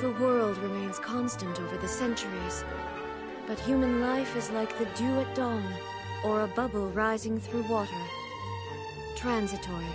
The world remains constant over the centuries, but human life is like the dew at dawn, or a bubble rising through water. Transitory.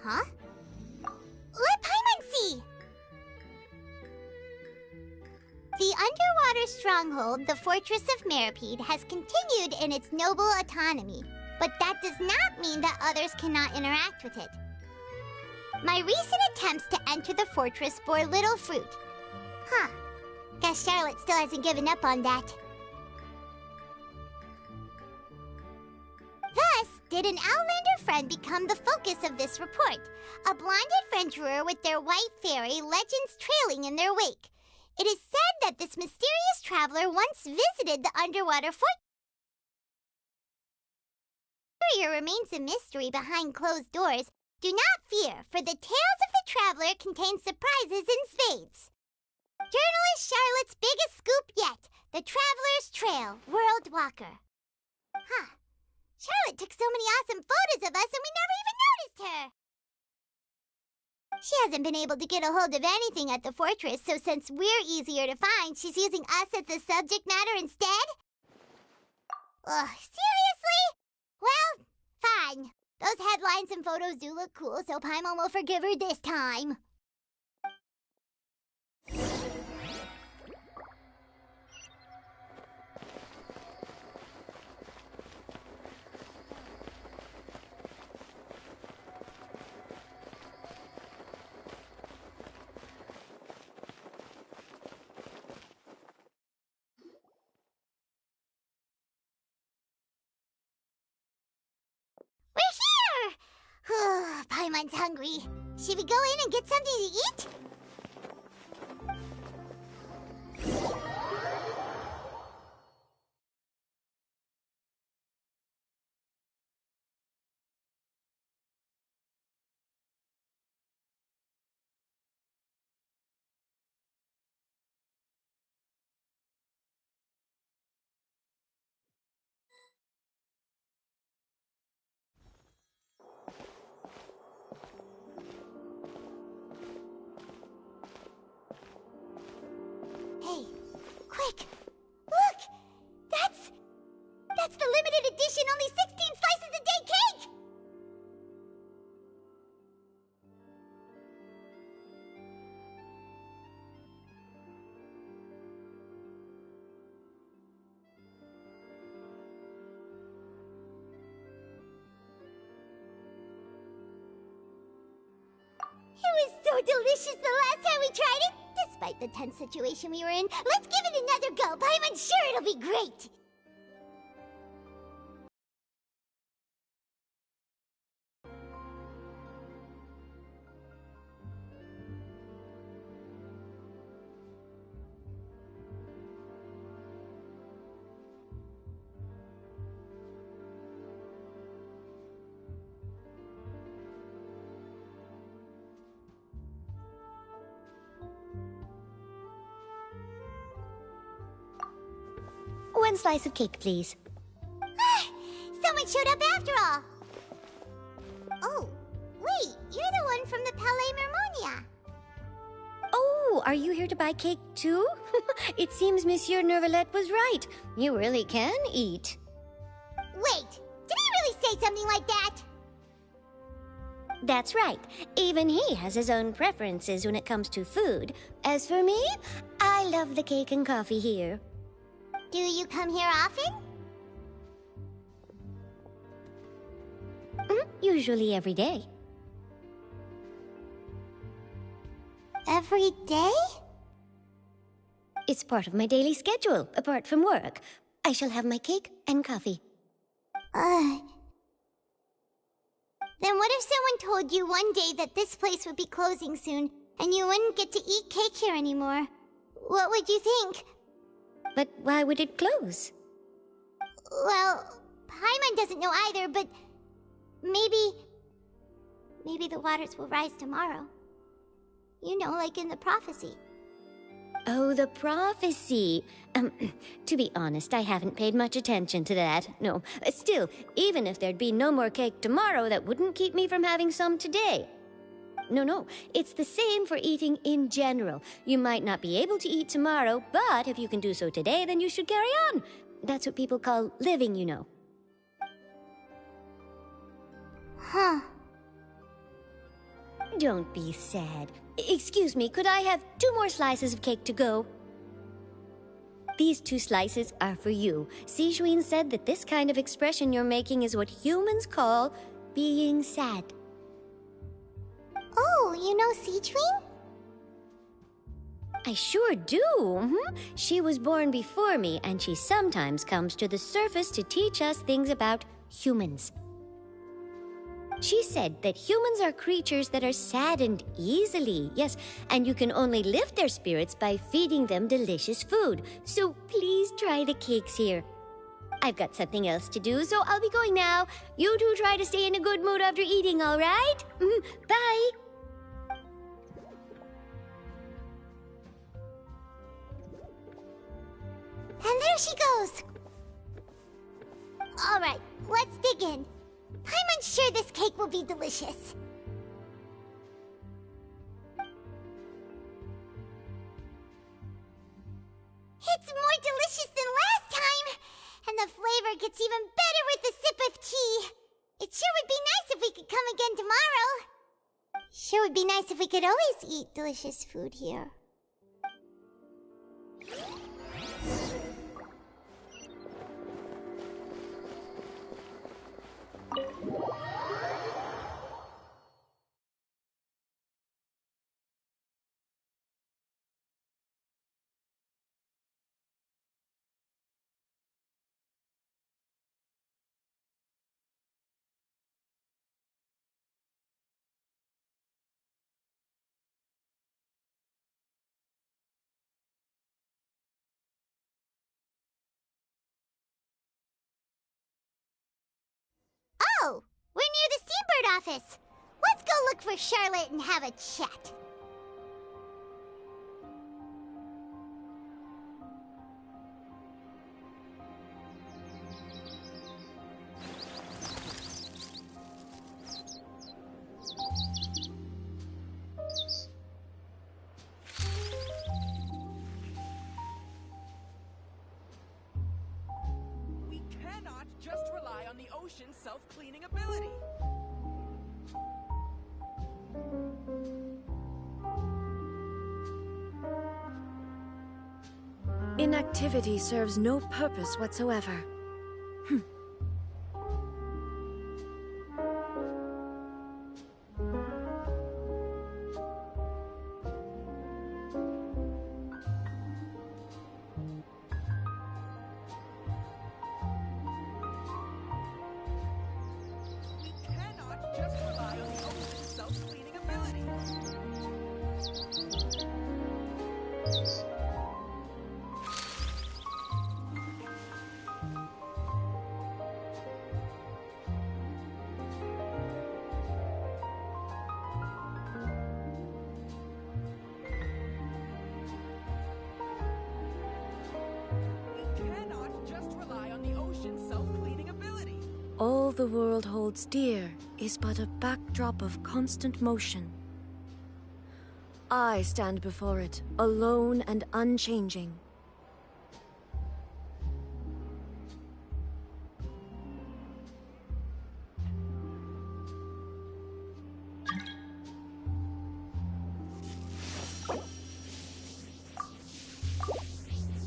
Huh? Let Paimon see! The underwater stronghold, the Fortress of Meripede, has continued in its noble autonomy, but that does not mean that others cannot interact with it. My recent attempts to enter the fortress bore little fruit. Huh. Guess Charlotte still hasn't given up on that. Thus, did an Outlander friend become the focus of this report, a blind adventurer with their white fairy legends trailing in their wake. It is said that this mysterious traveler once visited the underwater fortress. The interior remains a mystery behind closed doors. Do not fear, for the tales of the traveler contain surprises in spades. Journalist Charlotte's biggest scoop yet, the Traveler's Trail, World Walker. Huh. Charlotte took so many awesome photos of us and we never even noticed her! She hasn't been able to get a hold of anything at the fortress, so since we're easier to find, she's using us as the subject matter instead? Ugh, seriously? Well, fine. Those headlines and photos do look cool, so Paimon will forgive her this time. Paimon's hungry. Should we go in and get something to eat? Hey, quick! Look! That's the limited edition only 16 slices a day cake! It was so delicious the last time we tried it! Despite the tense situation we were in, let's give it another go. I'm sure it'll be great. One slice of cake, please. Someone showed up after all. Oh, wait, you're the one from the Palais Mermonia. Oh, are you here to buy cake too? It seems Monsieur Nervalette was right. You really can eat. Wait, did he really say something like that? That's right. Even he has his own preferences when it comes to food. As for me, I love the cake and coffee here. Do you come here often? Usually every day. Every day? It's part of my daily schedule, apart from work. I shall have my cake and coffee. Then what if someone told you one day that this place would be closing soon, and you wouldn't get to eat cake here anymore. What would you think? But why would it close? Well, Paimon doesn't know either, but maybe the waters will rise tomorrow. You know, like in the prophecy. Oh, the prophecy. To be honest, I haven't paid much attention to that. No, still, even if there'd be no more cake tomorrow, that wouldn't keep me from having some today. No, it's the same for eating in general. You might not be able to eat tomorrow, but if you can do so today, then you should carry on. That's what people call living, you know. Huh. Don't be sad. Excuse me, could I have 2 more slices of cake to go? These 2 slices are for you. Sijouin said that this kind of expression you're making is what humans call being sad. Oh, you know Sijouin? I sure do. She was born before me, and she sometimes comes to the surface to teach us things about humans. She said that humans are creatures that are saddened easily, yes, and you can only lift their spirits by feeding them delicious food. So please try the cakes here. I've got something else to do, so I'll be going now. You two try to stay in a good mood after eating, all right? Bye. And there she goes. All right, let's dig in. I'm unsure this cake will be delicious. It's more delicious than last time, and the flavor gets even better with a sip of tea. It sure would be nice if we could come again tomorrow. Sure would be nice if we could always eat delicious food here. Oh, we're near the Seabird office. Let's go look for Charlotte and have a chat. We cannot just rely on the ocean's self-cleaning ability. Inactivity serves no purpose whatsoever. We cannot just rely on the ocean's self-cleaning ability. We cannot just rely on the ocean's self-cleaning ability. All the world holds dear is but a backdrop of constant motion. I stand before it, alone and unchanging.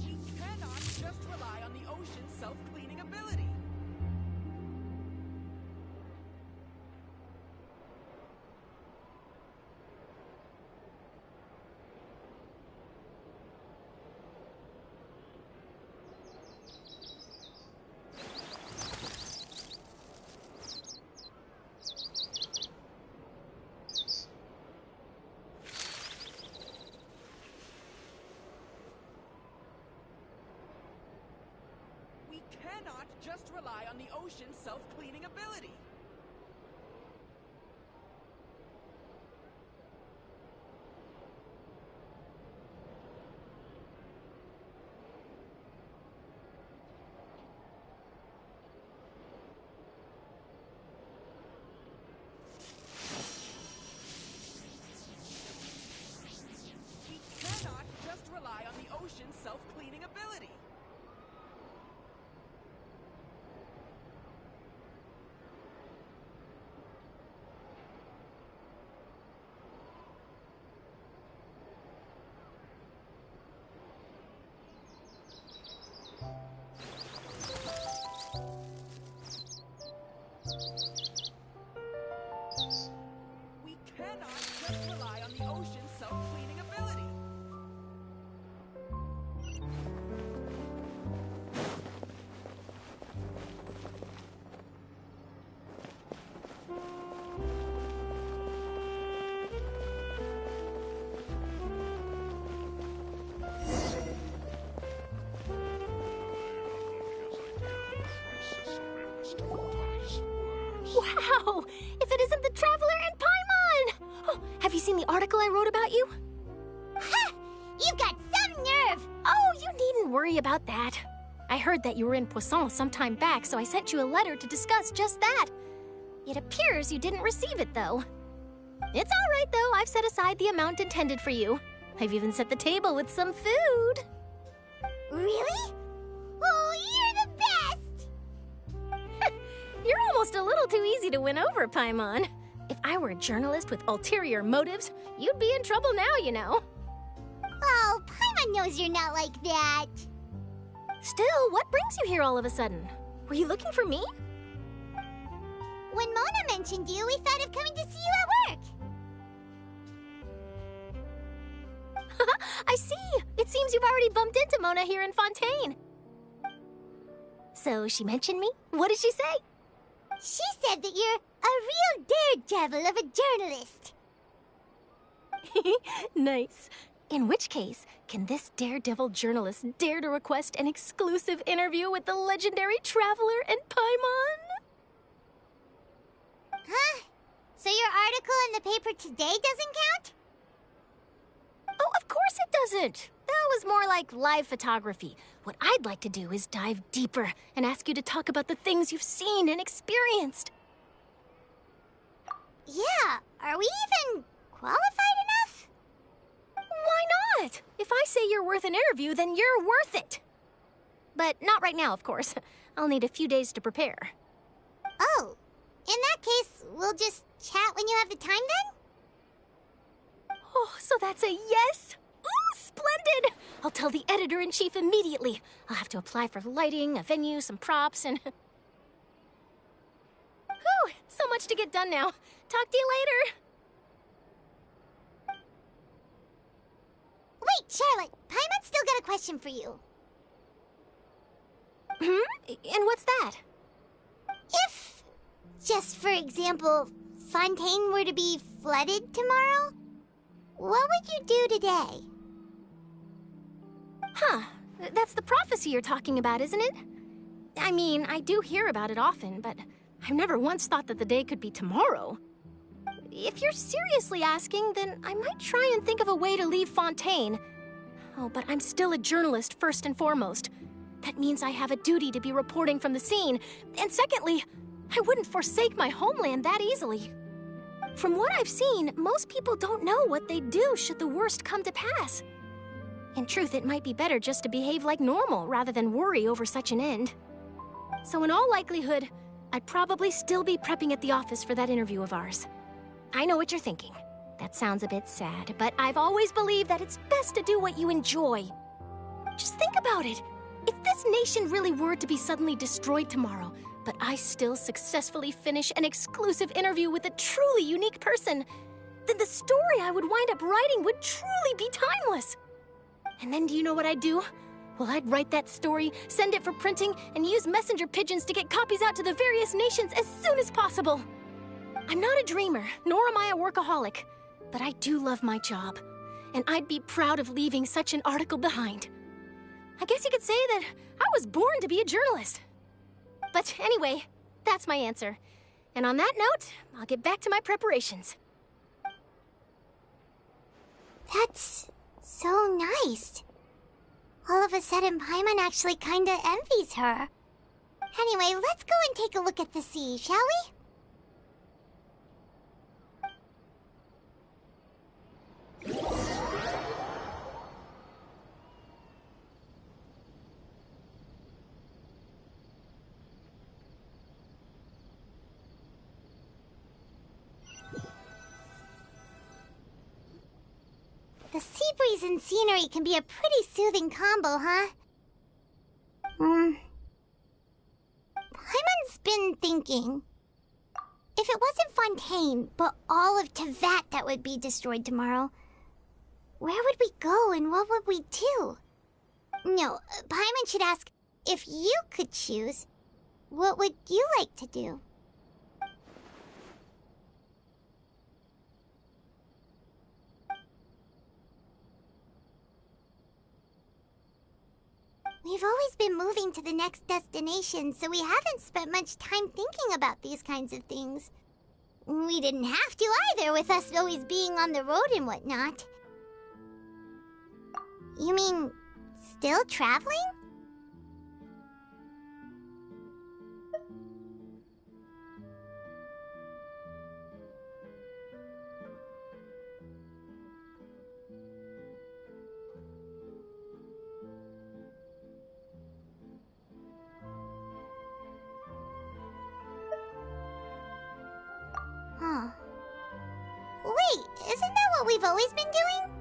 We cannot just rely on the ocean's self-cleaning ability. just rely on the ocean's self-cleaning ability. We cannot just rely on the ocean's self-cleaning ability. We cannot just rely on the ocean's self-cleaning ability. Wow! If it isn't the Traveler and Paimon! Oh, have you seen the article I wrote about you? Ha! You've got some nerve! Oh, you needn't worry about that. I heard that you were in Poisson some time back, so I sent you a letter to discuss just that. It appears you didn't receive it, though. It's all right, though. I've set aside the amount intended for you. I've even set the table with some food. Really? Oh, you're the best! You're almost a little too easy to win over, Paimon. If I were a journalist with ulterior motives, you'd be in trouble now, you know. Oh, Paimon knows you're not like that. Still, what brings you here all of a sudden? Were you looking for me? When Mona mentioned you, we thought of coming to see you at work. I see. It seems you've already bumped into Mona here in Fontaine. So she mentioned me? What did she say? She said that you're a real daredevil of a journalist. Nice. In which case, can this daredevil journalist dare to request an exclusive interview with the legendary Traveler and Paimon? Huh? So your article in the paper today doesn't count? Oh, of course it doesn't. That was more like live photography. What I'd like to do is dive deeper and ask you to talk about the things you've seen and experienced. Yeah, are we even qualified enough? Why not? If I say you're worth an interview, then you're worth it. But not right now, of course. I'll need a few days to prepare. Oh, in that case, we'll just chat when you have the time then? Oh, so that's a yes? Ooh, splendid! I'll tell the editor-in-chief immediately. I'll have to apply for lighting, a venue, some props, and... Whew, so much to get done now. Talk to you later. Wait, Charlotte, Paimon's still got a question for you. And what's that? If, just for example, Fontaine were to be flooded tomorrow, what would you do today? Huh, that's the prophecy you're talking about, isn't it? I mean, I do hear about it often, but I've never once thought that the day could be tomorrow. If you're seriously asking, then I might try and think of a way to leave Fontaine. Oh, but I'm still a journalist first and foremost. That means I have a duty to be reporting from the scene. And secondly, I wouldn't forsake my homeland that easily. From what I've seen, most people don't know what they'd do should the worst come to pass. In truth, it might be better just to behave like normal rather than worry over such an end. So in all likelihood, I'd probably still be prepping at the office for that interview of ours. I know what you're thinking. That sounds a bit sad, but I've always believed that it's best to do what you enjoy. Just think about it. If this nation really were to be suddenly destroyed tomorrow, but I still successfully finish an exclusive interview with a truly unique person, then the story I would wind up writing would truly be timeless. And then do you know what I'd do? Well, I'd write that story, send it for printing, and use messenger pigeons to get copies out to the various nations as soon as possible. I'm not a dreamer, nor am I a workaholic, but I do love my job, and I'd be proud of leaving such an article behind. I guess you could say that I was born to be a journalist. But anyway, that's my answer. And on that note, I'll get back to my preparations. That's so nice. All of a sudden, Paimon actually kinda envies her. Anyway, let's go and take a look at the sea, shall we? The sea breeze and scenery can be a pretty soothing combo, huh? Paimon's been thinking. If it wasn't Fontaine, but all of Teyvat that would be destroyed tomorrow, where would we go and what would we do? No, Paimon should ask, if you could choose, what would you like to do? We've always been moving to the next destination, so we haven't spent much time thinking about these kinds of things. We didn't have to either, with us always being on the road and whatnot. You mean, still traveling? Huh. Wait, isn't that what we've always been doing?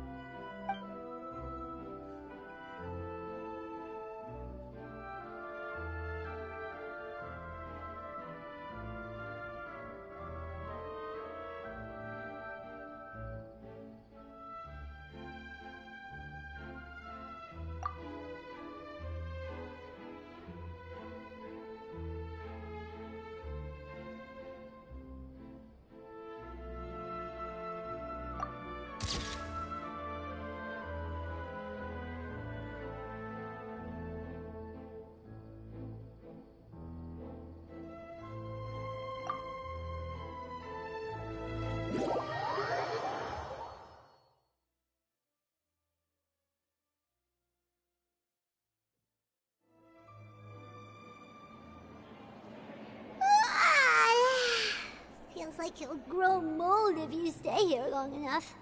Feels like you'll grow mold if you stay here long enough.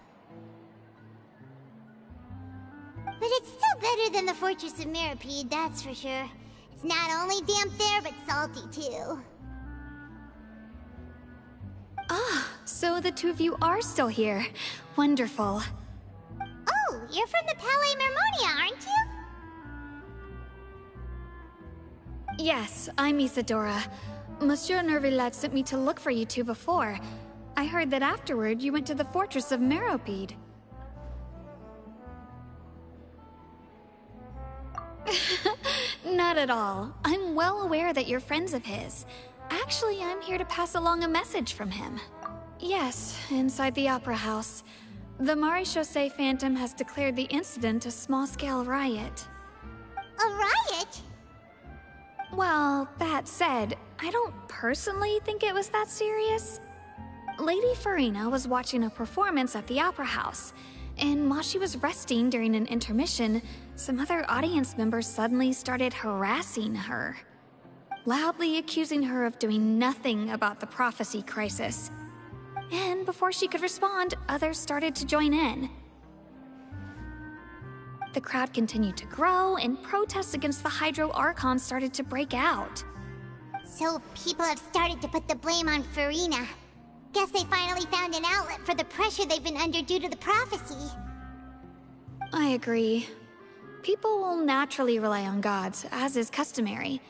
But it's still better than the Fortress of Masquerade, that's for sure. It's not only damp there, but salty too. Ah, so the two of you are still here. Wonderful. Oh, you're from the Palais Mermonia, aren't you? Yes, I'm Isadora. Monsieur Nervillet sent me to look for you two before. I heard that afterward you went to the Fortress of Masquerade. Not at all. I'm well aware that you're friends of his. Actually, I'm here to pass along a message from him. Yes, inside the Opera House. The Maréchaussée Phantom has declared the incident a small-scale riot. A riot? Well, that said, I don't personally think it was that serious. Lady Farina was watching a performance at the Opera House, and while she was resting during an intermission, some other audience members suddenly started harassing her, loudly accusing her of doing nothing about the prophecy crisis. And before she could respond, others started to join in. The crowd continued to grow, and protests against the Hydro Archon started to break out. So people have started to put the blame on Farina. Guess they finally found an outlet for the pressure they've been under due to the prophecy. I agree. People will naturally rely on gods, as is customary.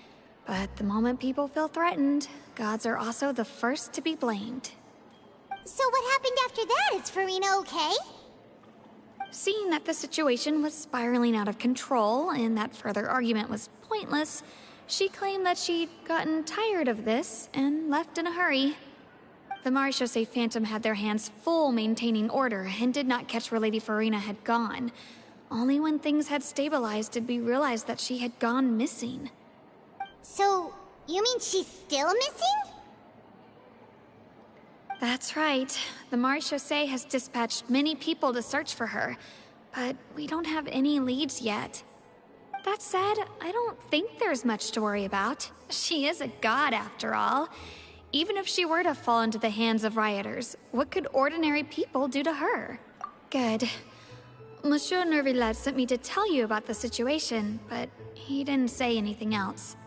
But the moment people feel threatened, gods are also the first to be blamed. So what happened after that? Is Farina okay? Seeing that the situation was spiraling out of control and that further argument was pointless, she claimed that she'd gotten tired of this and left in a hurry. The Maréchaussée Phantom had their hands full maintaining order and did not catch where Lady Farina had gone. Only when things had stabilized did we realize that she had gone missing. So, You mean she's still missing? That's right. The Marechaussee has dispatched many people to search for her, but we don't have any leads yet. That said, I don't think there's much to worry about. She is a god after all. Even if she were to fall into the hands of rioters, what could ordinary people do to her? Good. Monsieur Nervillet sent me to tell you about the situation, but he didn't say anything else.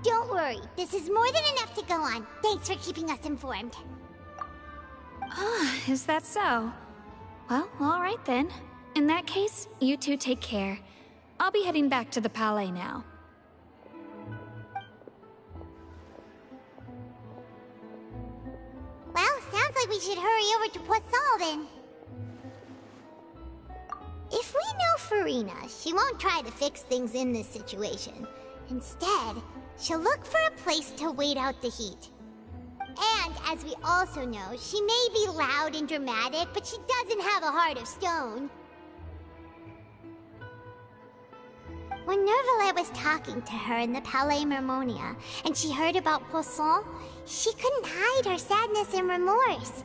Don't worry, this is more than enough to go on. Thanks for keeping us informed. Ah, is that so? Well, all right then. In that case, you two take care. I'll be heading back to the Palais now. Well, sounds like we should hurry over to Poisson then. If we know Farina, she won't try to fix things in this situation. Instead, she'll look for a place to wait out the heat. And, as we also know, she may be loud and dramatic, but she doesn't have a heart of stone. When Nervillet was talking to her in the Palais Mermonia, and she heard about Poisson, she couldn't hide her sadness and remorse.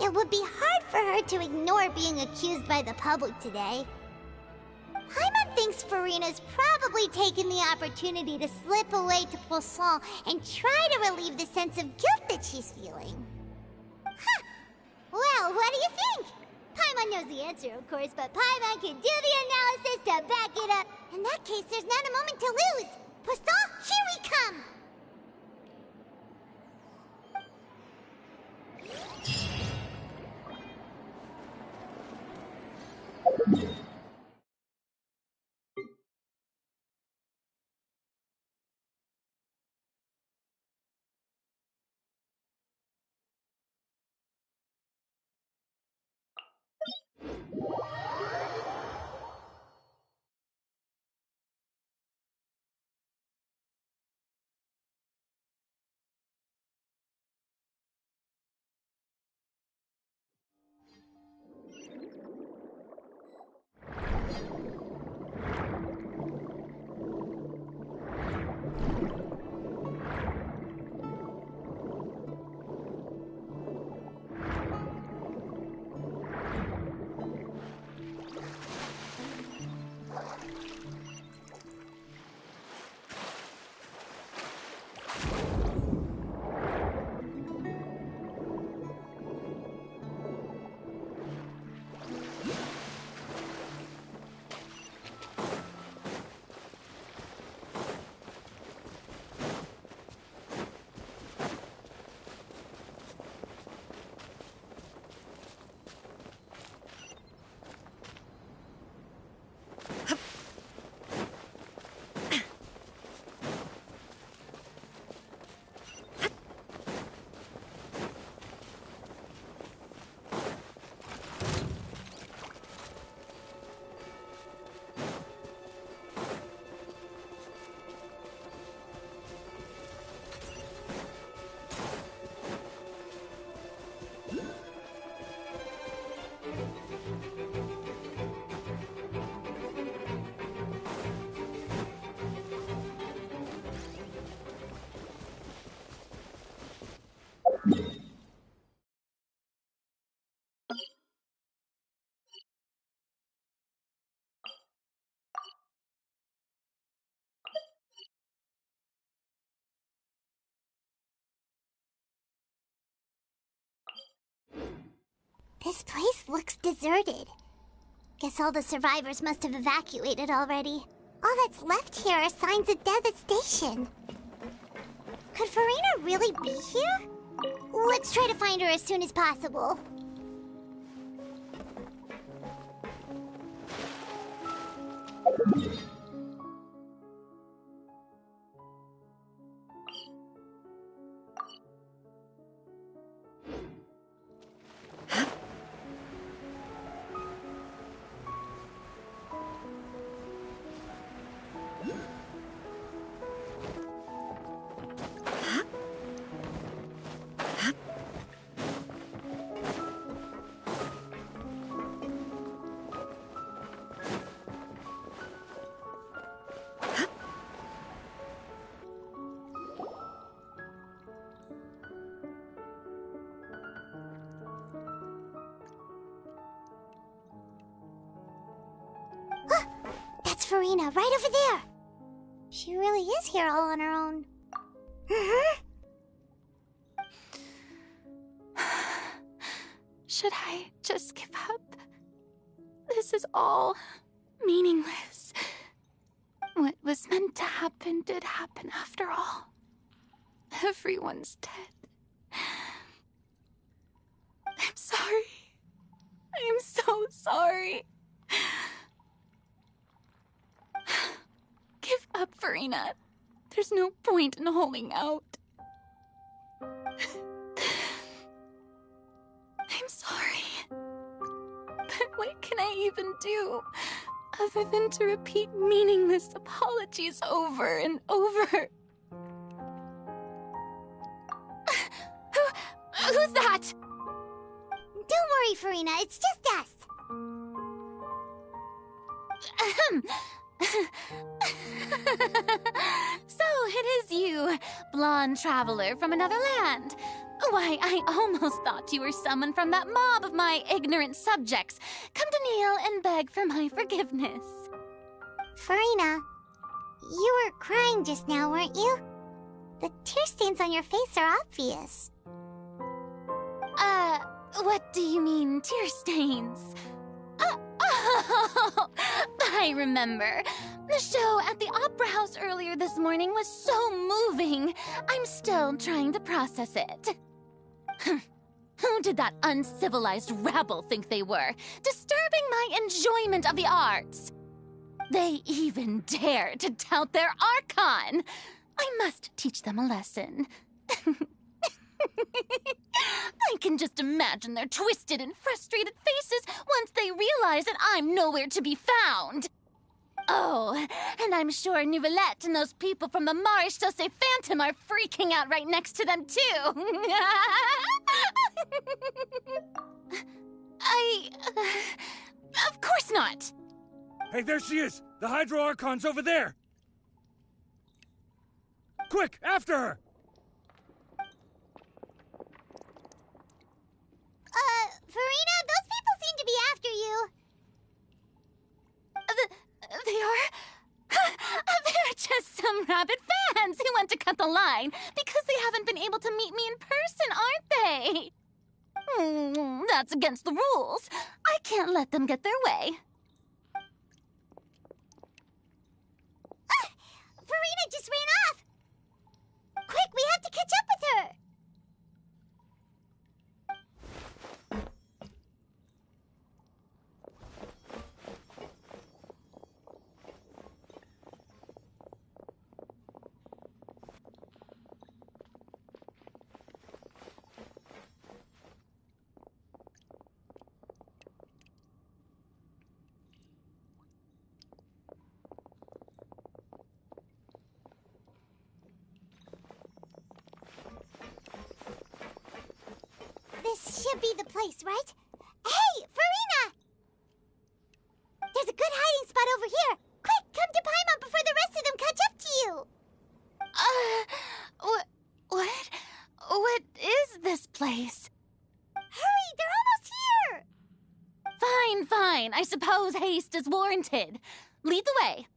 It would be hard for her to ignore being accused by the public today. Paimon thinks Farina's probably taken the opportunity to slip away to Poisson and try to relieve the sense of guilt that she's feeling. Huh! Well, what do you think? Paimon knows the answer, of course, but Paimon can do the analysis to back it up. In that case, there's not a moment to lose. Poisson, here we come! This place looks deserted. Guess all the survivors must have evacuated already. All that's left here are signs of devastation. Could Farina really be here? Let's try to find her as soon as possible. Farina, right over there. She really is here all on her own. Should I just give up? This is all meaningless. What was meant to happen did happen after all. Everyone's dead. I'm sorry. I am so sorry. Give up, Farina. There's no point in holding out. I'm sorry. But what can I even do other than to repeat meaningless apologies over and over? Who's that? Don't worry, Farina, it's just us. So it is you, blonde traveler from another land. Why, I almost thought you were someone from that mob of my ignorant subjects, come to kneel and beg for my forgiveness. Farina, you were crying just now, weren't you? The tear stains on your face are obvious. What do you mean, tear stains? Oh, I remember. The show at the Opera House earlier this morning was so moving. I'm still trying to process it. Who did that uncivilized rabble think they were, disturbing my enjoyment of the arts? They even dare to tout their Archon. I must teach them a lesson. I can just imagine their twisted and frustrated faces once they realize that I'm nowhere to be found. Oh, and I'm sure Nouvellette and those people from the Maréchaussée Phantom are freaking out right next to them, too. Of course not. Hey, there she is! The Hydro Archon's over there! Quick, after her! Farina, those people seem to be after you. They are? They're just some rabid fans who want to cut the line because they haven't been able to meet me in person, aren't they? That's against the rules. I can't let them get their way. Farina just ran off. Quick, we have to catch up with her. This should be the place, right? Hey, Farina! There's a good hiding spot over here. Quick, come to Paimon before the rest of them catch up to you. What? What is this place? Hurry, they're almost here. Fine. I suppose haste is warranted. Lead the way.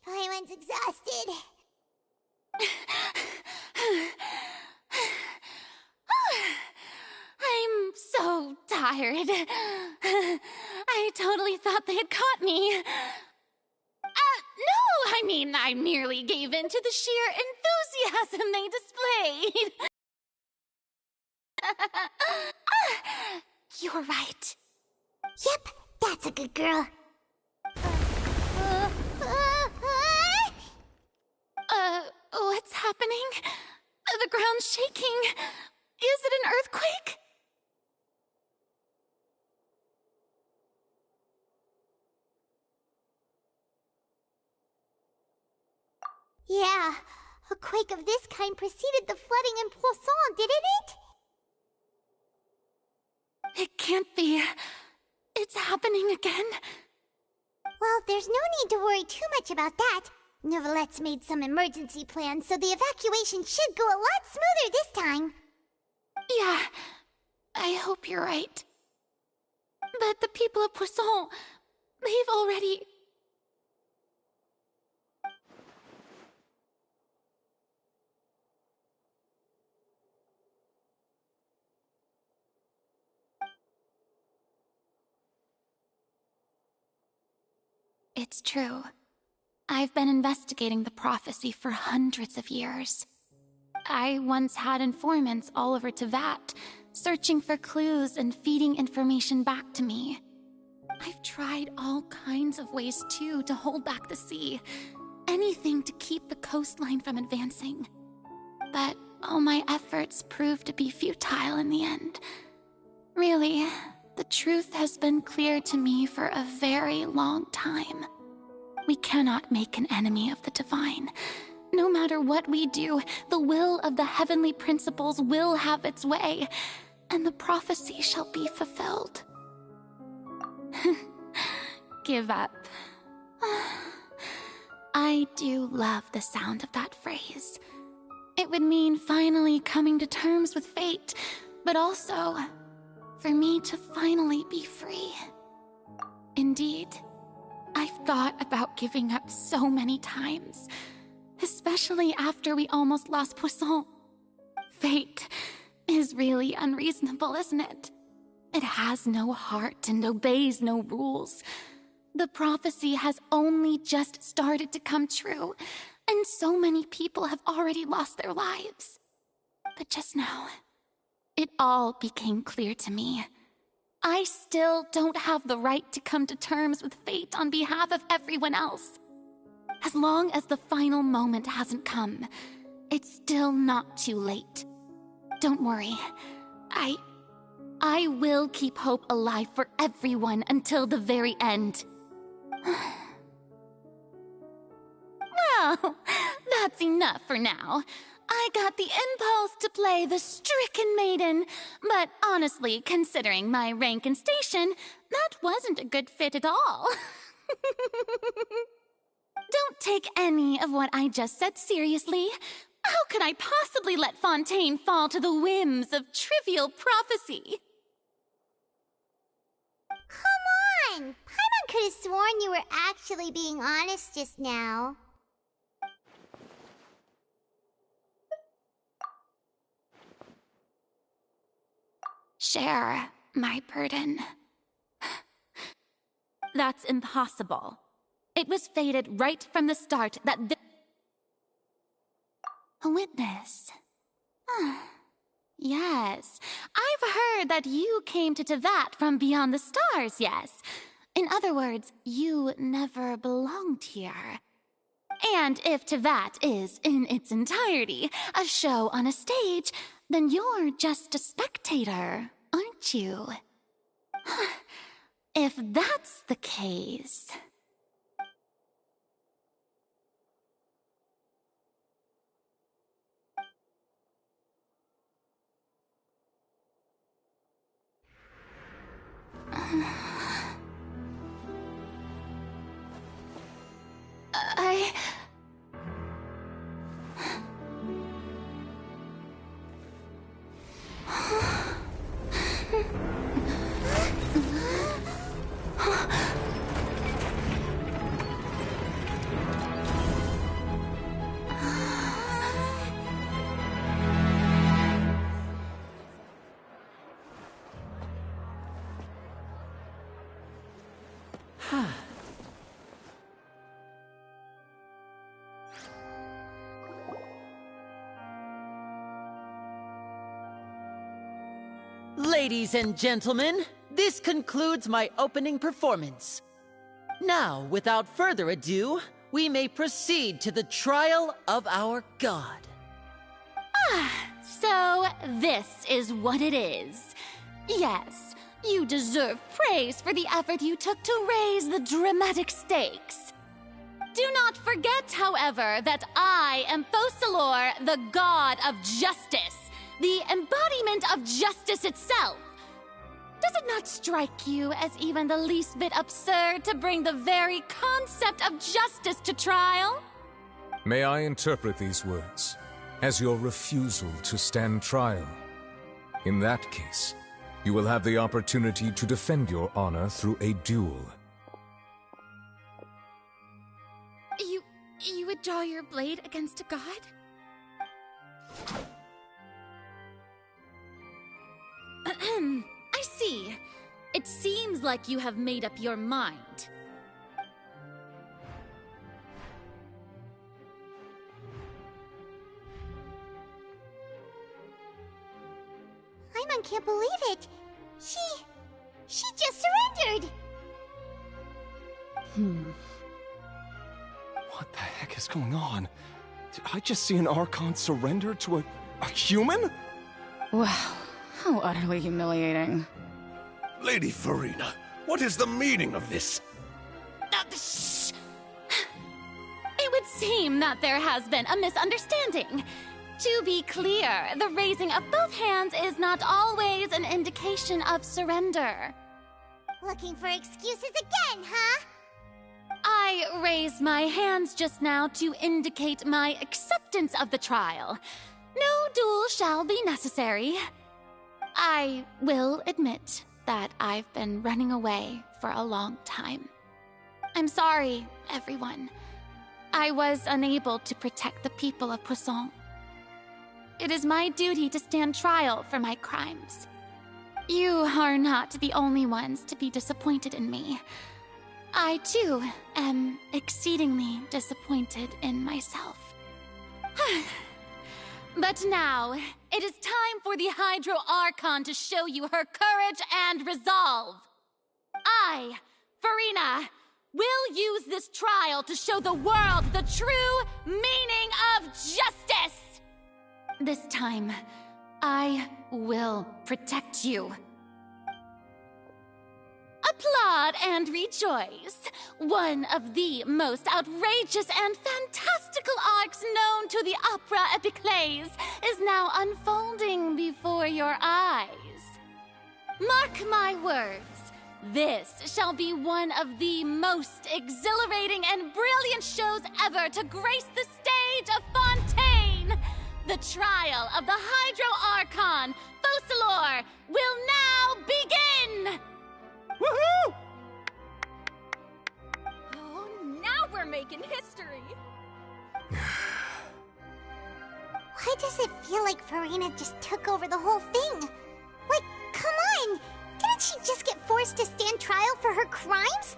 Paimon's exhausted. I'm so tired. I totally thought they had caught me. No, I mean, I merely gave in to the sheer enthusiasm they displayed. You're right. Yep, that's a good girl. What's happening? The ground's shaking. Is it an earthquake? Yeah, a quake of this kind preceded the flooding in Poisson, didn't it? It can't be. It's happening again. Well, there's no need to worry too much about that. Neverlette's made some emergency plans, so the evacuation should go a lot smoother this time. Yeah, I hope you're right. But the people of Poisson, they've already... It's true. I've been investigating the prophecy for hundreds of years. I once had informants all over Teyvat, searching for clues and feeding information back to me. I've tried all kinds of ways, too, to hold back the sea. Anything to keep the coastline from advancing. But all my efforts proved to be futile in the end. Really, the truth has been clear to me for a very long time. We cannot make an enemy of the divine. No matter what we do, the will of the heavenly principles will have its way, and the prophecy shall be fulfilled. Give up. I do love the sound of that phrase. It would mean finally coming to terms with fate, but also for me to finally be free. Indeed, I've thought about giving up so many times, especially after we almost lost Poisson. Fate is really unreasonable, isn't it? It has no heart and obeys no rules. The prophecy has only just started to come true, and so many people have already lost their lives. But just now, it all became clear to me. I still don't have the right to come to terms with fate on behalf of everyone else. As long as the final moment hasn't come, it's still not too late. Don't worry. I will keep hope alive for everyone until the very end. Well, that's enough for now. I got the impulse to play the stricken maiden, but honestly, considering my rank and station, that wasn't a good fit at all. Don't take any of what I just said seriously. How could I possibly let Fontaine fall to the whims of trivial prophecy? Come on! Paimon could have sworn you were actually being honest just now. Share my burden. That's impossible. It was fated right from the start that a witness. Yes, I've heard that you came to Teyvat from beyond the stars, yes. In other words, you never belonged here. And if Teyvat is, in its entirety, a show on a stage, then you're just a spectator, aren't you? If that's the case... Ladies and gentlemen, this concludes my opening performance. Now, without further ado, we may proceed to the trial of our god. So, this is what it is. Yes, you deserve praise for the effort you took to raise the dramatic stakes. Do not forget, however, that I am Focalor, the god of justice, the embodiment of justice itself. Does it not strike you as even the least bit absurd to bring the very concept of justice to trial? May I interpret these words as your refusal to stand trial? In that case, you will have the opportunity to defend your honor through a duel. You would draw your blade against a god? I see. It seems like you have made up your mind. Paimon can't believe it. She just surrendered. What the heck is going on? Did I just see an Archon surrender to a human? Wow, how utterly humiliating. Lady Furina, what is the meaning of this? Shh! It would seem that there has been a misunderstanding. To be clear, the raising of both hands is not always an indication of surrender. Looking for excuses again, huh? I raised my hands just now to indicate my acceptance of the trial. No duel shall be necessary. I will admit that I've been running away for a long time. I'm sorry, everyone. I was unable to protect the people of Poisson. It is my duty to stand trial for my crimes. You are not the only ones to be disappointed in me. I, too, am exceedingly disappointed in myself. But now, it is time for the Hydro Archon to show you her courage and resolve. I, Furina, will use this trial to show the world the true meaning of justice! This time, I will protect you. Applaud and rejoice. One of the most outrageous and fantastical arcs known to the opera epiclese is now unfolding before your eyes. Mark my words, this shall be one of the most exhilarating and brilliant shows ever to grace the stage of Fontaine. The trial of the Hydro Archon, Focalor, will now begin! Woohoo! Oh, now we're making history! Why does it feel like Furina just took over the whole thing? Like, come on! Didn't she just get forced to stand trial for her crimes?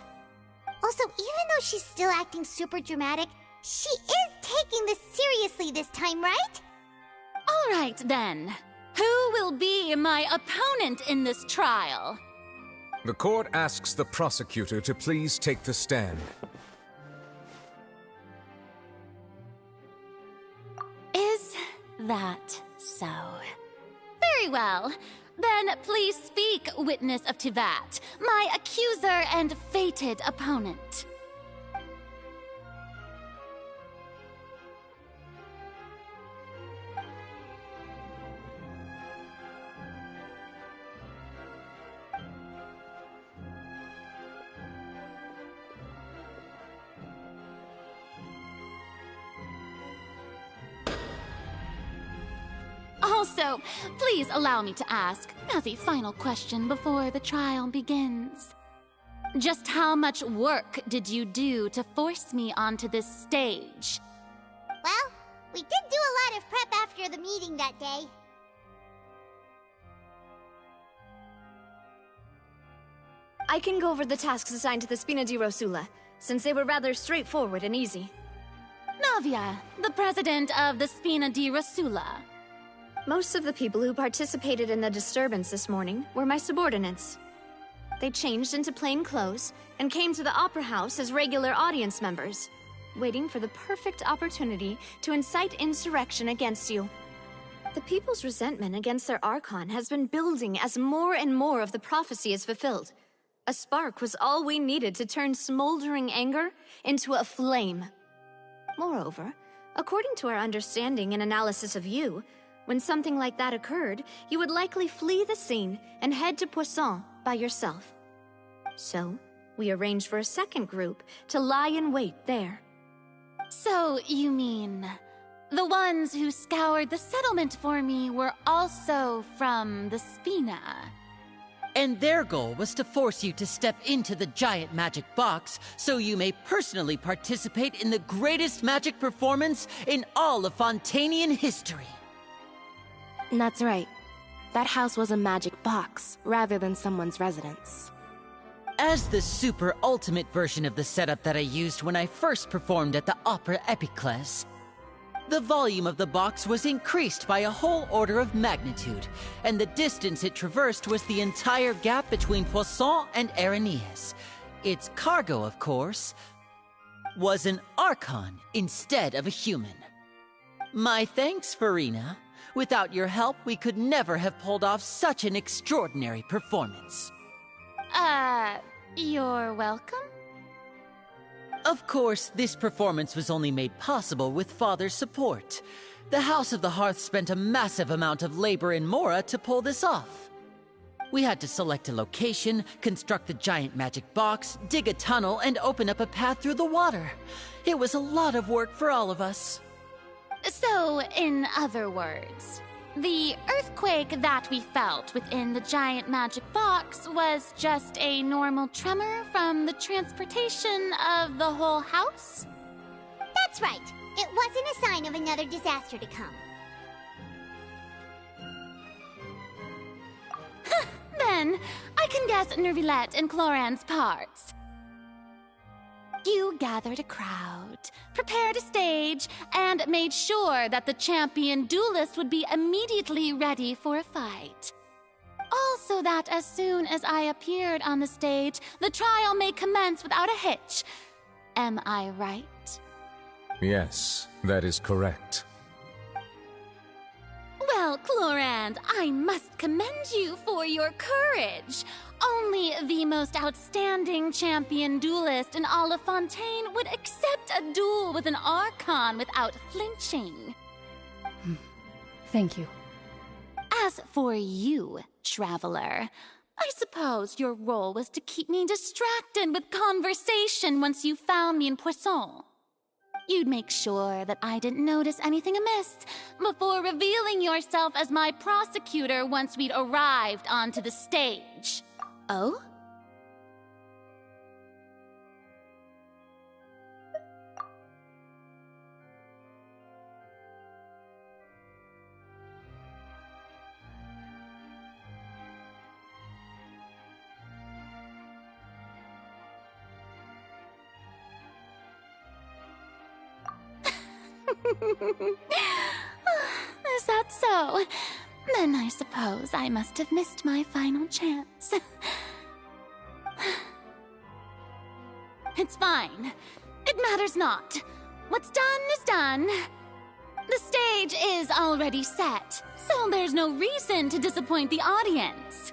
Also, even though she's still acting super dramatic, she is taking this seriously this time, right? All right, then. Who will be my opponent in this trial? The court asks the prosecutor to please take the stand. Is that so? Very well. Then please speak, witness of Tivat, my accuser and fated opponent. Also, please allow me to ask, as a final question before the trial begins. Just how much work did you do to force me onto this stage? Well, we did do a lot of prep after the meeting that day. I can go over the tasks assigned to the Spina di Rosula, since they were rather straightforward and easy. Navia, the president of the Spina di Rosula. Most of the people who participated in the disturbance this morning were my subordinates. They changed into plain clothes and came to the Opera House as regular audience members, waiting for the perfect opportunity to incite insurrection against you. The people's resentment against their Archon has been building as more and more of the prophecy is fulfilled. A spark was all we needed to turn smoldering anger into a flame. Moreover, according to our understanding and analysis of you, when something like that occurred, you would likely flee the scene and head to Poisson by yourself. So, we arranged for a second group to lie in wait there. So, you mean... the ones who scoured the settlement for me were also from the Spina? And their goal was to force you to step into the giant magic box so you may personally participate in the greatest magic performance in all of Fontainian history. That's right. That house was a magic box, rather than someone's residence. As the super ultimate version of the setup that I used when I first performed at the Opera Epiclese, the volume of the box was increased by a whole order of magnitude, and the distance it traversed was the entire gap between Poisson and Araneas. Its cargo, of course, was an Archon instead of a human. My thanks, Farina. Without your help, we could never have pulled off such an extraordinary performance. You're welcome? Of course, this performance was only made possible with Father's support. The House of the Hearth spent a massive amount of labor in Mora to pull this off. We had to select a location, construct the giant magic box, dig a tunnel, and open up a path through the water. It was a lot of work for all of us. So, in other words, the earthquake that we felt within the giant magic box was just a normal tremor from the transportation of the whole house? That's right. It wasn't a sign of another disaster to come. Then, I can guess Nervilette and Cloran's parts. You gathered a crowd, prepared a stage, and made sure that the champion duelist would be immediately ready for a fight. Also that as soon as I appeared on the stage, the trial may commence without a hitch. Am I right? Yes, that is correct. Well, Clorand, I must commend you for your courage. Only the most outstanding champion duelist in all of Fontaine would accept a duel with an Archon without flinching. Thank you. As for you, Traveler, I suppose your role was to keep me distracted with conversation once you found me in Poisson. You'd make sure that I didn't notice anything amiss before revealing yourself as my prosecutor once we'd arrived onto the stage. Oh? Is that so? Then I suppose I must have missed my final chance. It's fine. It matters not. What's done is done. The stage is already set, so there's no reason to disappoint the audience.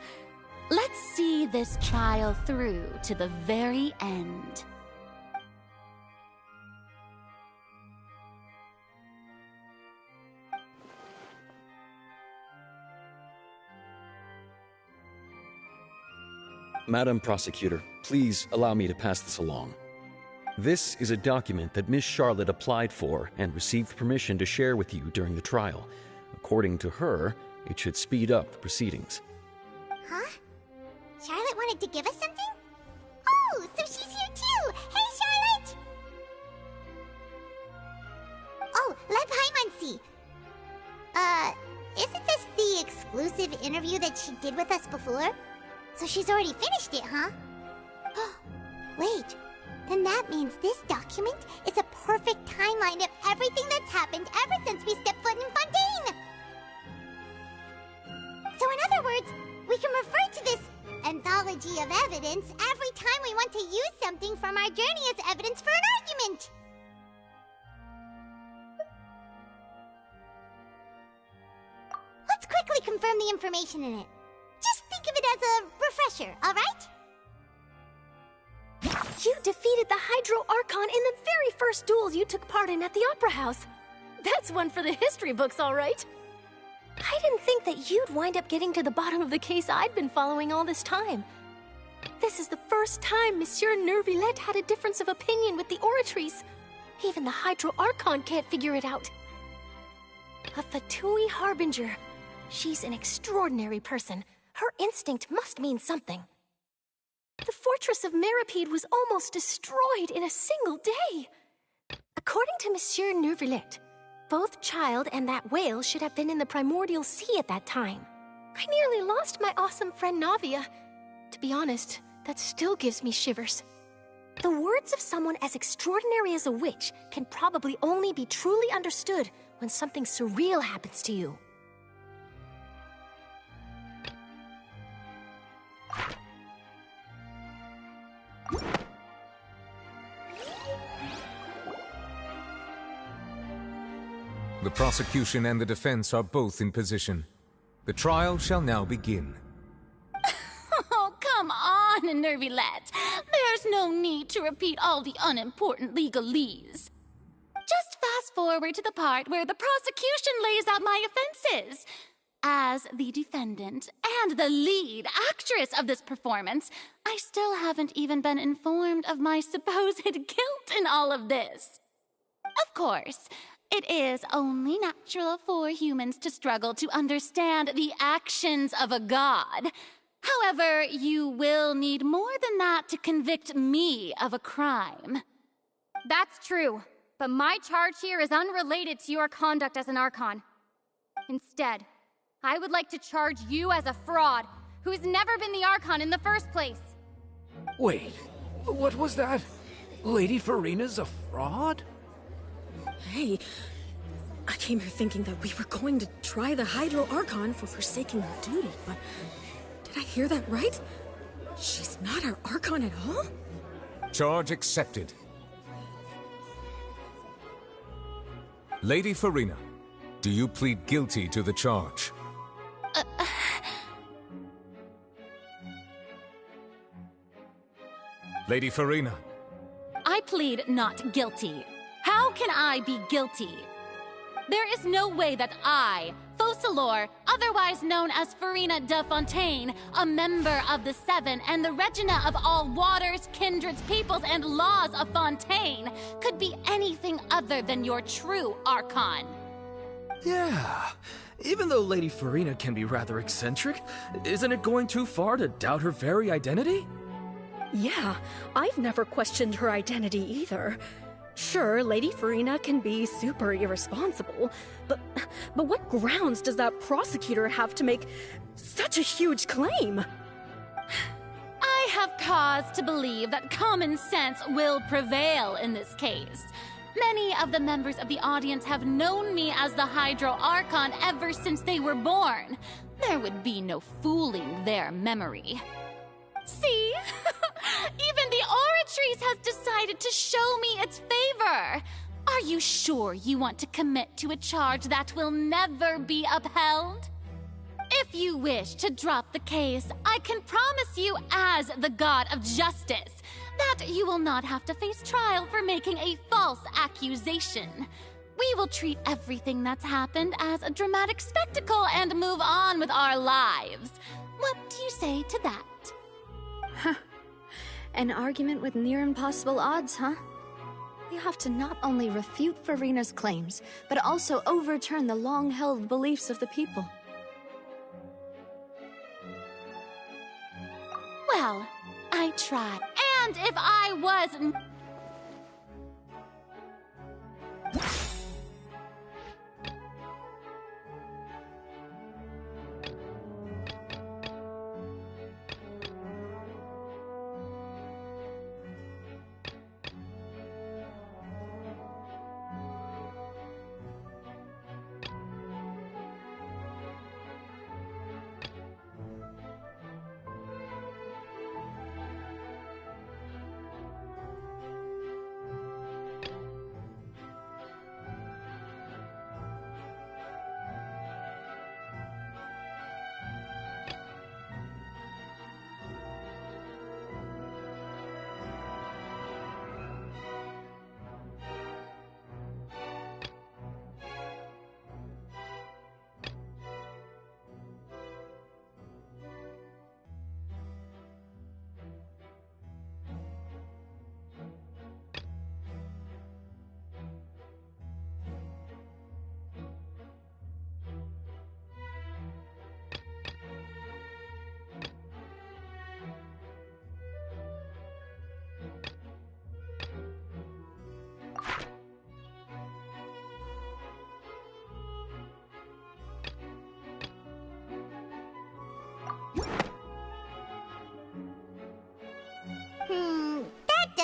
Let's see this trial through to the very end. Madam Prosecutor, please allow me to pass this along. This is a document that Miss Charlotte applied for and received permission to share with you during the trial. According to her, it should speed up the proceedings. Huh? Charlotte wanted to give us something? Oh, so she's here too! Hey, Charlotte! Oh, let Paimon see. Isn't this the exclusive interview that she did with us before? So she's already finished it, huh? Wait, then that means this document is a perfect timeline of everything that's happened ever since we stepped foot in Fontaine! So in other words, we can refer to this anthology of evidence every time we want to use something from our journey as evidence for an argument! confirm the information in it. Just think of it as a refresher, alright? You defeated the Hydro Archon in the very first duel you took part in at the Opera House. That's one for the history books, all right. I didn't think that you'd wind up getting to the bottom of the case I'd been following all this time. This is the first time Monsieur Neuvillette had a difference of opinion with the Oratrice. Even the Hydro Archon can't figure it out. A Fatui Harbinger. She's an extraordinary person. Her instinct must mean something. The fortress of Meripede was almost destroyed in a single day. According to Monsieur Neuvillette, both Child and that whale should have been in the primordial sea at that time. I nearly lost my awesome friend Navia. To be honest, that still gives me shivers. The words of someone as extraordinary as a witch can probably only be truly understood when something surreal happens to you. The prosecution and the defense are both in position. The trial shall now begin. Oh, come on, Neuvillette. There's no need to repeat all the unimportant legalese. Just fast forward to the part where the prosecution lays out my offenses. As the defendant and the lead actress of this performance, I still haven't even been informed of my supposed guilt in all of this. Of course, it is only natural for humans to struggle to understand the actions of a god. However, you will need more than that to convict me of a crime. That's true, but my charge here is unrelated to your conduct as an Archon. Instead, I would like to charge you as a fraud who's never been the Archon in the first place. Wait, what was that? Lady Farina's a fraud? Hey, I came here thinking that we were going to try the Hydro Archon for forsaking her duty, but did I hear that right? She's not our Archon at all? Charge accepted. Lady Farina, do you plead guilty to the charge? Lady Farina. I plead not guilty. How can I be guilty? There is no way that I, Focalor, otherwise known as Farina de Fontaine, a member of the Seven and the Regina of all waters, kindreds, peoples, and laws of Fontaine, could be anything other than your true Archon. Yeah, even though Lady Farina can be rather eccentric, isn't it going too far to doubt her very identity? Yeah, I've never questioned her identity either. Sure, Lady Farina can be super irresponsible, but what grounds does that prosecutor have to make such a huge claim? I have cause to believe that common sense will prevail in this case. Many of the members of the audience have known me as the Hydro Archon ever since they were born. There would be no fooling their memory. See? Even the Oratrice has decided to show me its favor. Are you sure you want to commit to a charge that will never be upheld? If you wish to drop the case, I can promise you as the God of Justice that you will not have to face trial for making a false accusation. We will treat everything that's happened as a dramatic spectacle and move on with our lives. What do you say to that? Huh. An argument with near impossible odds, huh? We have to not only refute Farina's claims, but also overturn the long-held beliefs of the people. Well, I tried. And if I was...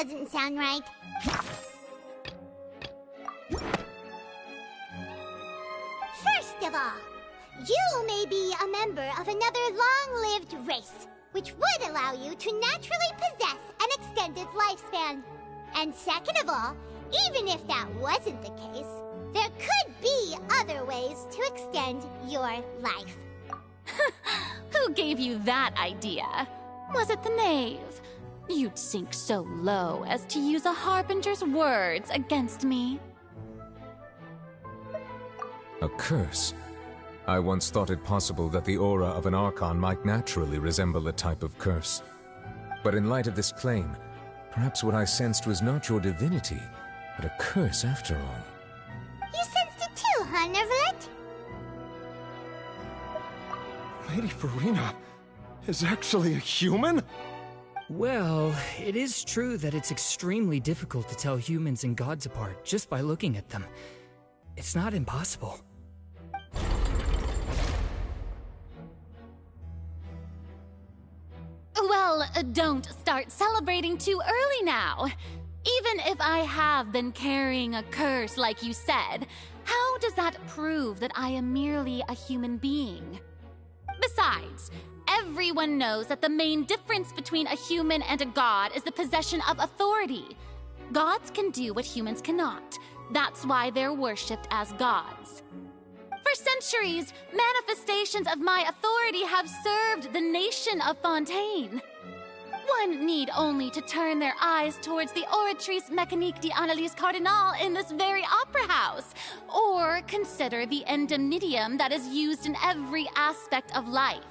doesn't sound right. First of all, you may be a member of another long-lived race, which would allow you to naturally possess an extended lifespan. And second of all, even if that wasn't the case, there could be other ways to extend your life. Who gave you that idea? Was it the knave? You'd sink so low as to use a harbinger's words against me. A curse? I once thought it possible that the aura of an Archon might naturally resemble a type of curse. But in light of this claim, perhaps what I sensed was not your divinity, but a curse after all. You sensed it too, huh, Neverlet? Lady Furina is actually a human? Well, it is true that it's extremely difficult to tell humans and gods apart just by looking at them. It's not impossible. Well, don't start celebrating too early now. Even if I have been carrying a curse like you said, how does that prove that I am merely a human being? Besides, everyone knows that the main difference between a human and a god is the possession of authority. Gods can do what humans cannot. That's why they're worshipped as gods. For centuries, manifestations of my authority have served the nation of Fontaine. One need only to turn their eyes towards the Oratrice Mécanique d'Analyse Cardinal in this very opera house, or consider the indemnitium that is used in every aspect of life.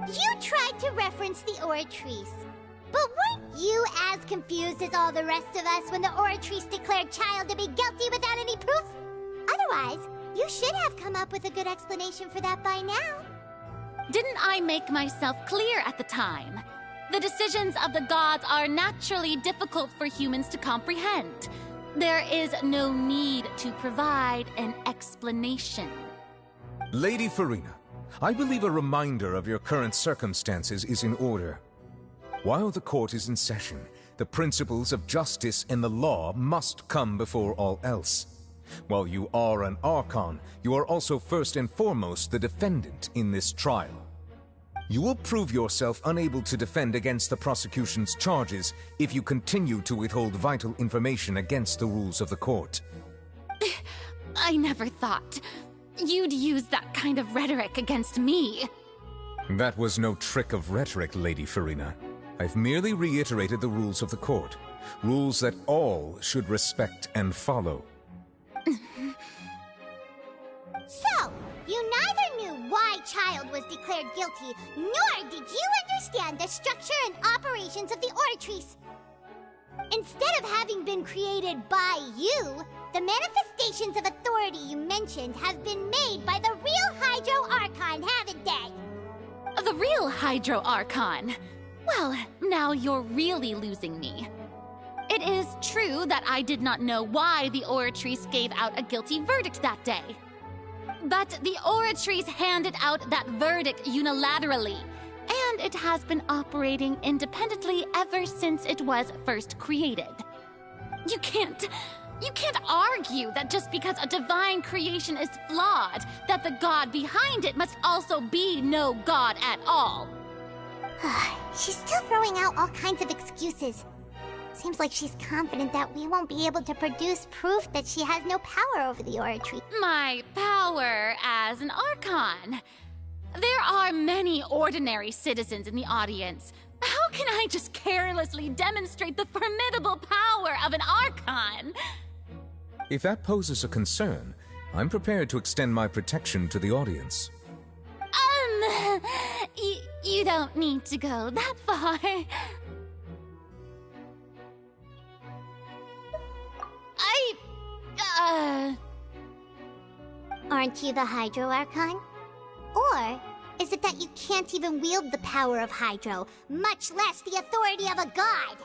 You tried to reference the Oratrice, but weren't you as confused as all the rest of us when the Oratrice declared Child to be guilty without any proof? Otherwise, you should have come up with a good explanation for that by now. Didn't I make myself clear at the time? The decisions of the gods are naturally difficult for humans to comprehend. There is no need to provide an explanation. Lady Furina, I believe a reminder of your current circumstances is in order. While the court is in session, the principles of justice and the law must come before all else. While you are an Archon, you are also first and foremost the defendant in this trial. You will prove yourself unable to defend against the prosecution's charges if you continue to withhold vital information against the rules of the court. I never thought you'd use that kind of rhetoric against me. That was no trick of rhetoric, Lady Furina. I've merely reiterated the rules of the court. Rules that all should respect and follow. So, you neither knew why Child was declared guilty, nor did you understand the structure and operations of the Oratrice. Instead of having been created by you, the manifestations of authority you mentioned have been made by the real Hydro Archon, haven't they? The real Hydro Archon? Well, now you're really losing me. It is true that I did not know why the Oratrice gave out a guilty verdict that day. But the Oratrice handed out that verdict unilaterally, and it has been operating independently ever since it was first created. You can't argue that just because a divine creation is flawed, that the god behind it must also be no god at all. She's still throwing out all kinds of excuses. Seems like she's confident that we won't be able to produce proof that she has no power over the Oratrice. My power as an Archon? There are many ordinary citizens in the audience. How can I just carelessly demonstrate the formidable power of an Archon? If that poses a concern, I'm prepared to extend my protection to the audience. You don't need to go that far. Aren't you the Hydro Archon? Or is it that you can't even wield the power of Hydro, much less the authority of a god?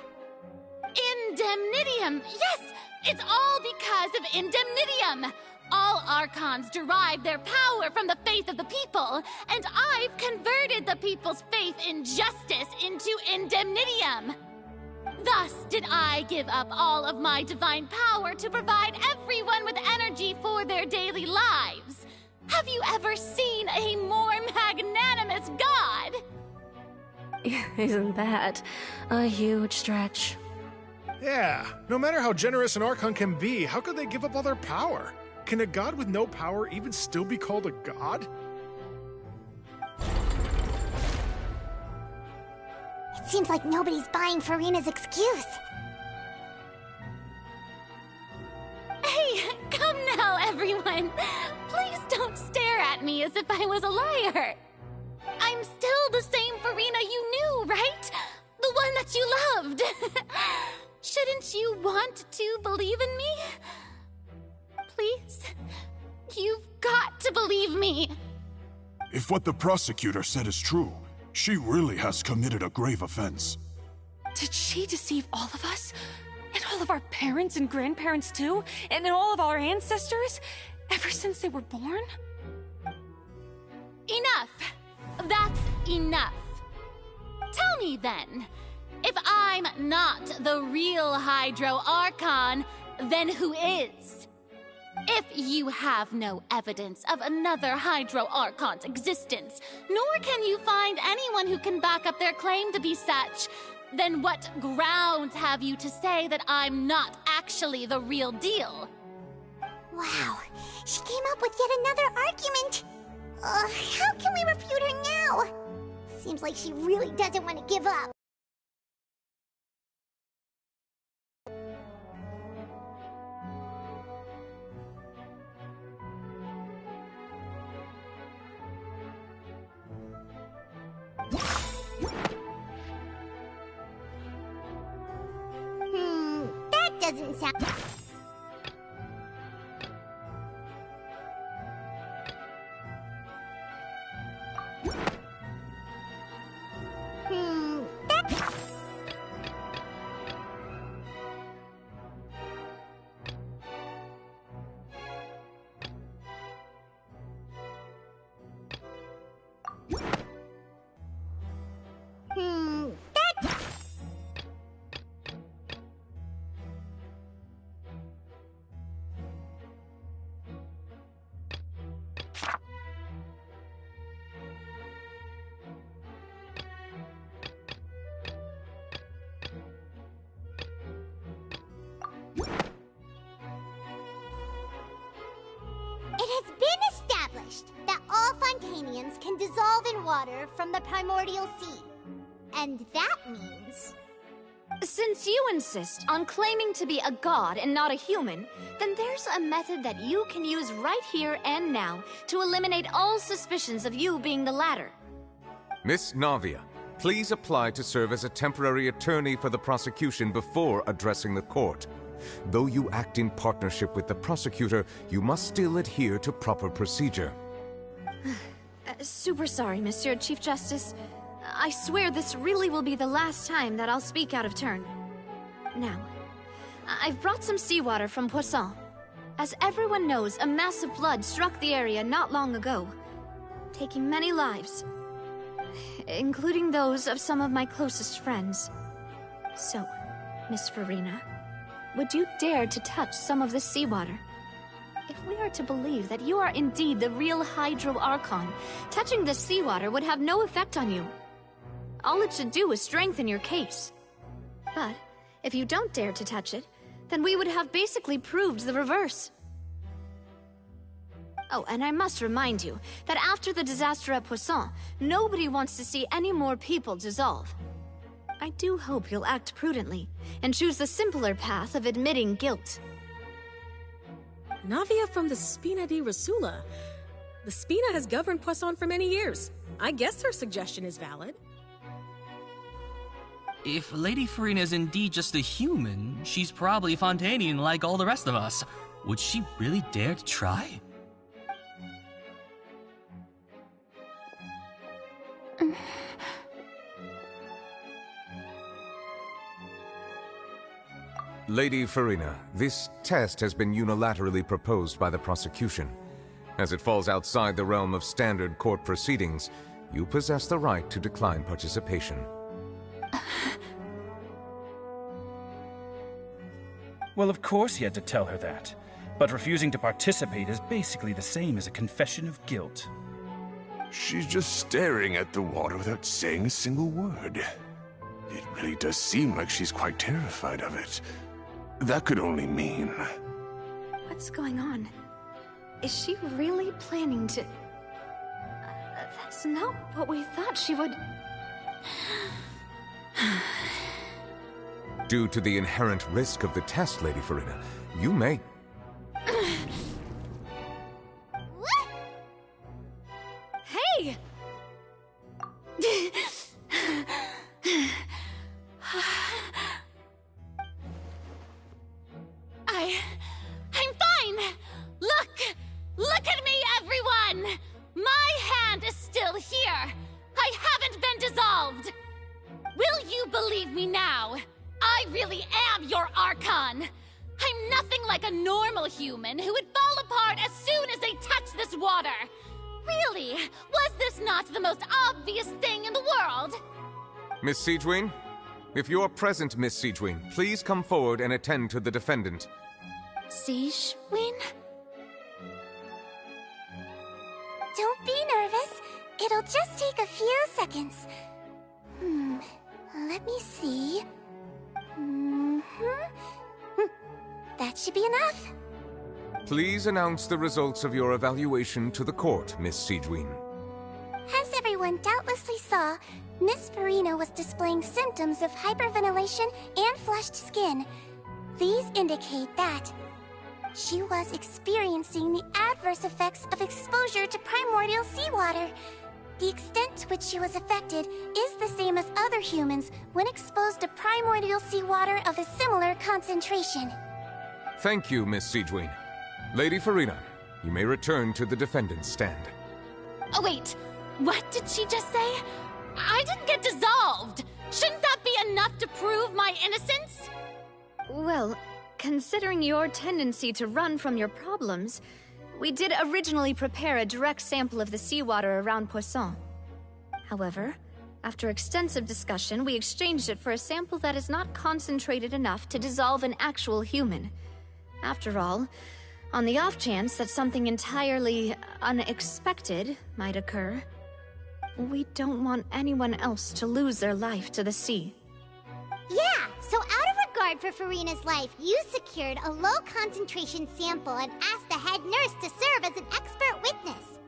Indemnitium! Yes! It's all because of Indemnitium! All Archons derive their power from the faith of the people, and I've converted the people's faith in justice into Indemnitium! Thus did I give up all of my divine power to provide everyone with energy for their daily lives. Have you ever seen a more magnanimous god? Isn't that a huge stretch? Yeah, no matter how generous an Archon can be, how could they give up all their power? Can a god with no power even still be called a god? It seems like nobody's buying Furina's excuse. Hey, come now, everyone. Please don't stare at me as if I was a liar. I'm still the same Furina you knew, right? The one that you loved. Shouldn't you want to believe in me? Please? You've got to believe me. If what the prosecutor said is true, she really has committed a grave offense. Did she deceive all of us? And all of our parents and grandparents too? And all of our ancestors? Ever since they were born? Enough! That's enough. Tell me then, if I'm not the real Hydro Archon, then who is? If you have no evidence of another Hydro Archon's existence, nor can you find anyone who can back up their claim to be such, then what grounds have you to say that I'm not actually the real deal? Wow, she came up with yet another argument. How can we refute her now? Seems like she really doesn't want to give up. That doesn't sound... It has been established that all Fontainians can dissolve in water from the primordial sea. And that means... Since you insist on claiming to be a god and not a human, then there's a method that you can use right here and now to eliminate all suspicions of you being the latter. Miss Navia, please apply to serve as a temporary attorney for the prosecution before addressing the court. Though you act in partnership with the prosecutor, you must still adhere to proper procedure. Super sorry, Monsieur Chief Justice. I swear this really will be the last time that I'll speak out of turn. Now, I've brought some seawater from Poisson. As everyone knows, a massive flood struck the area not long ago, taking many lives, including those of some of my closest friends. So, Miss Furina, would you dare to touch some of this seawater? If we are to believe that you are indeed the real Hydro Archon, touching this seawater would have no effect on you. All it should do is strengthen your case. But if you don't dare to touch it, then we would have basically proved the reverse. Oh, and I must remind you that after the disaster at Poisson, nobody wants to see any more people dissolve. I do hope you'll act prudently and choose the simpler path of admitting guilt. Navia from the Spina di Rasula. The Spina has governed Poisson for many years. I guess her suggestion is valid. If Lady Furina is indeed just a human, she's probably Fontainian like all the rest of us. Would she really dare to try? Lady Farina, this test has been unilaterally proposed by the prosecution. As it falls outside the realm of standard court proceedings, you possess the right to decline participation. Well, of course he had to tell her that. But refusing to participate is basically the same as a confession of guilt. She's just staring at the water without saying a single word. It really does seem like she's quite terrified of it. That could only mean... What's going on? Is she really planning to... That's not what we thought she would... Due to the inherent risk of the test, Lady Farina, you may... Hey! I'm fine! Look at me, everyone! My hand is still here! I haven't been dissolved! Will you believe me now? I really am your Archon! I'm nothing like a normal human who would fall apart as soon as they touch this water! Really, was this not the most obvious thing in the world? Miss Siegewin? If you're present, Miss Siegewin, please come forward and attend to the defendant. Siegewin? Don't be nervous. It'll just take a few seconds. Let me see. That should be enough. Please announce the results of your evaluation to the court, Miss Siegewin. As everyone doubtlessly saw, Miss Farina was displaying symptoms of hyperventilation and flushed skin. These indicate that she was experiencing the adverse effects of exposure to primordial seawater. The extent to which she was affected is the same as other humans when exposed to primordial seawater of a similar concentration. Thank you, Miss Siegewin. Lady Farina, you may return to the defendant's stand. Oh wait, what did she just say? I didn't get dissolved! Shouldn't that be enough to prove my innocence? Well, considering your tendency to run from your problems, we did originally prepare a direct sample of the seawater around Poisson. However, after extensive discussion, we exchanged it for a sample that is not concentrated enough to dissolve an actual human. After all, on the off chance that something entirely unexpected might occur, we don't want anyone else to lose their life to the sea. Yeah, so out of regard for Farina's life, you secured a low-concentration sample and asked the head nurse to serve as an expert witness.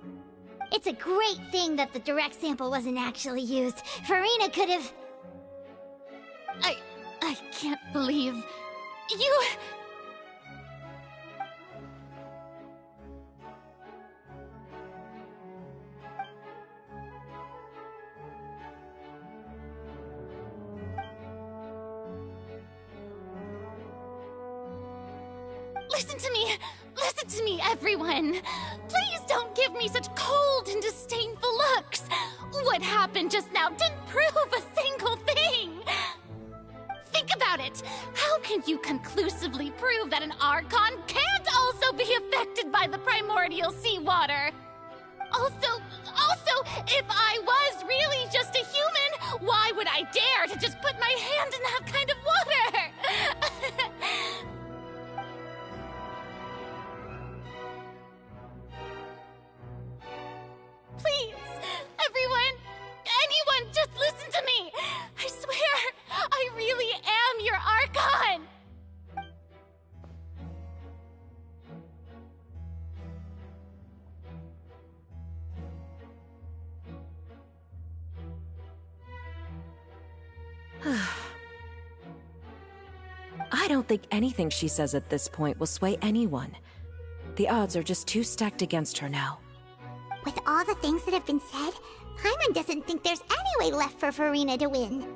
It's a great thing that the direct sample wasn't actually used. Farina could have... I can't believe... you... Listen to me, everyone! Please don't give me such cold and disdainful looks! What happened just now didn't prove a single thing! Think about it! How can you conclusively prove that an Archon can't also be affected by the primordial seawater? Also, if I was really just a human, why would I dare to just put my hand in that kind of water? Please, anyone, just listen to me! I swear, I really am your Archon! I don't think anything she says at this point will sway anyone. The odds are just too stacked against her now. With all the things that have been said, Paimon doesn't think there's any way left for Farina to win.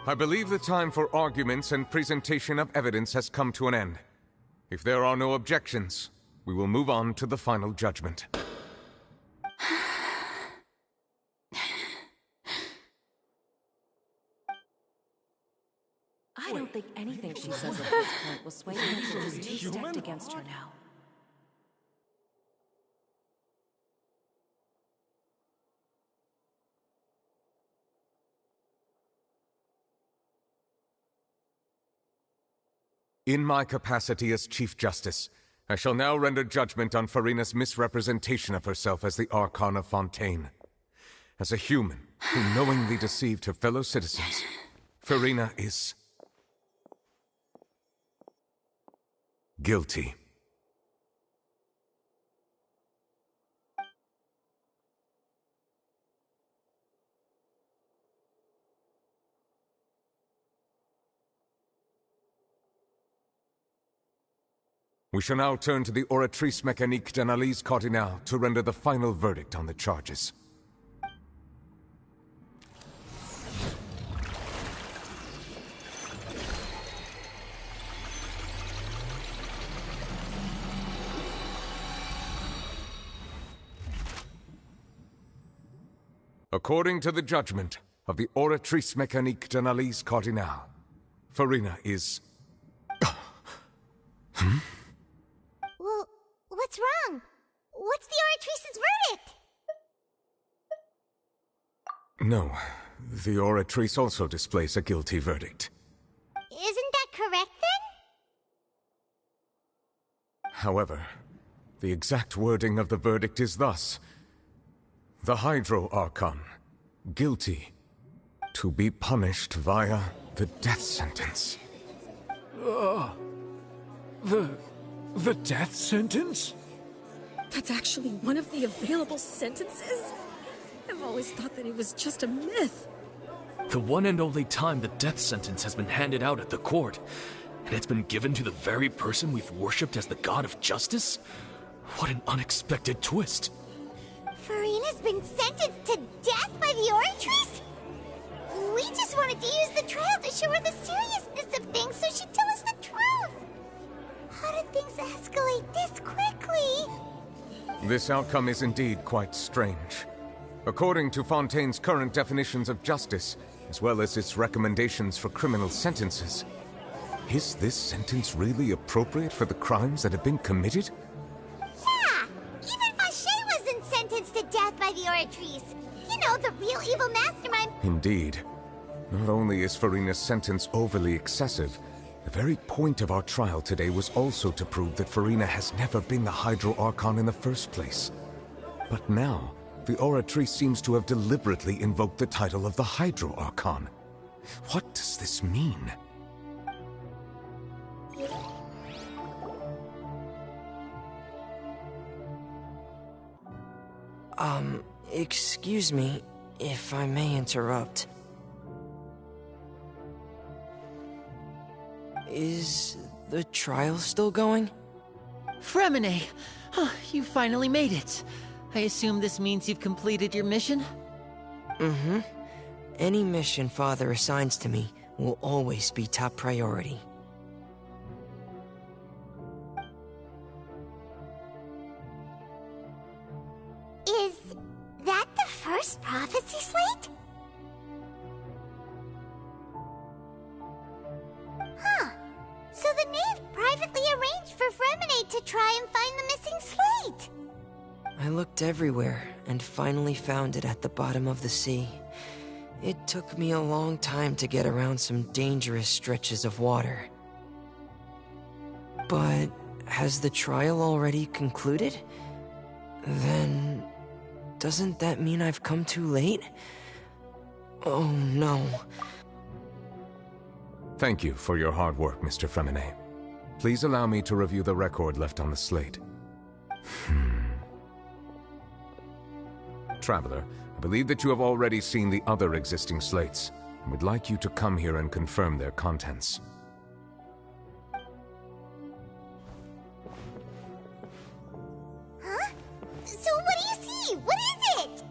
I believe the time for arguments and presentation of evidence has come to an end. If there are no objections, we will move on to the final judgment. don't think anything she says at this point will sway anyone who's too stacked against her now. In my capacity as Chief Justice, I shall now render judgment on Furina's misrepresentation of herself as the Archon of Fontaine. As a human who knowingly deceived her fellow citizens, Furina is guilty. We shall now turn to the oratrice mécanique d'analyse cardinale to render the final verdict on the charges. According to the judgment of the oratrice mécanique d'analyse cardinale, Furina is... Well, what's wrong? What's the oratrice's verdict? No, the oratrice also displays a guilty verdict. Isn't that correct then? However, the exact wording of the verdict is thus: the Hydro Archon, guilty, to be punished via the death sentence. The death sentence? That's actually one of the available sentences? I've always thought that it was just a myth. The one and only time the death sentence has been handed out at the court, and it's been given to the very person we've worshipped as the god of justice? What an unexpected twist. Furina's been sentenced to death by the oratrice? We just wanted to use the trial to show her the seriousness of things so she'd tell us the truth. How did things escalate this quickly? This outcome is indeed quite strange. According to Fontaine's current definitions of justice, as well as its recommendations for criminal sentences, is this sentence really appropriate for the crimes that have been committed? Yeah! Even Vache wasn't sentenced to death by the oratrice. You know, the real evil mastermind. Indeed. Not only is Furina's sentence overly excessive, the very point of our trial today was also to prove that Furina has never been the Hydro Archon in the first place. But now, the oratrice seems to have deliberately invoked the title of the Hydro Archon. What does this mean? Excuse me, if I may interrupt. Is the trial still going? Fremine! You finally made it. I assume this means you've completed your mission? Mm-hmm. Any mission Father assigns to me will always be top priority. Is that the first prophecy slate? Huh. So the knave privately arranged for Fremine to try and find the missing slate. I looked everywhere and finally found it at the bottom of the sea. It took me a long time to get around some dangerous stretches of water. But has the trial already concluded? Then doesn't that mean I've come too late? Oh no. Thank you for your hard work, Mr. Fremine. Please allow me to review the record left on the slate. Traveler, I believe that you have already seen the other existing slates, and would like you to come here and confirm their contents. Huh? So what do you see? What is it?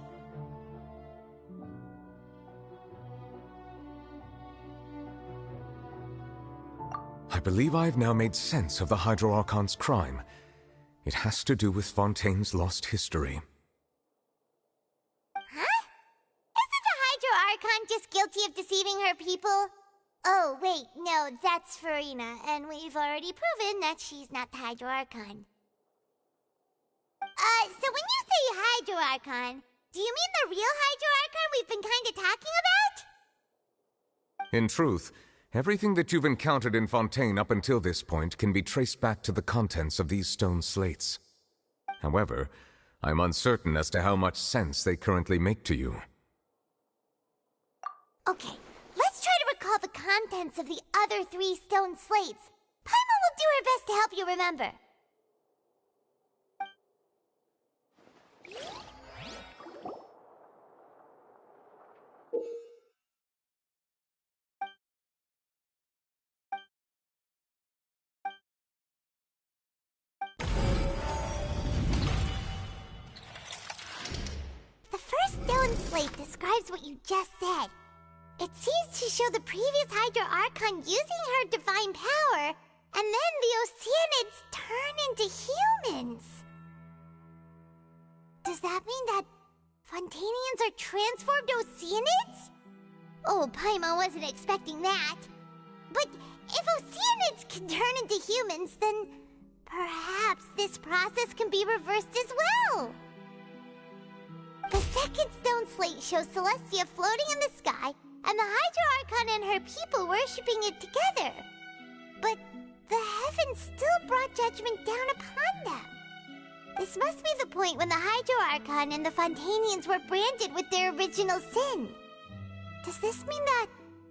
I believe I have now made sense of the Hydro Archon's crime. It has to do with Fontaine's lost history. Huh? Isn't the Hydro Archon just guilty of deceiving her people? Oh, wait, no, that's Farina, and we've already proven that she's not the Hydro Archon. So when you say Hydro Archon, do you mean the real Hydro Archon we've been kinda talking about? In truth, everything that you've encountered in Fontaine up until this point can be traced back to the contents of these stone slates. However, I'm uncertain as to how much sense they currently make to you. Okay, let's try to recall the contents of the other 3 stone slates. Paimon will do her best to help you remember. The first stone slate describes what you just said. It seems to show the previous Hydro Archon using her divine power, and then the Oceanids turn into humans. Does that mean that Fontainians are transformed Oceanids? Oh, Paimon wasn't expecting that. But if Oceanids can turn into humans, then perhaps this process can be reversed as well. The second stone slate shows Celestia floating in the sky, and the Hydro Archon and her people worshipping it together. But the heavens still brought judgment down upon them. This must be the point when the Hydro Archon and the Fontainians were branded with their original sin. Does this mean that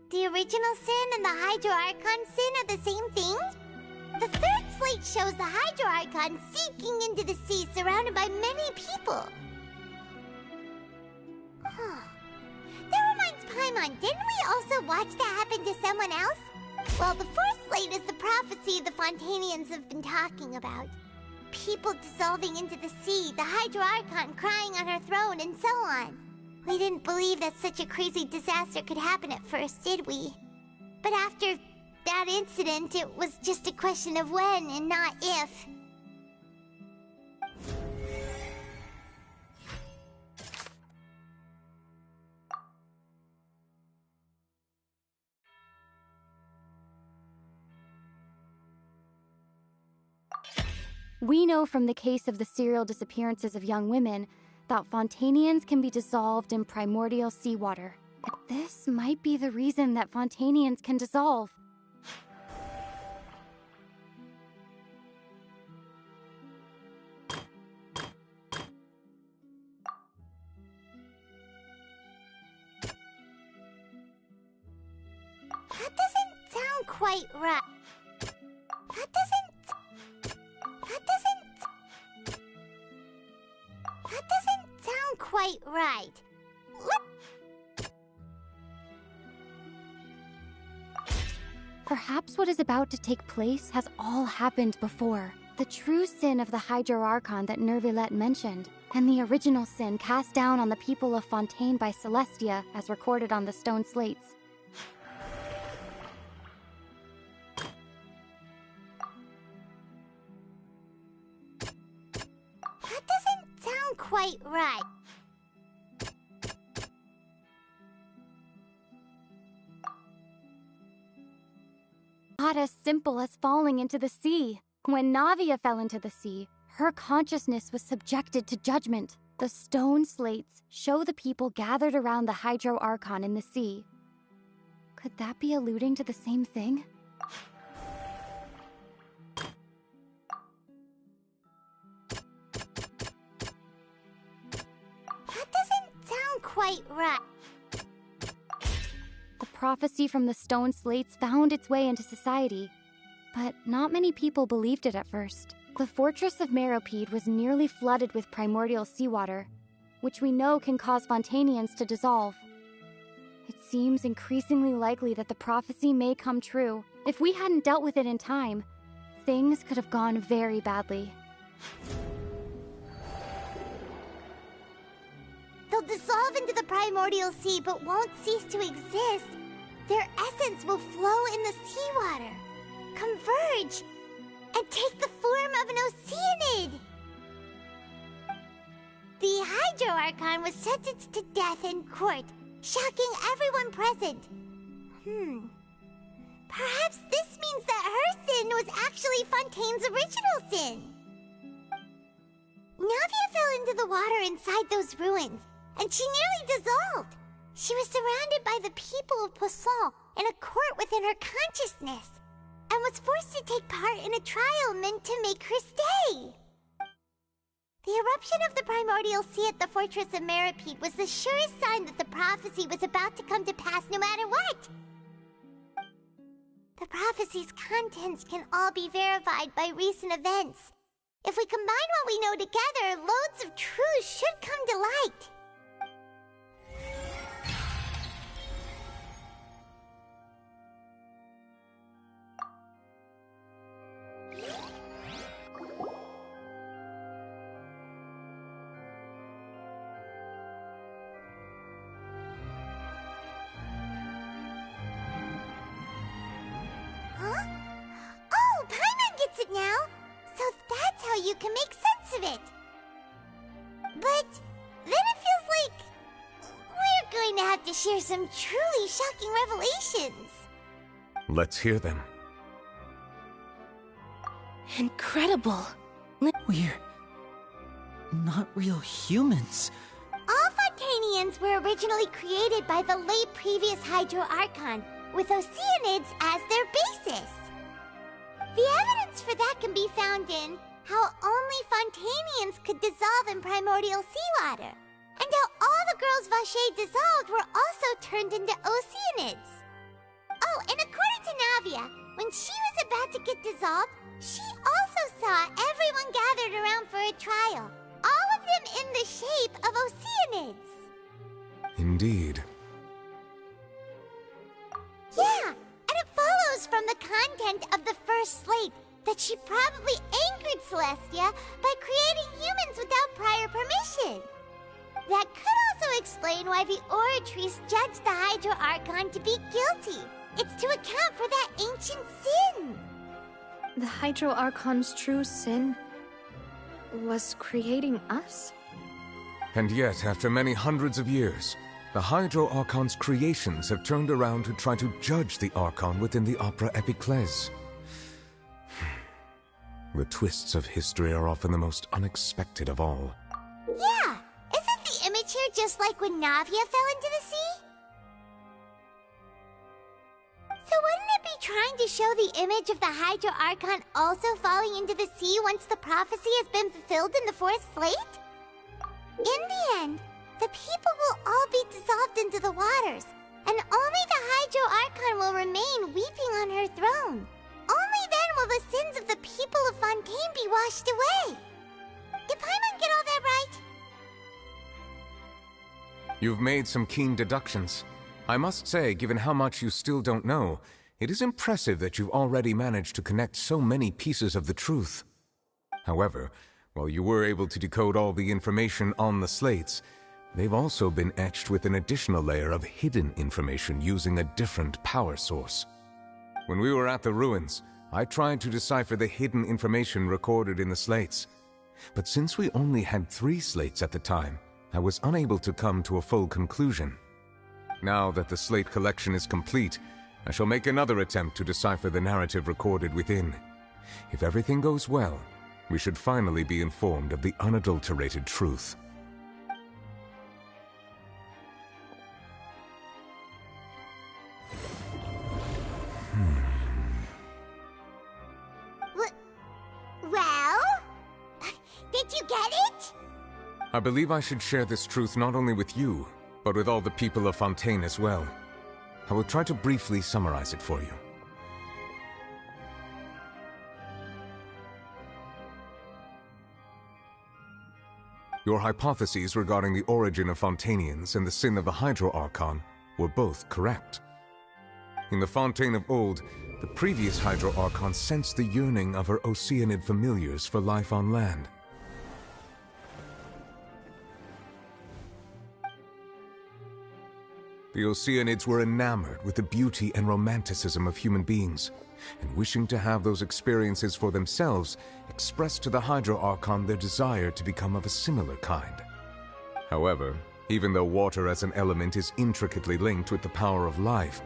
the original sin and the Hydro Archon sin are the same thing? The third slate shows the Hydro Archon sinking into the sea surrounded by many people. That reminds Paimon, didn't we also watch that happen to someone else? Well, the fourth slate is the prophecy the Fontainians have been talking about. People dissolving into the sea, the Hydro Archon crying on her throne, and so on. We didn't believe that such a crazy disaster could happen at first, did we? But after that incident, it was just a question of when and not if. We know from the case of the serial disappearances of young women that Fontainians can be dissolved in primordial seawater. This might be the reason that Fontainians can dissolve. That doesn't sound quite right. That doesn't sound quite right. Perhaps what is about to take place has all happened before. The true sin of the Hydro Archon that Nervilette mentioned, and the original sin cast down on the people of Fontaine by Celestia as recorded on the stone slates. That doesn't sound quite right. Not as simple as falling into the sea. When Navia fell into the sea, her consciousness was subjected to judgment. The stone slates show the people gathered around the Hydro Archon in the sea. Could that be alluding to the same thing? That doesn't sound quite right. The prophecy from the stone slates found its way into society, but not many people believed it at first. The fortress of Meropide was nearly flooded with primordial seawater, which we know can cause Fontainians to dissolve. It seems increasingly likely that the prophecy may come true. If we hadn't dealt with it in time, things could have gone very badly. They'll dissolve into the primordial sea but won't cease to exist. Their essence will flow in the seawater, converge, and take the form of an Oceanid. The Hydro Archon was sentenced to death in court, shocking everyone present. Perhaps this means that her sin was actually Fontaine's original sin. Navia fell into the water inside those ruins, and she nearly dissolved. She was surrounded by the people of Poisson in a court within her consciousness, and was forced to take part in a trial meant to make her stay. The eruption of the primordial sea at the fortress of Prt2.1 was the surest sign that the prophecy was about to come to pass no matter what. The prophecy's contents can all be verified by recent events. If we combine what we know together, loads of truths should come to light. Huh? Oh, Paimon gets it now! So that's how you can make sense of it. But then it feels like we're going to have to share some truly shocking revelations. Let's hear them. Incredible. We're not real humans. All Fontainians were originally created by the late previous Hydro Archon, with Oceanids as their basis. The evidence for that can be found in how only Fontainians could dissolve in primordial seawater, and how all the girls Vacher dissolved were also turned into Oceanids. Oh, and according to Navia, when she was about to get dissolved, she also saw everyone gathered around for a trial, all of them in the shape of Oceanids. Indeed. Yeah, and it follows from the content of the first slate that she probably angered Celestia by creating humans without prior permission. That could also explain why the Oratrice judged the Hydro Archon to be guilty. It's to account for that ancient sin. The Hydro Archon's true sin was creating us? And yet, after many hundreds of years, the Hydro Archon's creations have turned around to try to judge the Archon within the Opera Epiclese. The twists of history are often the most unexpected of all. Yeah, isn't the image here just like when Navia fell into the sea? So wouldn't it be trying to show the image of the Hydro Archon also falling into the sea once the prophecy has been fulfilled in the fourth slate? In the end, the people will all be dissolved into the waters, and only the Hydro Archon will remain weeping on her throne. Only then will the sins of the people of Fontaine be washed away. Did Paimon get all that right? You've made some keen deductions. I must say, given how much you still don't know, it is impressive that you've already managed to connect so many pieces of the truth. However, while you were able to decode all the information on the slates, they've also been etched with an additional layer of hidden information using a different power source. When we were at the ruins, I tried to decipher the hidden information recorded in the slates. But since we only had 3 slates at the time, I was unable to come to a full conclusion. Now that the slate collection is complete, I shall make another attempt to decipher the narrative recorded within. If everything goes well, we should finally be informed of the unadulterated truth. Well? Did you get it? I believe I should share this truth not only with you, but with all the people of Fontaine as well. I will try to briefly summarize it for you. Your hypotheses regarding the origin of Fontainians and the sin of the Hydro Archon were both correct. In the Fontaine of old, the previous Hydro Archon sensed the yearning of her Oceanid familiars for life on land. The Oceanids were enamored with the beauty and romanticism of human beings, and wishing to have those experiences for themselves, expressed to the Hydro Archon their desire to become of a similar kind. However, even though water as an element is intricately linked with the power of life,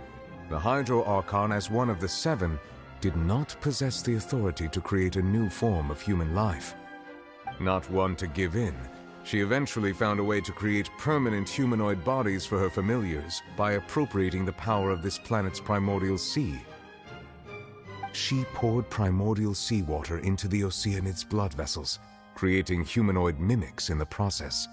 The Hydro Archon, as one of the seven, did not possess the authority to create a new form of human life. Not one to give in, she eventually found a way to create permanent humanoid bodies for her familiars by appropriating the power of this planet's primordial sea. She poured primordial seawater into the Oceanids' blood vessels, creating humanoid mimics in the process.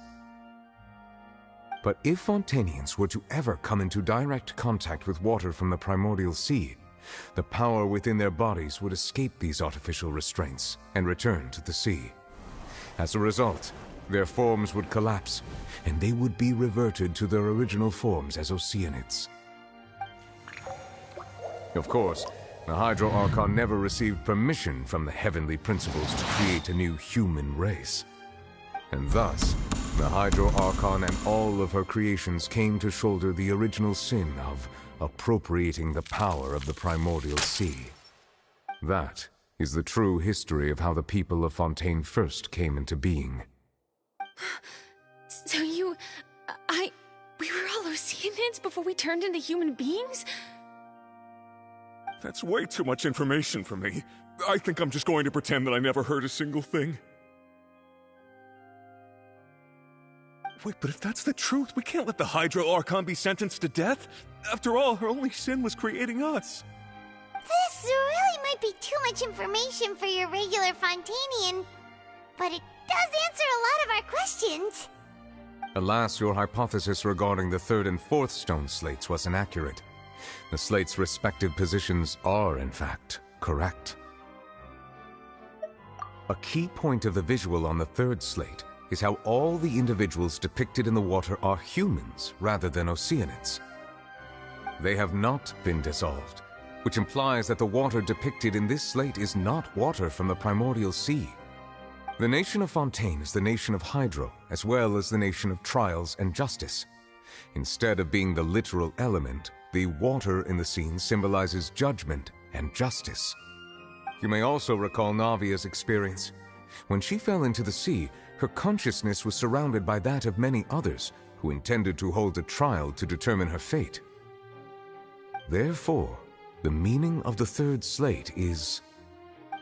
But if Fontainians were to ever come into direct contact with water from the primordial sea, the power within their bodies would escape these artificial restraints and return to the sea. As a result, their forms would collapse, and they would be reverted to their original forms as Oceanids. Of course, the Hydro Archon never received permission from the heavenly principles to create a new human race. And thus, the Hydro Archon and all of her creations came to shoulder the original sin of appropriating the power of the primordial sea. That is the true history of how the people of Fontaine first came into being. So we were all Oceanids before we turned into human beings? That's way too much information for me. I think I'm just going to pretend that I never heard a single thing. Wait, but if that's the truth, we can't let the Hydro Archon be sentenced to death. After all, her only sin was creating us. This really might be too much information for your regular Fontainian, but it does answer a lot of our questions. Alas, your hypothesis regarding the third and fourth stone slates was inaccurate. The slates' respective positions are, in fact, correct. A key point of the visual on the third slate is how all the individuals depicted in the water are humans rather than Oceanids. They have not been dissolved, which implies that the water depicted in this slate is not water from the primordial sea. The nation of Fontaine is the nation of Hydro, as well as the nation of trials and justice. Instead of being the literal element, the water in the scene symbolizes judgment and justice. You may also recall Navia's experience. When she fell into the sea, her consciousness was surrounded by that of many others who intended to hold a trial to determine her fate. Therefore, the meaning of the third slate is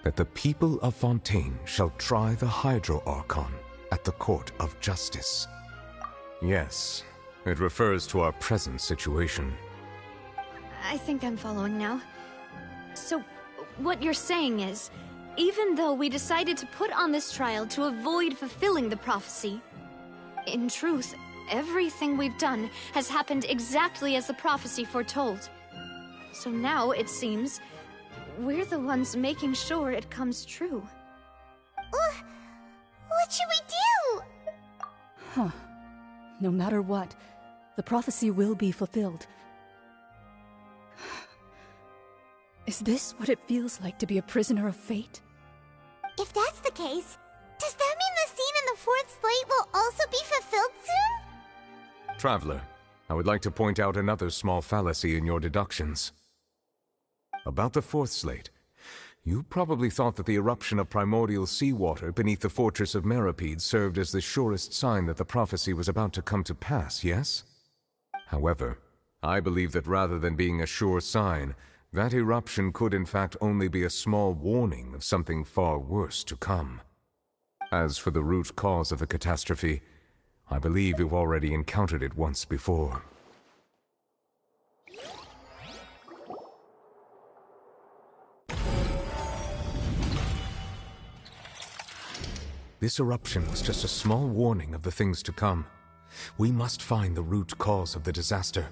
that the people of Fontaine shall try the Hydro Archon at the court of justice. Yes, it refers to our present situation. I think I'm following now. So, what you're saying is, even though we decided to put on this trial to avoid fulfilling the prophecy, in truth, everything we've done has happened exactly as the prophecy foretold. So now, it seems, we're the ones making sure it comes true. What should we do? Huh. No matter what, the prophecy will be fulfilled. Is this what it feels like to be a prisoner of fate? If that's the case, does that mean the scene in the fourth slate will also be fulfilled soon? Traveler, I would like to point out another small fallacy in your deductions. About the fourth slate, you probably thought that the eruption of primordial seawater beneath the fortress of Masquerade served as the surest sign that the prophecy was about to come to pass, yes? However, I believe that rather than being a sure sign, that eruption could in fact only be a small warning of something far worse to come. As for the root cause of the catastrophe, I believe you've already encountered it once before. This eruption was just a small warning of the things to come. We must find the root cause of the disaster.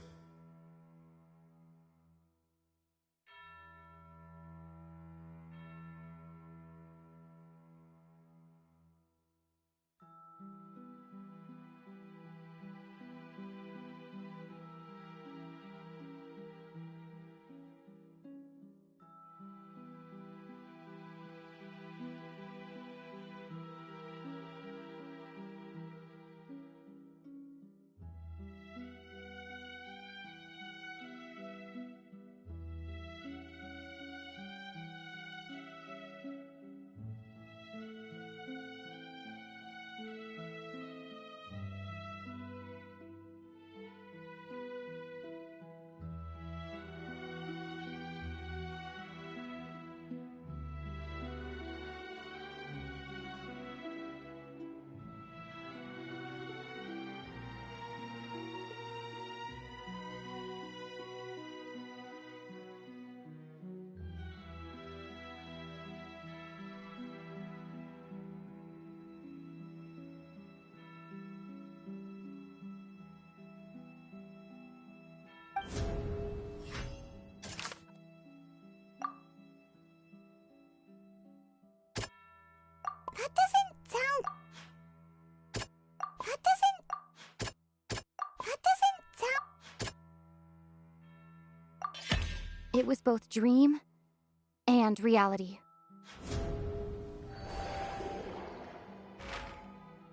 It was both dream and reality.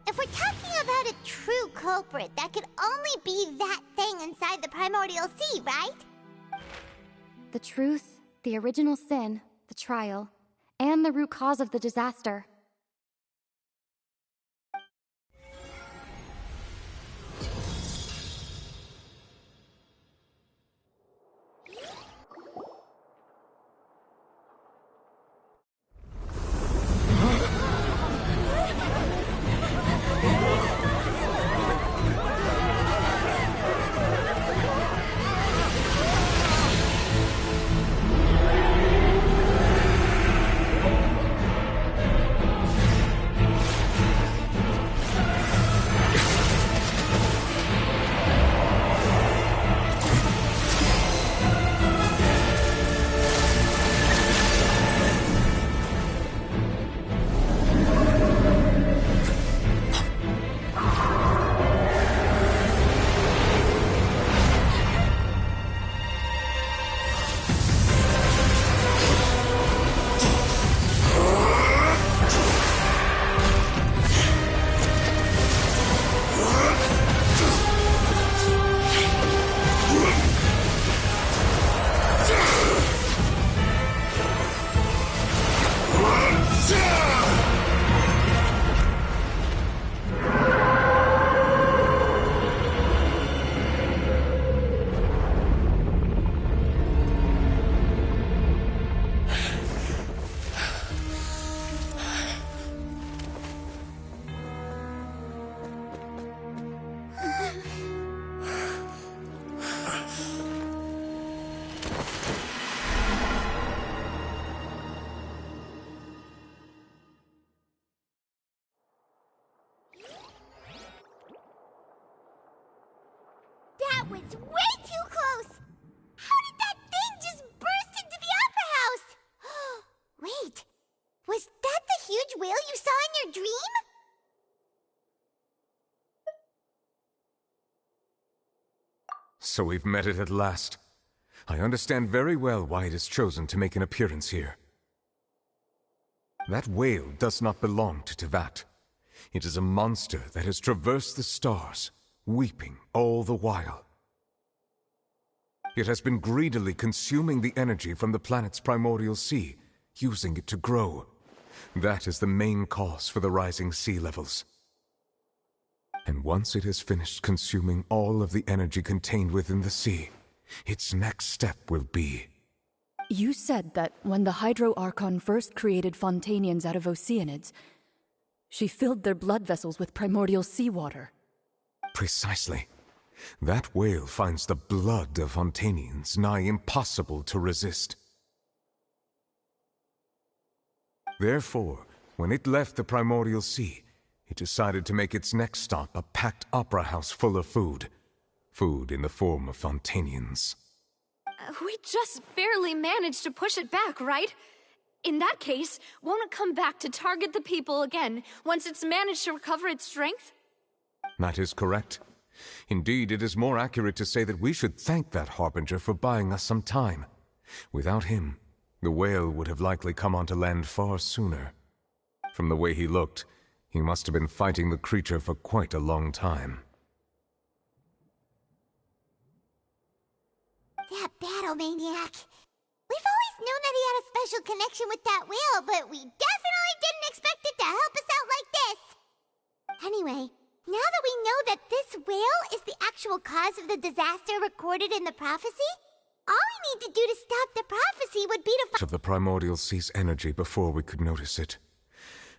If we're talking about a true culprit, that could only be that thing inside the primordial sea, right? The truth, the original sin, the trial, and the root cause of the disaster. That was way too close! How did that thing just burst into the Opera House? Wait, was that the huge whale you saw in your dream? So we've met it at last. I understand very well why it has chosen to make an appearance here. That whale does not belong to Teyvat. It is a monster that has traversed the stars, weeping all the while. It has been greedily consuming the energy from the planet's primordial sea, using it to grow. That is the main cause for the rising sea levels. And once it has finished consuming all of the energy contained within the sea, its next step will be... You said that when the Hydro Archon first created Fontainians out of Oceanids, she filled their blood vessels with primordial seawater. Precisely. That whale finds the blood of Fontainians nigh impossible to resist. Therefore, when it left the primordial sea, it decided to make its next stop a packed opera house full of food. Food in the form of Fontainians. We just barely managed to push it back, right? In that case, won't it come back to target the people again once it's managed to recover its strength? That is correct. Indeed, it is more accurate to say that we should thank that Harbinger for buying us some time. Without him, the whale would have likely come onto land far sooner. From the way he looked, he must have been fighting the creature for quite a long time. That battle maniac. We've always known that he had a special connection with that whale, but we definitely didn't expect it to help us out like this. Anyway, now that we know that this whale is the actual cause of the disaster recorded in the prophecy, all we need to do to stop the prophecy would be to of the primordial sea's energy before we could notice it.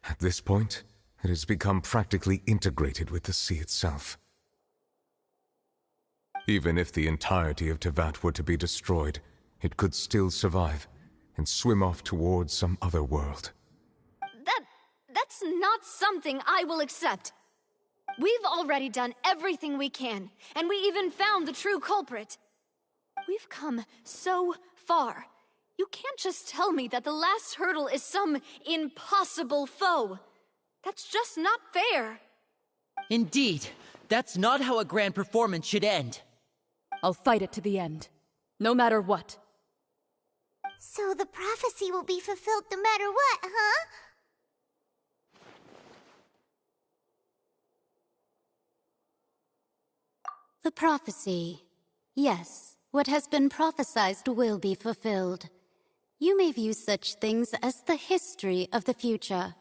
At this point, it has become practically integrated with the sea itself. Even if the entirety of Teyvat were to be destroyed, it could still survive and swim off towards some other world. That's not something I will accept. We've already done everything we can, and we even found the true culprit. We've come so far. You can't just tell me that the last hurdle is some impossible foe. That's just not fair. Indeed, that's not how a grand performance should end. I'll fight it to the end, no matter what. So the prophecy will be fulfilled no matter what, huh? The prophecy. Yes, what has been prophesied will be fulfilled. You may view such things as the history of the future.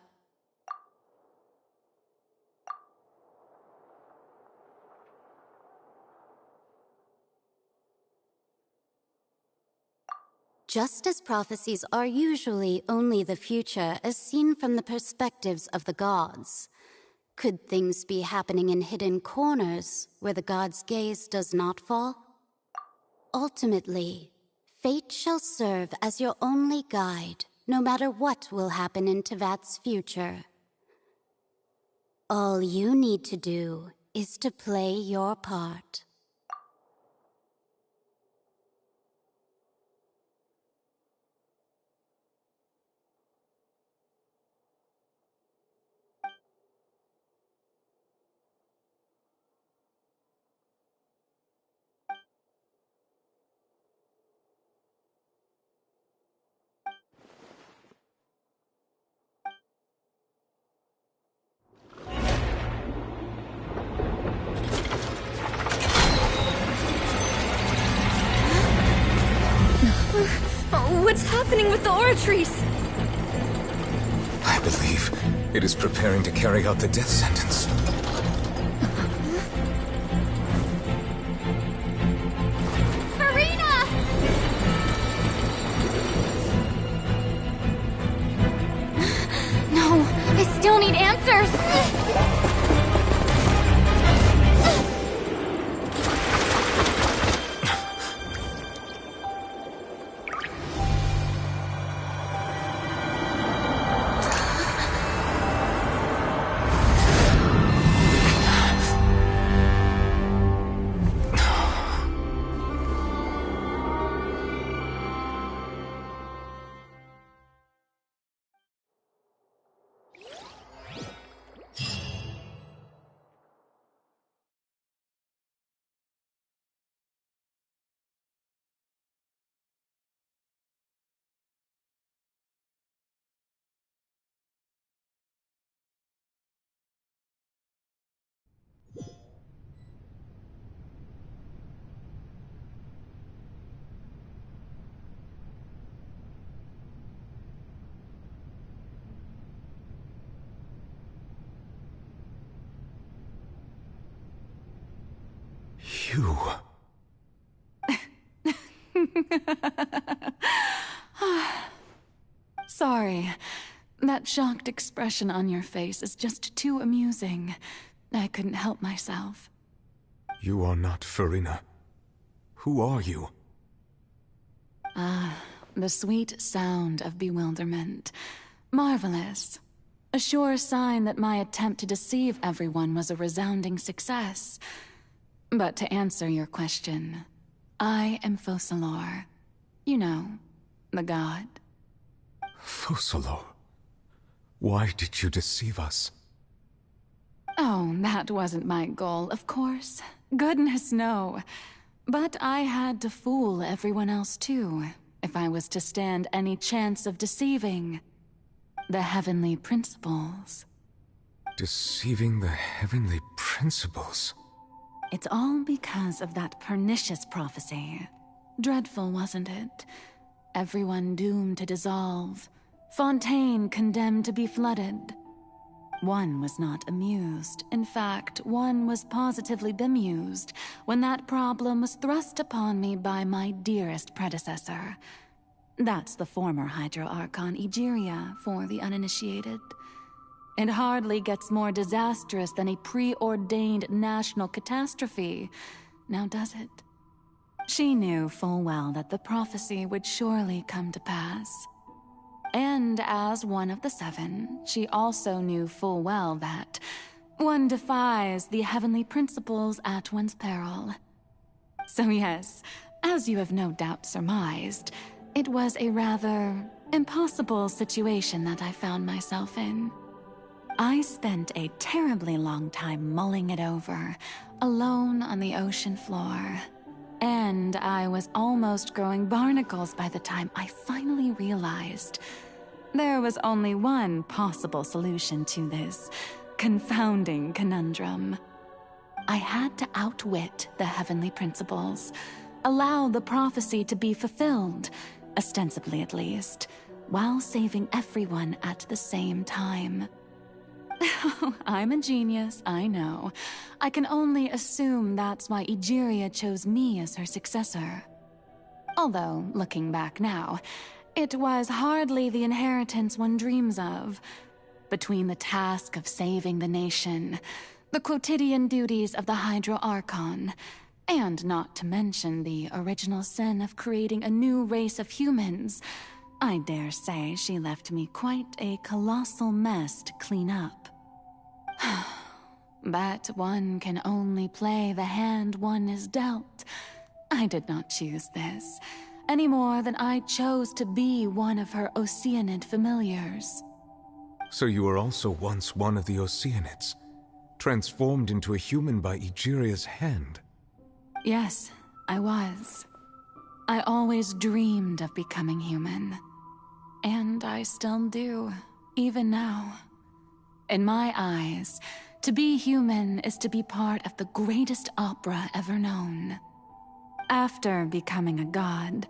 Just as prophecies are usually only the future as seen from the perspectives of the gods, could things be happening in hidden corners where the gods' gaze does not fall? Ultimately, fate shall serve as your only guide, no matter what will happen in Teyvat's future. All you need to do is to play your part. What's happening with the oratories? I believe it is preparing to carry out the death sentence. Furina! No, I still need answers! You... Sorry. That shocked expression on your face is just too amusing. I couldn't help myself. You are not Furina. Who are you? Ah, the sweet sound of bewilderment. Marvelous. A sure sign that my attempt to deceive everyone was a resounding success. But to answer your question, I am Focalor. You know, the god. Focalor? Why did you deceive us? Oh, that wasn't my goal, of course. Goodness, no. But I had to fool everyone else too, if I was to stand any chance of deceiving the heavenly principles. Deceiving the heavenly principles? It's all because of that pernicious prophecy. Dreadful, wasn't it? Everyone doomed to dissolve. Fontaine condemned to be flooded. One was not amused. In fact, one was positively bemused when that problem was thrust upon me by my dearest predecessor. That's the former Hydro Archon Egeria for the uninitiated. It hardly gets more disastrous than a preordained national catastrophe, now does it? She knew full well that the prophecy would surely come to pass. And as one of the seven, she also knew full well that one defies the heavenly principles at one's peril. So yes, as you have no doubt surmised, it was a rather impossible situation that I found myself in. I spent a terribly long time mulling it over, alone on the ocean floor. And I was almost growing barnacles by the time I finally realized there was only one possible solution to this confounding conundrum. I had to outwit the heavenly principles, allow the prophecy to be fulfilled, ostensibly at least, while saving everyone at the same time. I'm a genius, I know. I can only assume that's why Egeria chose me as her successor. Although, looking back now, it was hardly the inheritance one dreams of. Between the task of saving the nation, the quotidian duties of the Hydro Archon, and not to mention the original sin of creating a new race of humans, I dare say she left me quite a colossal mess to clean up. But one can only play the hand one is dealt. I did not choose this, any more than I chose to be one of her Oceanid familiars. So you were also once one of the Oceanids, transformed into a human by Egeria's hand? Yes, I was. I always dreamed of becoming human. And I still do, even now. In my eyes, to be human is to be part of the greatest opera ever known. After becoming a god,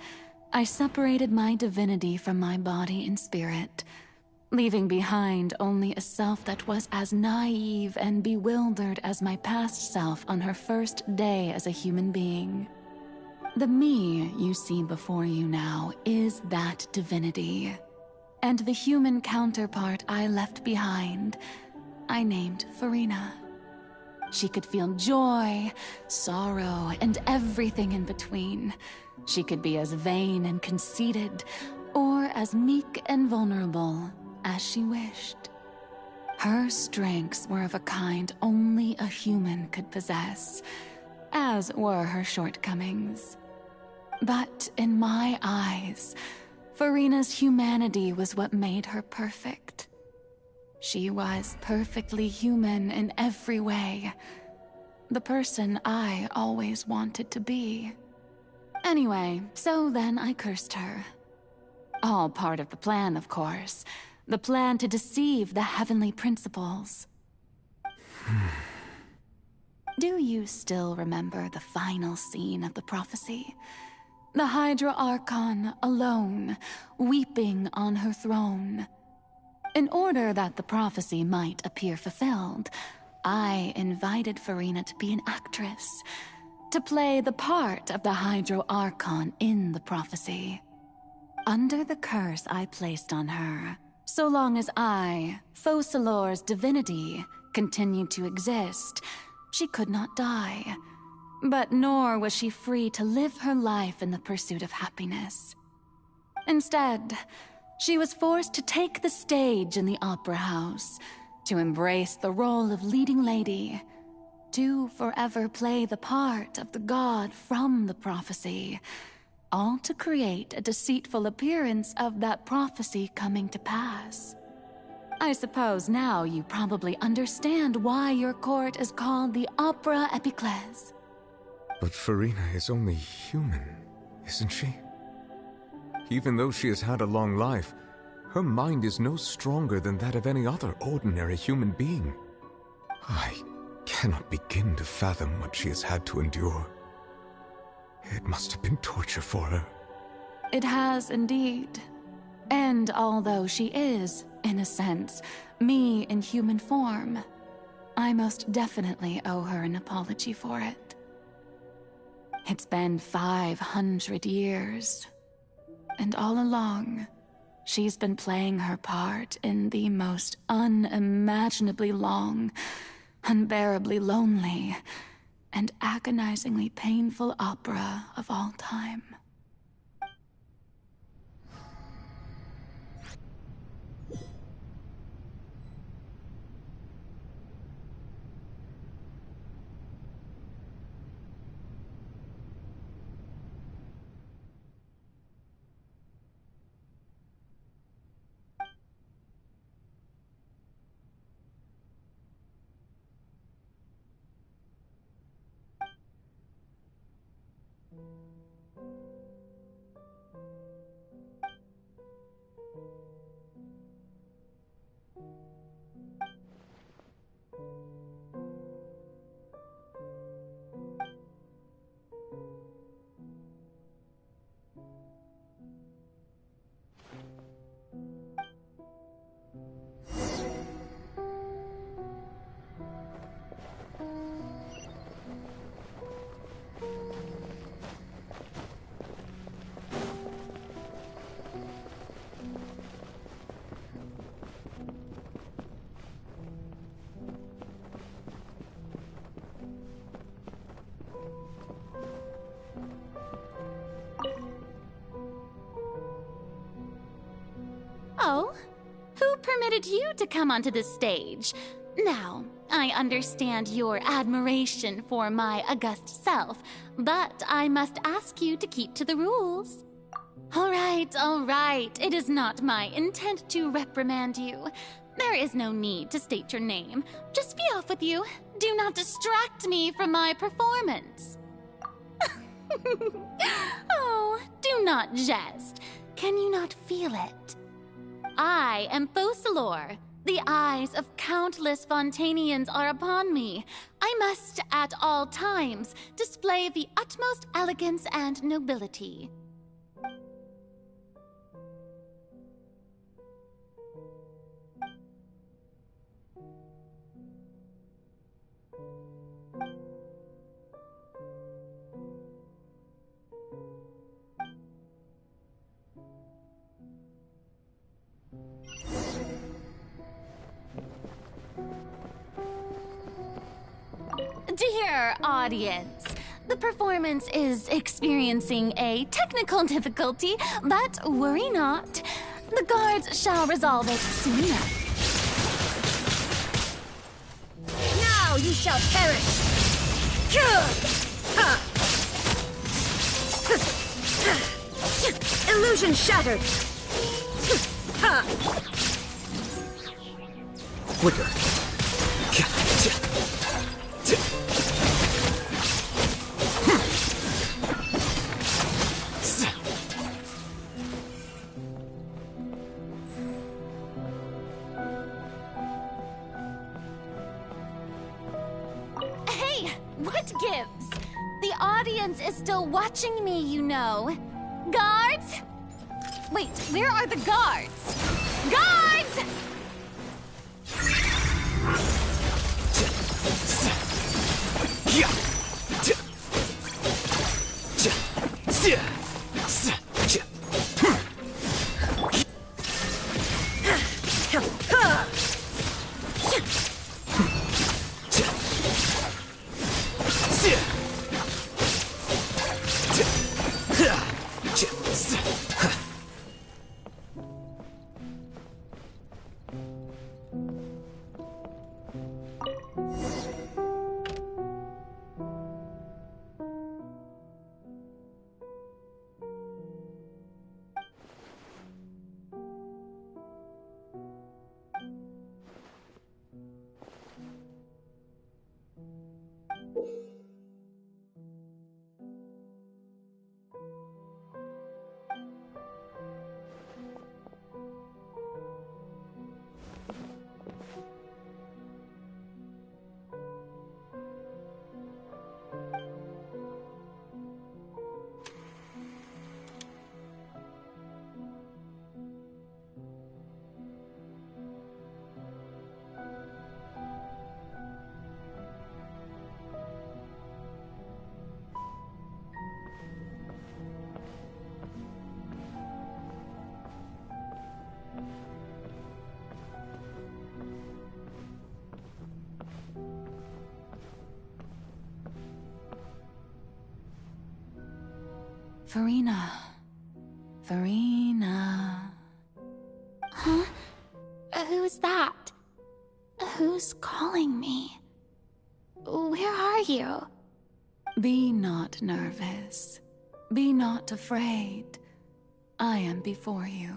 I separated my divinity from my body and spirit, leaving behind only a self that was as naive and bewildered as my past self on her first day as a human being. The me you see before you now is that divinity. And the human counterpart I left behind, I named Furina. She could feel joy, sorrow, and everything in between. She could be as vain and conceited, or as meek and vulnerable as she wished. Her strengths were of a kind only a human could possess, as were her shortcomings. But in my eyes, Furina's humanity was what made her perfect. She was perfectly human in every way. The person I always wanted to be. Anyway, so then I cursed her. All part of the plan, of course. The plan to deceive the heavenly principles. Do you still remember the final scene of the prophecy? The Hydra Archon alone, weeping on her throne. In order that the prophecy might appear fulfilled, I invited Furina to be an actress, to play the part of the Hydro Archon in the prophecy. Under the curse I placed on her, so long as I, Focalor's divinity, continued to exist, she could not die. But nor was she free to live her life in the pursuit of happiness. Instead, she was forced to take the stage in the opera house, to embrace the role of leading lady, to forever play the part of the god from the prophecy, all to create a deceitful appearance of that prophecy coming to pass. I suppose now you probably understand why your court is called the Opera Epiclese. But Furina is only human, isn't she? Even though she has had a long life, her mind is no stronger than that of any other ordinary human being. I cannot begin to fathom what she has had to endure. It must have been torture for her. It has indeed. And although she is, in a sense, me in human form, I most definitely owe her an apology for it. It's been 500 years, and all along, she's been playing her part in the most unimaginably long, unbearably lonely, and agonizingly painful opera of all time. invited you to come onto the stage. Now, I understand your admiration for my august self, but I must ask you to keep to the rules. All right. It is not my intent to reprimand you. There is no need to state your name. Just be off with you. Do not distract me from my performance. Oh, do not jest. Can you not feel it? I am Focalor. The eyes of countless Fontainians are upon me. I must, at all times, display the utmost elegance and nobility. Dear audience, the performance is experiencing a technical difficulty, but worry not. The guards shall resolve it soon enough. Now you shall perish! Illusion shattered! Flicker. What gives? The audience is still watching me, you know. Guards? Wait, where are the guards? Guards! Farina. Huh? Who's that? Who's calling me? Where are you? Be not nervous. Be not afraid. I am before you.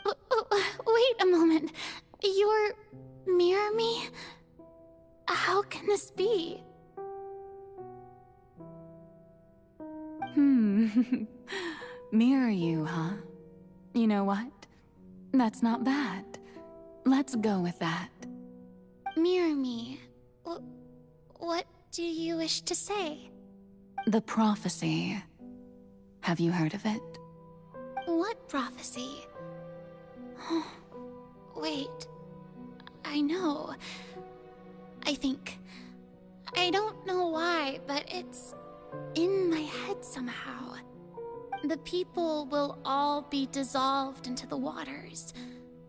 Wait a moment. You're... mirror me? How can this be? Mirror you, huh? You know what? That's not bad. Let's go with that. Mirror me. What do you wish to say? The prophecy. Have you heard of it? What prophecy? Wait. I know. I think... I don't know why, but it's in my head somehow. The people will all be dissolved into the waters,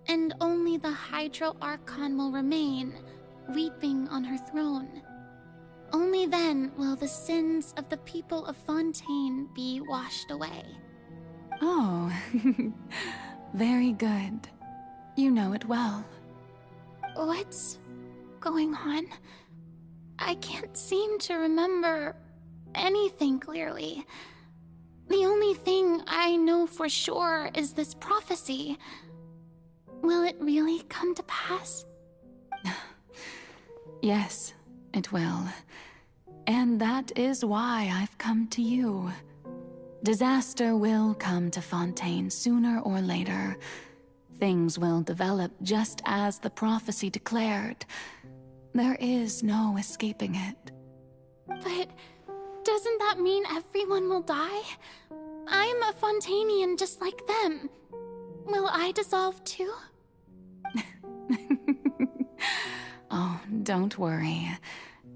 and only the Hydro Archon will remain, weeping on her throne. Only then will the sins of the people of Fontaine be washed away. Oh, very good. You know it well. What's going on? I can't seem to remember anything clearly. The only thing I know for sure is this prophecy. Will it really come to pass? Yes, it will. And that is why I've come to you. Disaster will come to Fontaine sooner or later. Things will develop just as the prophecy declared. There is no escaping it. But doesn't that mean everyone will die? I'm a Fontainian just like them. Will I dissolve too? Oh, don't worry.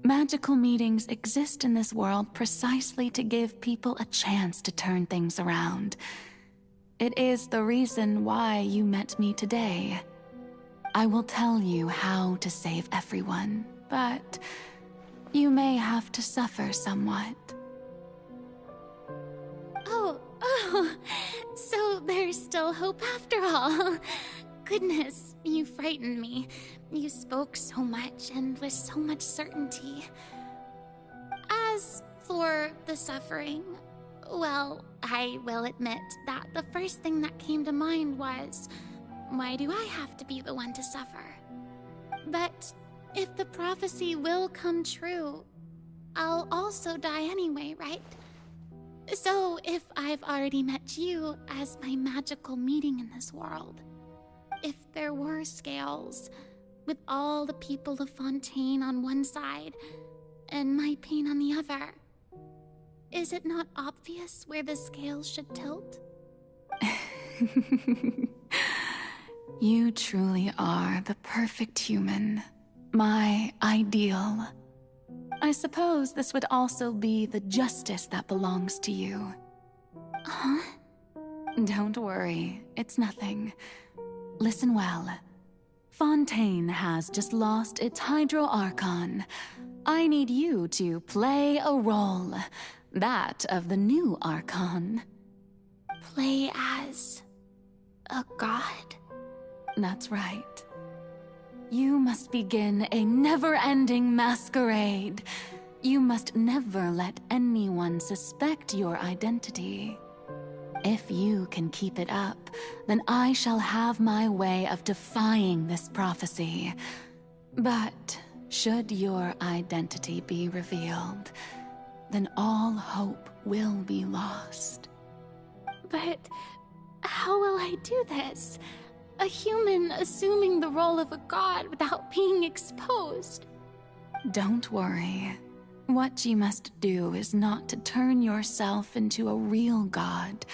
Magical meetings exist in this world precisely to give people a chance to turn things around. It is the reason why you met me today. I will tell you how to save everyone, but you may have to suffer somewhat. Oh, so there's still hope after all. Goodness, you frightened me. You spoke so much and with so much certainty. As for the suffering, well, I will admit that the first thing that came to mind was, why do I have to be the one to suffer? But if the prophecy will come true, I'll also die anyway, right? So if I've already met you as my magical meeting in this world, if there were scales, with all the people of Fontaine on one side, and my pain on the other, is it not obvious where the scales should tilt? You truly are the perfect human. My ideal. I suppose this would also be the justice that belongs to you. Huh? Don't worry, it's nothing. Listen well. Fontaine has just lost its Hydro Archon. I need you to play a role. That of the new Archon. Play as a god? That's right. You must begin a never-ending masquerade. You must never let anyone suspect your identity. If you can keep it up, then I shall have my way of defying this prophecy. But should your identity be revealed, then all hope will be lost. But how will I do this? A human assuming the role of a god without being exposed. Don't worry. What you must do is not to turn yourself into a real god.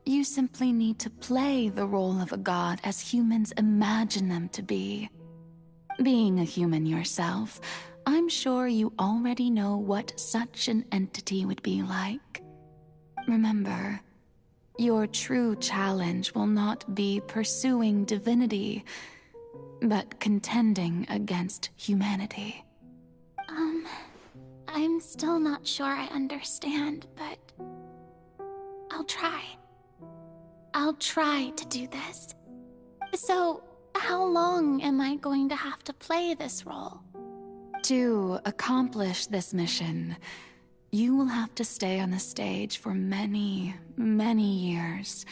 You simply need to play the role of a god as humans imagine them to be. Being a human yourself, I'm sure you already know what such an entity would be like. Remember, your true challenge will not be pursuing divinity, but contending against humanity. I'm still not sure I understand, but I'll try. I'll try to do this. So, how long am I going to have to play this role? To accomplish this mission, you will have to stay on the stage for many, many years.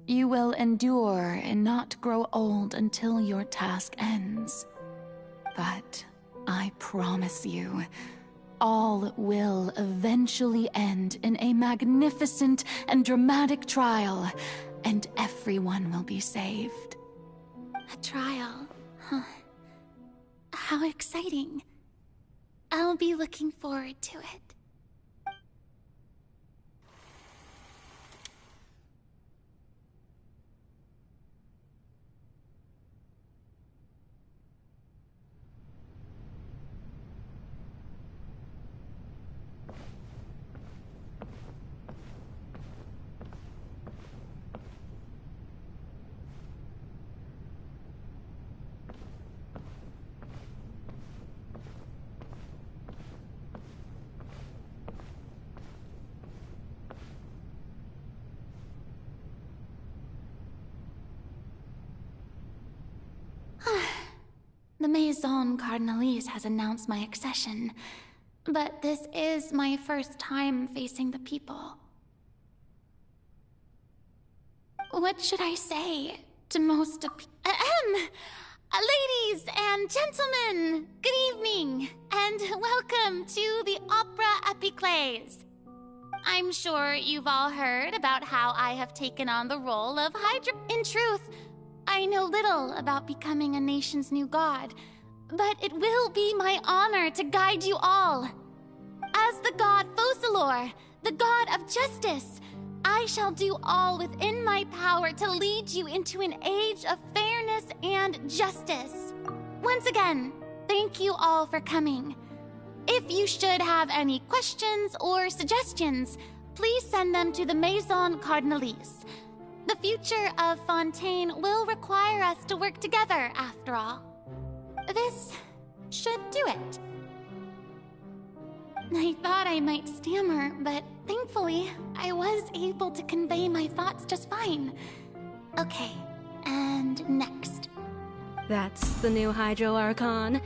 You will endure and not grow old until your task ends. But I promise you, all will eventually end in a magnificent and dramatic trial, and everyone will be saved. A trial, huh? How exciting. I'll be looking forward to it. The Maison Cardinalise has announced my accession, but this is my first time facing the people. What should I say to most of ladies and gentlemen, good evening, and welcome to the Opera Epiclese. I'm sure you've all heard about how I have taken on the role of Hydra. In truth, I know little about becoming a nation's new god, but it will be my honor to guide you all. As the god Focalor, the god of justice, I shall do all within my power to lead you into an age of fairness and justice. Once again, thank you all for coming. If you should have any questions or suggestions, please send them to the Maison Cardinalise. The future of Fontaine will require us to work together, after all. This should do it. I thought I might stammer, but thankfully, I was able to convey my thoughts just fine. Okay, and next. That's the new Hydro Archon.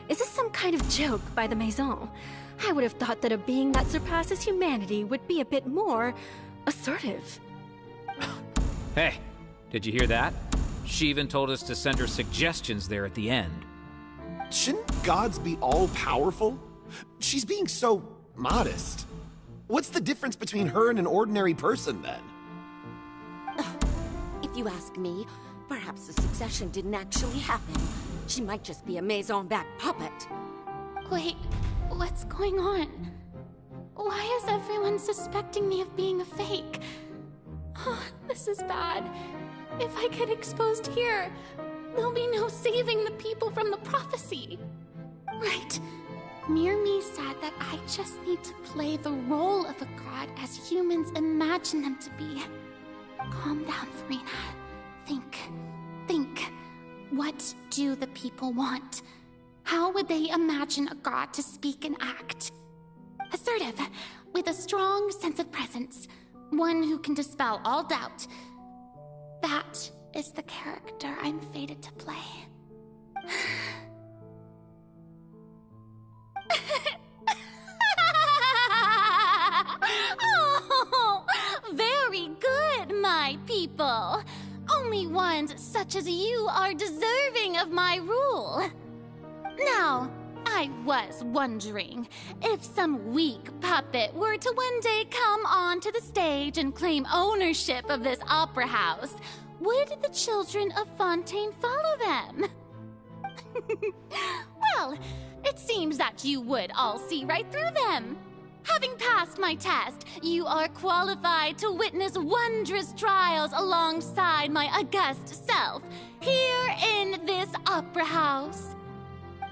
Is this some kind of joke by the Maison? I would have thought that a being that surpasses humanity would be a bit more assertive. Hey, did you hear that? She even told us to send her suggestions there at the end. Shouldn't gods be all-powerful? She's being so modest. What's the difference between her and an ordinary person, then? If you ask me, perhaps the succession didn't actually happen. She might just be a Maison-backed puppet. Wait, what's going on? Why is everyone suspecting me of being a fake? Oh, this is bad. If I get exposed here, there'll be no saving the people from the prophecy. Right. Mirmi said that I just need to play the role of a god as humans imagine them to be. Calm down, Furina. Think. What do the people want? How would they imagine a god to speak and act? Assertive, with a strong sense of presence. One who can dispel all doubt. That is the character I'm fated to play. Oh, very good, my people. Only ones such as you are deserving of my rule. Now, I was wondering if some weak puppet were to one day come onto the stage and claim ownership of this opera house, would the children of Fontaine follow them? Well, it seems that you would all see right through them. Having passed my test, you are qualified to witness wondrous trials alongside my august self, here in this opera house.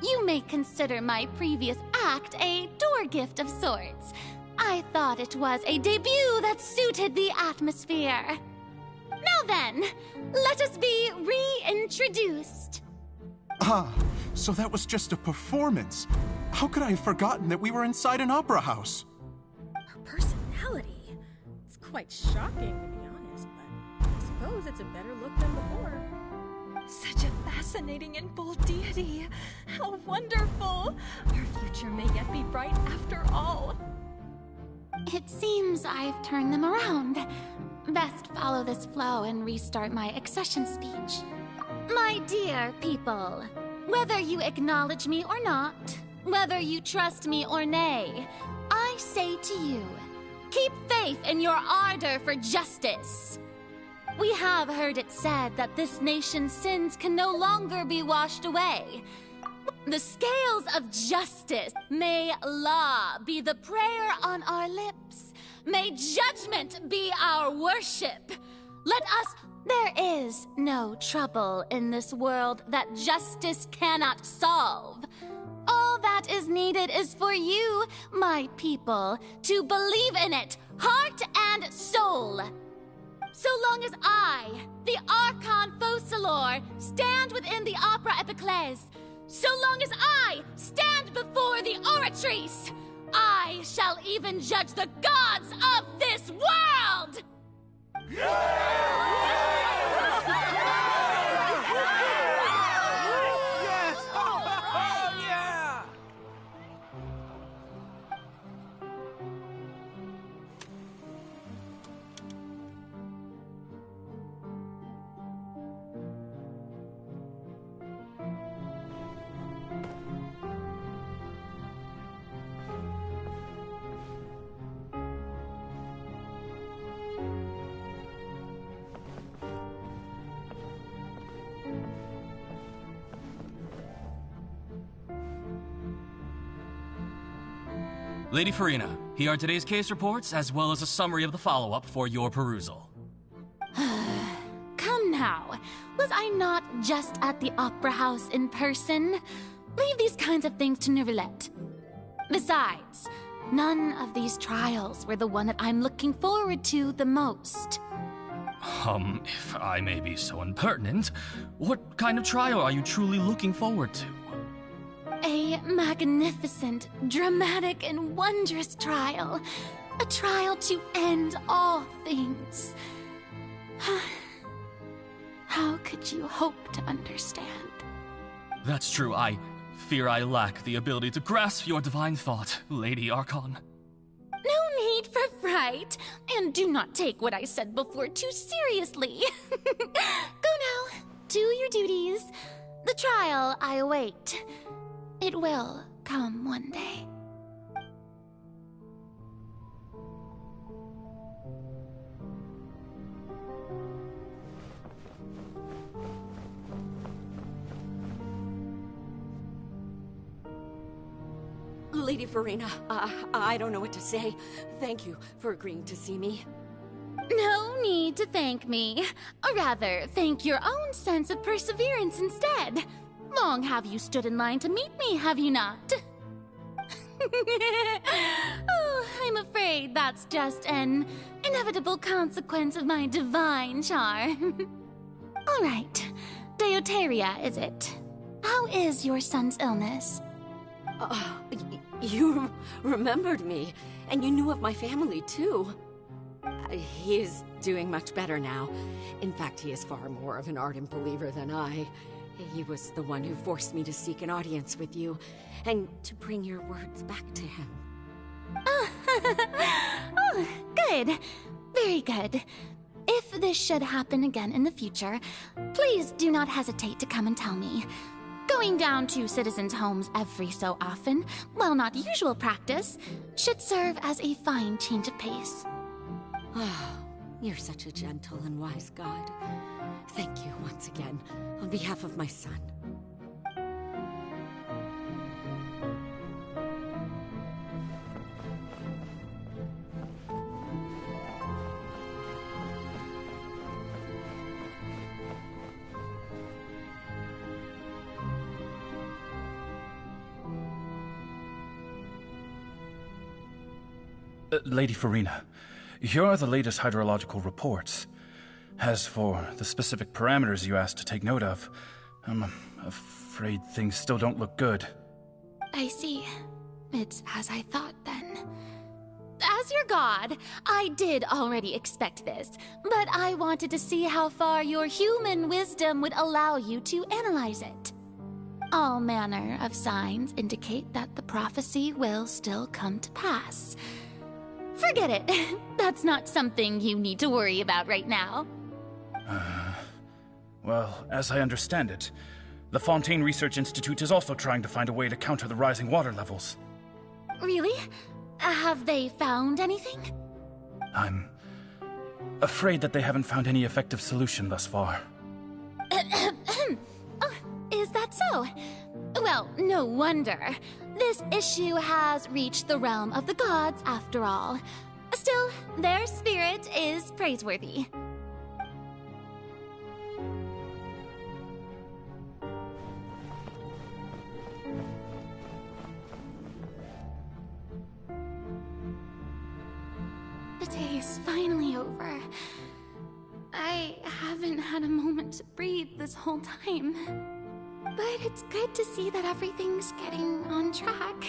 You may consider my previous act a door gift of sorts. I thought it was a debut that suited the atmosphere. Now then, let us be reintroduced. Ah, so that was just a performance. How could I have forgotten that we were inside an opera house? Her personality. It's quite shocking, to be honest, but I suppose it's a better look than before. Such a fascinating and bold deity. How wonderful! Our future may yet be bright after all. It seems I've turned them around. Best follow this flow and restart my accession speech. My dear people, whether you acknowledge me or not, whether you trust me or nay, I say to you, keep faith in your ardor for justice. We have heard it said that this nation's sins can no longer be washed away. The scales of justice, may law be the prayer on our lips. May judgment be our worship. There is no trouble in this world that justice cannot solve. All that is needed is for you, my people, to believe in it, heart and soul. So long as I, the Archon Focalor, stand within the Opera Epiclese, so long as I stand before the Oratrice, I shall even judge the gods of this world! Yes! Lady Furina, here are today's case reports, as well as a summary of the follow-up for your perusal. Come now. Was I not just at the Opera House in person? Leave these kinds of things to Neuvillette. Besides, none of these trials were the one that I'm looking forward to the most. If I may be so impertinent, what kind of trial are you truly looking forward to? A magnificent, dramatic, and wondrous trial. A trial to end all things. How could you hope to understand? That's true. I fear I lack the ability to grasp your divine thought, Lady Archon. No need for fright, and do not take what I said before too seriously. Go now, do your duties. The trial I await. It will come one day. Lady Furina, I don't know what to say. Thank you for agreeing to see me. No need to thank me. Or rather, thank your own sense of perseverance instead. Long have you stood in line to meet me, have you not? Oh, I'm afraid that's just an inevitable consequence of my divine charm. All right, Deoteria, is it? How is your son's illness? You remembered me, and you knew of my family, too. He is doing much better now. In fact, he is far more of an ardent believer than I. He was the one who forced me to seek an audience with you, and to bring your words back to him. Oh, good. Very good. If this should happen again in the future, please do not hesitate to come and tell me. Going down to citizens' homes every so often, while not usual practice, should serve as a fine change of pace. Oh, you're such a gentle and wise god. Thank you once again, on behalf of my son. Lady Furina, here are the latest hydrological reports. As for the specific parameters you asked to take note of, I'm afraid things still don't look good. I see. It's as I thought, then. As your god, I did already expect this, but I wanted to see how far your human wisdom would allow you to analyze it. All manner of signs indicate that the prophecy will still come to pass. Forget it. That's not something you need to worry about right now. Well, as I understand it, the Fontaine Research Institute is also trying to find a way to counter the rising water levels. Really? Have they found anything? I'm afraid that they haven't found any effective solution thus far. Oh, is that so? Well, no wonder. This issue has reached the realm of the gods, after all. Still, their spirit is praiseworthy. The day is finally over. I haven't had a moment to breathe this whole time. But it's good to see that everything's getting on track.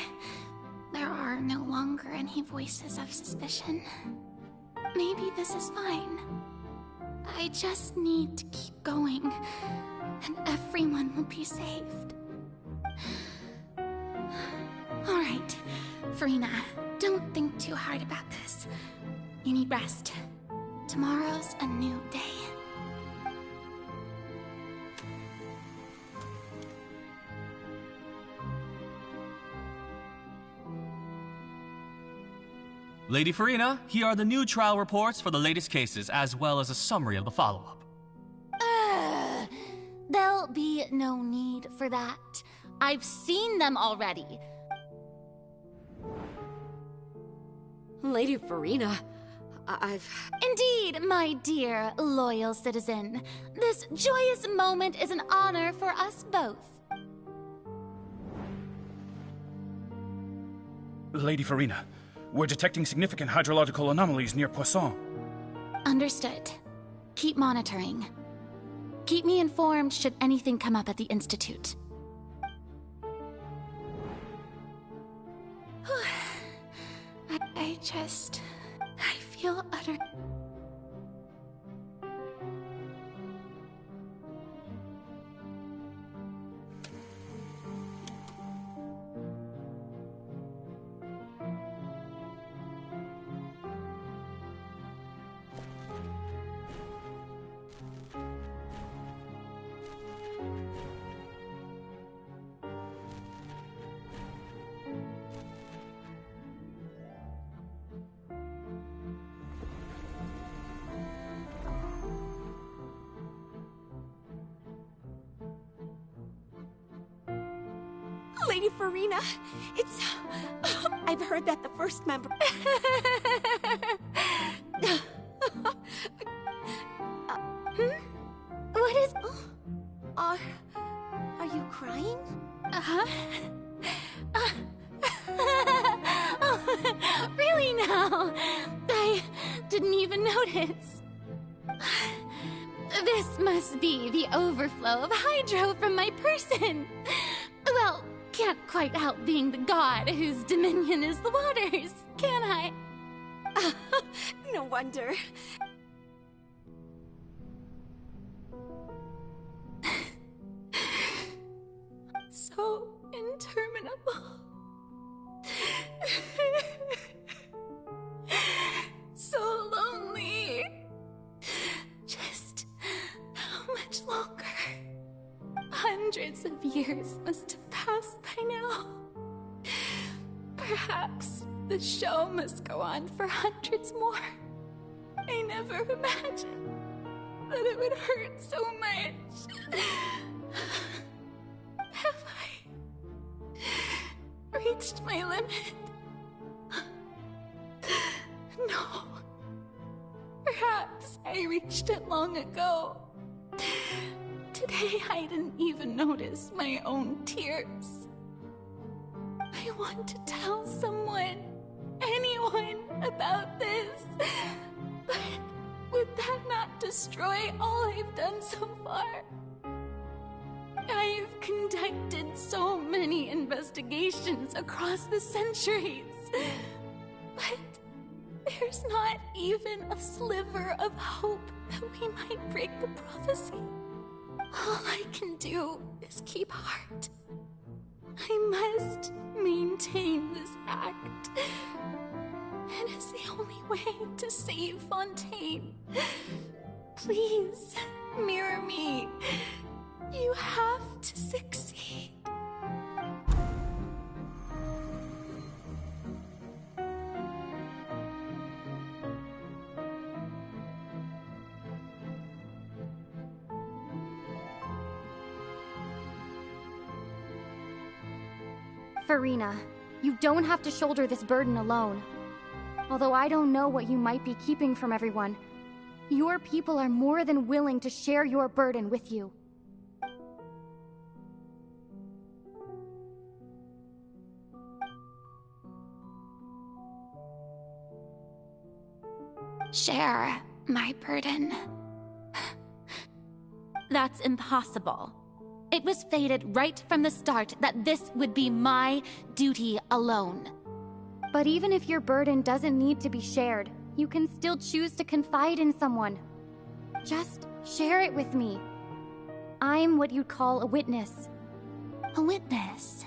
There are no longer any voices of suspicion. Maybe this is fine. I just need to keep going, and everyone will be saved. Alright, Furina, don't think too hard about this. You need rest. Tomorrow's a new day. Lady Furina, here are the new trial reports for the latest cases, as well as a summary of the follow-up. There'll be no need for that. I've seen them already. Lady Furina, Indeed, my dear, loyal citizen. This joyous moment is an honor for us both. Lady Furina, we're detecting significant hydrological anomalies near Poisson. Understood. Keep monitoring. Keep me informed should anything come up at the Institute. I feel utter... Lady Furina, it's... I've heard that the first member... What is... Are you crying? Uh-huh. Really now? I didn't even notice. This must be the overflow of hydro from my person. Well, can't quite help being the god whose dominion is the waters, can I? No wonder. So interminable. So lonely. Just how much longer? Hundreds of years must have passed by now. Perhaps the show must go on for hundreds more. I never imagined that it would hurt so much. Have I reached my limit? No. Perhaps I reached it long ago. Today I didn't even notice my own tears. I want to tell someone, anyone, about this. But would that not destroy all I've done so far? I've conducted so many investigations across the centuries. But there's not even a sliver of hope that we might break the prophecy. All I can do is keep heart. I must maintain this act. It is the only way to save Fontaine. Please, mirror me. You have to succeed. Furina, you don't have to shoulder this burden alone. Although I don't know what you might be keeping from everyone, your people are more than willing to share your burden with you. Share my burden. That's impossible. It was fated right from the start that this would be my duty alone. But even if your burden doesn't need to be shared, you can still choose to confide in someone. Just share it with me. I'm what you'd call a witness. A witness?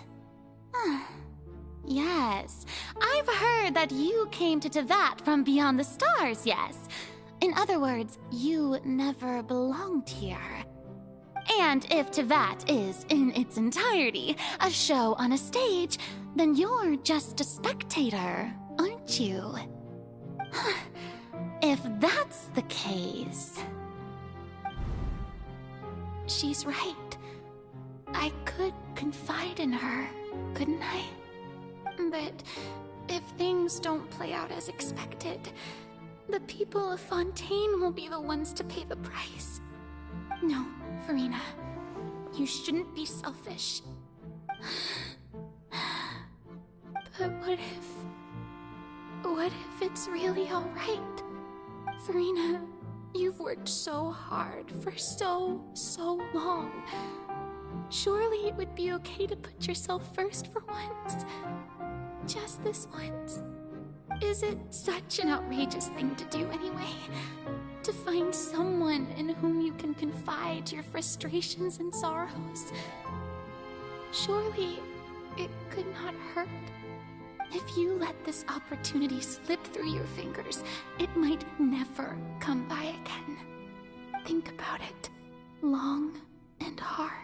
Yes, I've heard that you came to Tevat from beyond the stars, yes. In other words, you never belonged here. And if Tevat is, in its entirety, a show on a stage, then you're just a spectator, aren't you? If that's the case... She's right. I could confide in her, couldn't I? But If things don't play out as expected, the people of Fontaine will be the ones to pay the price. No, Furina. You shouldn't be selfish. But what if it's really alright? Furina, you've worked so hard for so long. Surely it would be okay to put yourself first for once. Just this once. Is it such an outrageous thing to do anyway? To find someone in whom you can confide your frustrations and sorrows? Surely it could not hurt. If you let this opportunity slip through your fingers, it might never come by again. Think about it long and hard.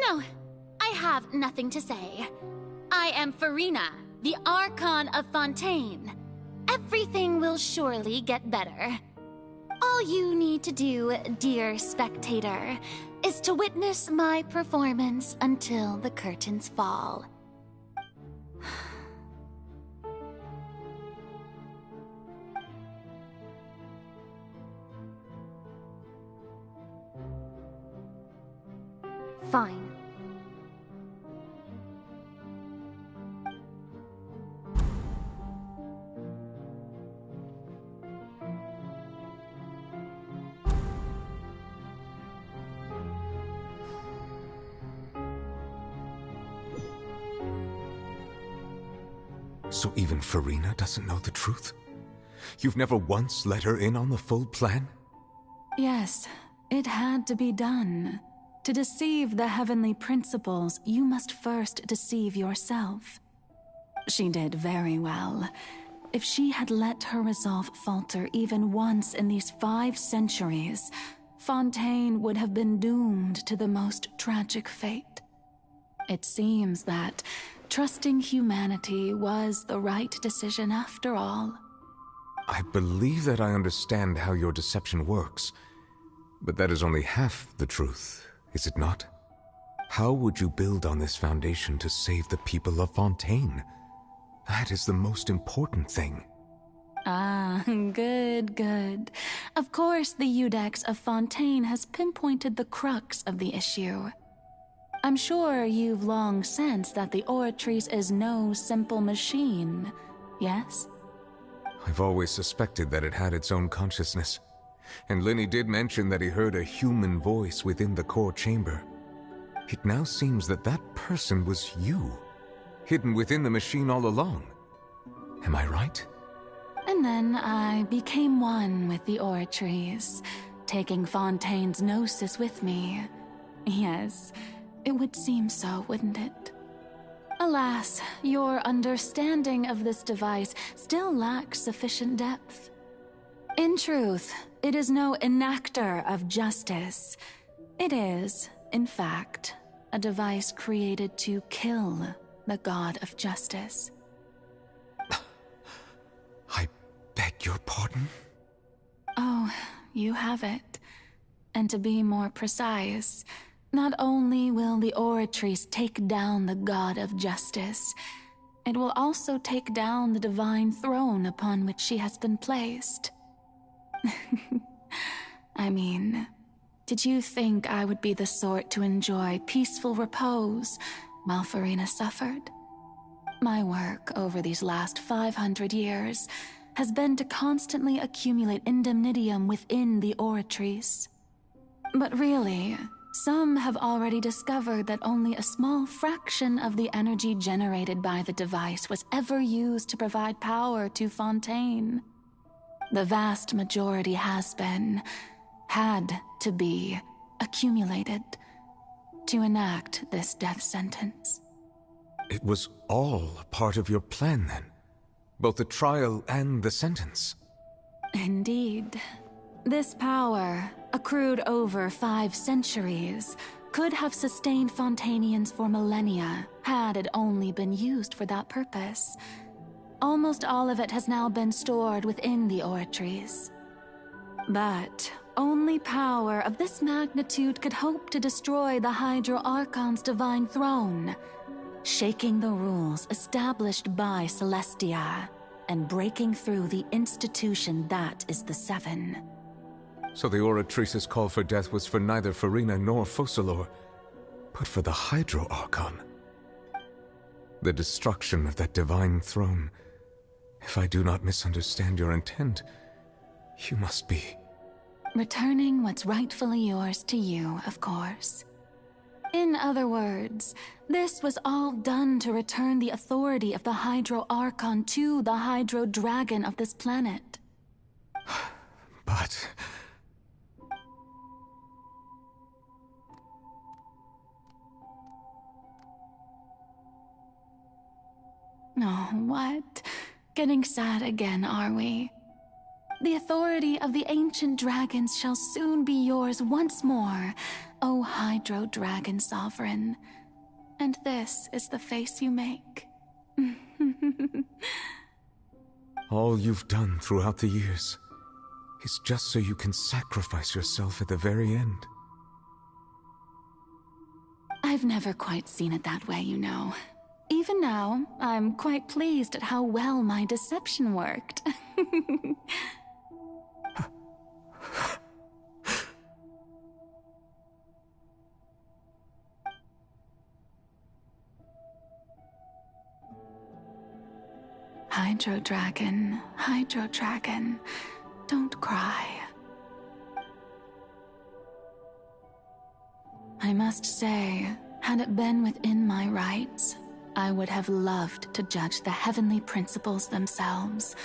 No, I have nothing to say. I am Furina, the Archon of Fontaine. Everything will surely get better. All you need to do, dear spectator, is to witness my performance until the curtains fall. Fine. So even Furina doesn't know the truth? You've never once let her in on the full plan? Yes, it had to be done. To deceive the heavenly principles, you must first deceive yourself. She did very well. If she had let her resolve falter even once in these 5 centuries, Fontaine would have been doomed to the most tragic fate. It seems that trusting humanity was the right decision after all. I believe that I understand how your deception works, but that is only half the truth, is it not? How would you build on this foundation to save the people of Fontaine? That is the most important thing. Ah, good. Of course, the Iudex of Fontaine has pinpointed the crux of the issue. I'm sure you've long sensed that the Oratrice is no simple machine, yes? I've always suspected that it had its own consciousness. And Lenny did mention that he heard a human voice within the core chamber. It now seems that that person was you, hidden within the machine all along. Am I right? And then I became one with the Oratrice, taking Fontaine's gnosis with me. Yes, it would seem so, wouldn't it? Alas, your understanding of this device still lacks sufficient depth. In truth, it is no enactor of justice. It is, in fact, a device created to kill the god of justice. I beg your pardon? Oh, you have it. And to be more precise, not only will the Oratrice take down the god of justice, it will also take down the divine throne upon which she has been placed. I mean, did you think I would be the sort to enjoy peaceful repose while Furina suffered? My work over these last 500 years has been to constantly accumulate indemnitium within the Oratrice. But really, some have already discovered that only a small fraction of the energy generated by the device was ever used to provide power to Fontaine. The vast majority had to be, accumulated to enact this death sentence. It was all a part of your plan, then? Both the trial and the sentence? Indeed. This power, accrued over 5 centuries, could have sustained Fontainians for millennia had it only been used for that purpose. Almost all of it has now been stored within the oratories. But only power of this magnitude could hope to destroy the Hydro Archon's divine throne, shaking the rules established by Celestia and breaking through the institution that is the Seven. So the Oratrice's call for death was for neither Furina nor Focalor, but for the Hydro Archon. The destruction of that divine throne. If I do not misunderstand your intent, you must be... returning what's rightfully yours to you, of course. In other words, this was all done to return the authority of the Hydro Archon to the Hydro Dragon of this planet. But... Oh, what? Getting sad again, are we? The authority of the ancient dragons shall soon be yours once more, O Hydro Dragon Sovereign. And this is the face you make. All you've done throughout the years is just so you can sacrifice yourself at the very end. I've never quite seen it that way, you know. Even now, I'm quite pleased at how well my deception worked. Hydro Dragon, don't cry. I must say, had it been within my rights, I would have loved to judge the heavenly principles themselves.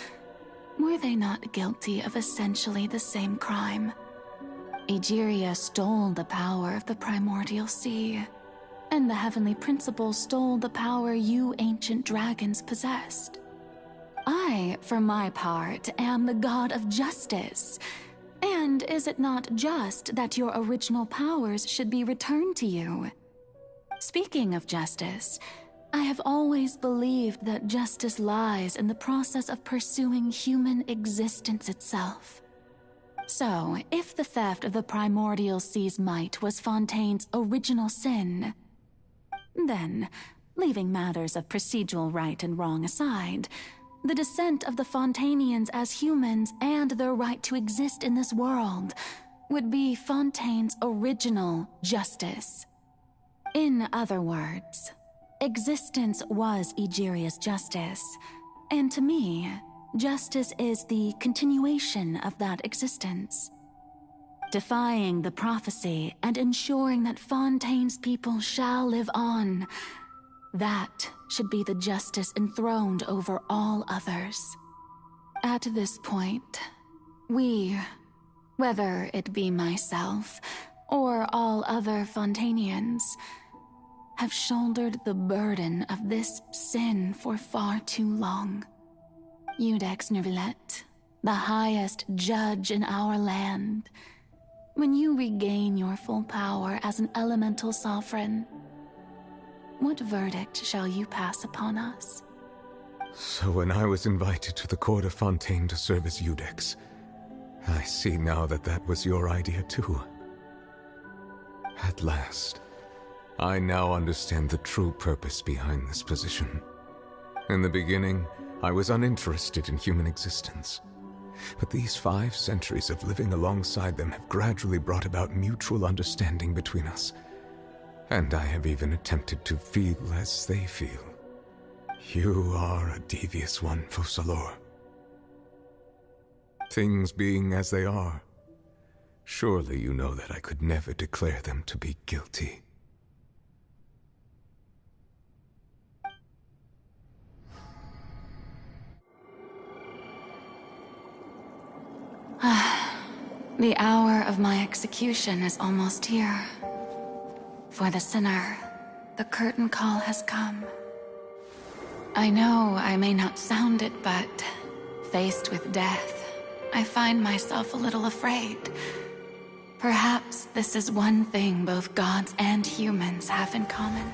Were they not guilty of essentially the same crime? Egeria stole the power of the primordial sea, and the heavenly principles stole the power you ancient dragons possessed. I, for my part, am the god of justice. And is it not just that your original powers should be returned to you? Speaking of justice, I have always believed that justice lies in the process of pursuing human existence itself. So, if the theft of the primordial sea's might was Fontaine's original sin, then, leaving matters of procedural right and wrong aside, the descent of the Fontainians as humans and their right to exist in this world would be Fontaine's original justice. In other words, existence was Egeria's justice, and to me, justice is the continuation of that existence. Defying the prophecy and ensuring that Fontaine's people shall live on, that should be the justice enthroned over all others. At this point, we, whether it be myself or all other Fontainians, have shouldered the burden of this sin for far too long. Iudex Nervillet, the highest judge in our land, when you regain your full power as an elemental sovereign, what verdict shall you pass upon us? So when I was invited to the court of Fontaine to serve as Iudex, I see now that that was your idea too. At last, I now understand the true purpose behind this position. In the beginning, I was uninterested in human existence. But these 5 centuries of living alongside them have gradually brought about mutual understanding between us. And I have even attempted to feel as they feel. You are a devious one, Focalor. Things being as they are, surely you know that I could never declare them to be guilty. The hour of my execution is almost here. For the sinner, the curtain call has come. I know I may not sound it, but faced with death, I find myself a little afraid. Perhaps this is one thing both gods and humans have in common.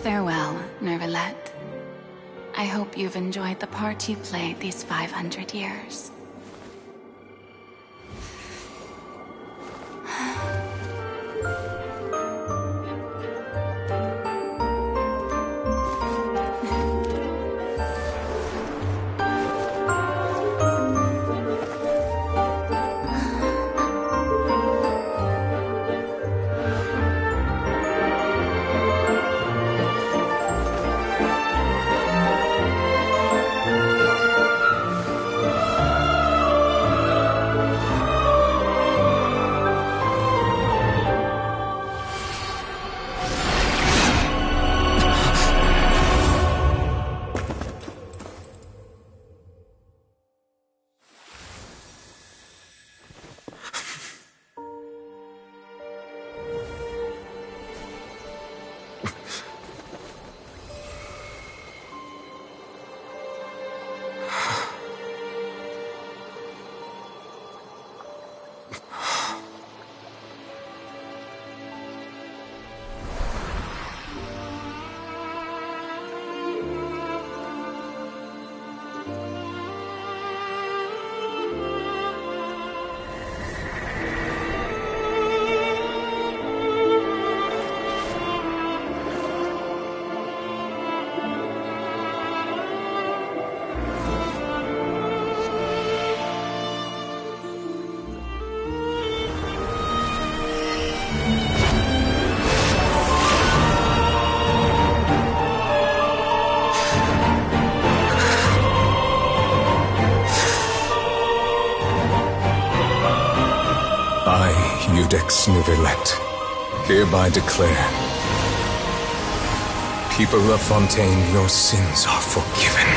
Farewell, Nervalette. I hope you've enjoyed the part you played these 500 years. Codex Nouvelette, hereby declare, people of Fontaine, your sins are forgiven.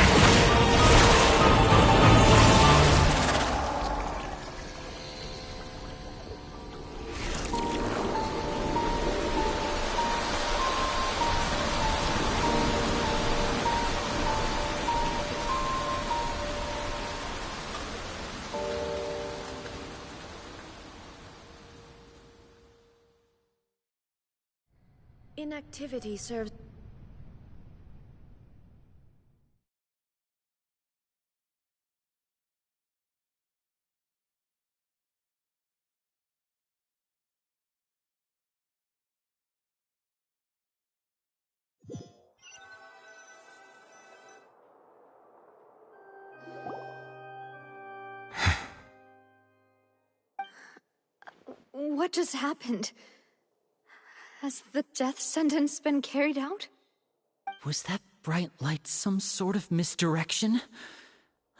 Inactivity serves... What just happened? Has the death sentence been carried out? Was that bright light some sort of misdirection?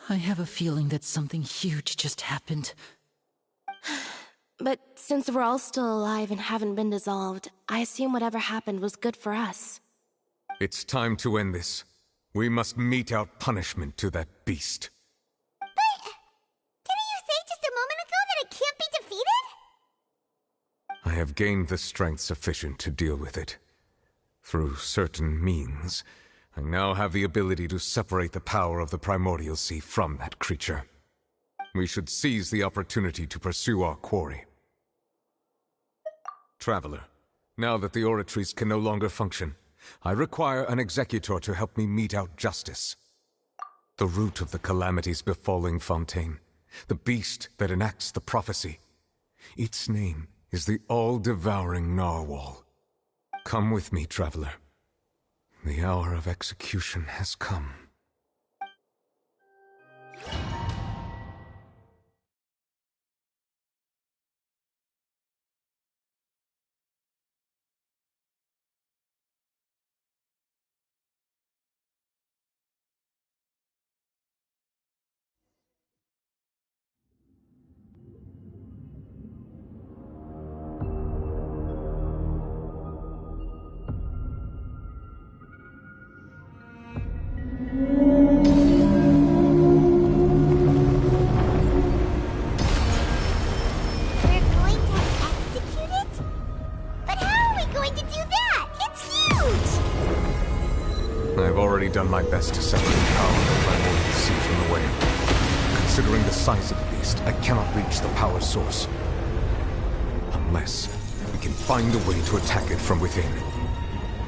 I have a feeling that something huge just happened. But since we're all still alive and haven't been dissolved, I assume whatever happened was good for us. It's time to end this. We must mete out punishment to that beast. But didn't you say just a moment ago that it can't be defeated? I have gained the strength sufficient to deal with it. Through certain means, I now have the ability to separate the power of the Primordial Sea from that creature. We should seize the opportunity to pursue our quarry. Traveler, now that the oratories can no longer function, I require an executor to help me mete out justice. The root of the calamities befalling Fontaine, the beast that enacts the prophecy. Its name is the all-devouring narwhal. Come with me, traveler. The hour of execution has come. I've already done my best to separate power and primordial sea from the whale. Considering the size of the beast, I cannot reach the power source. Unless we can find a way to attack it from within.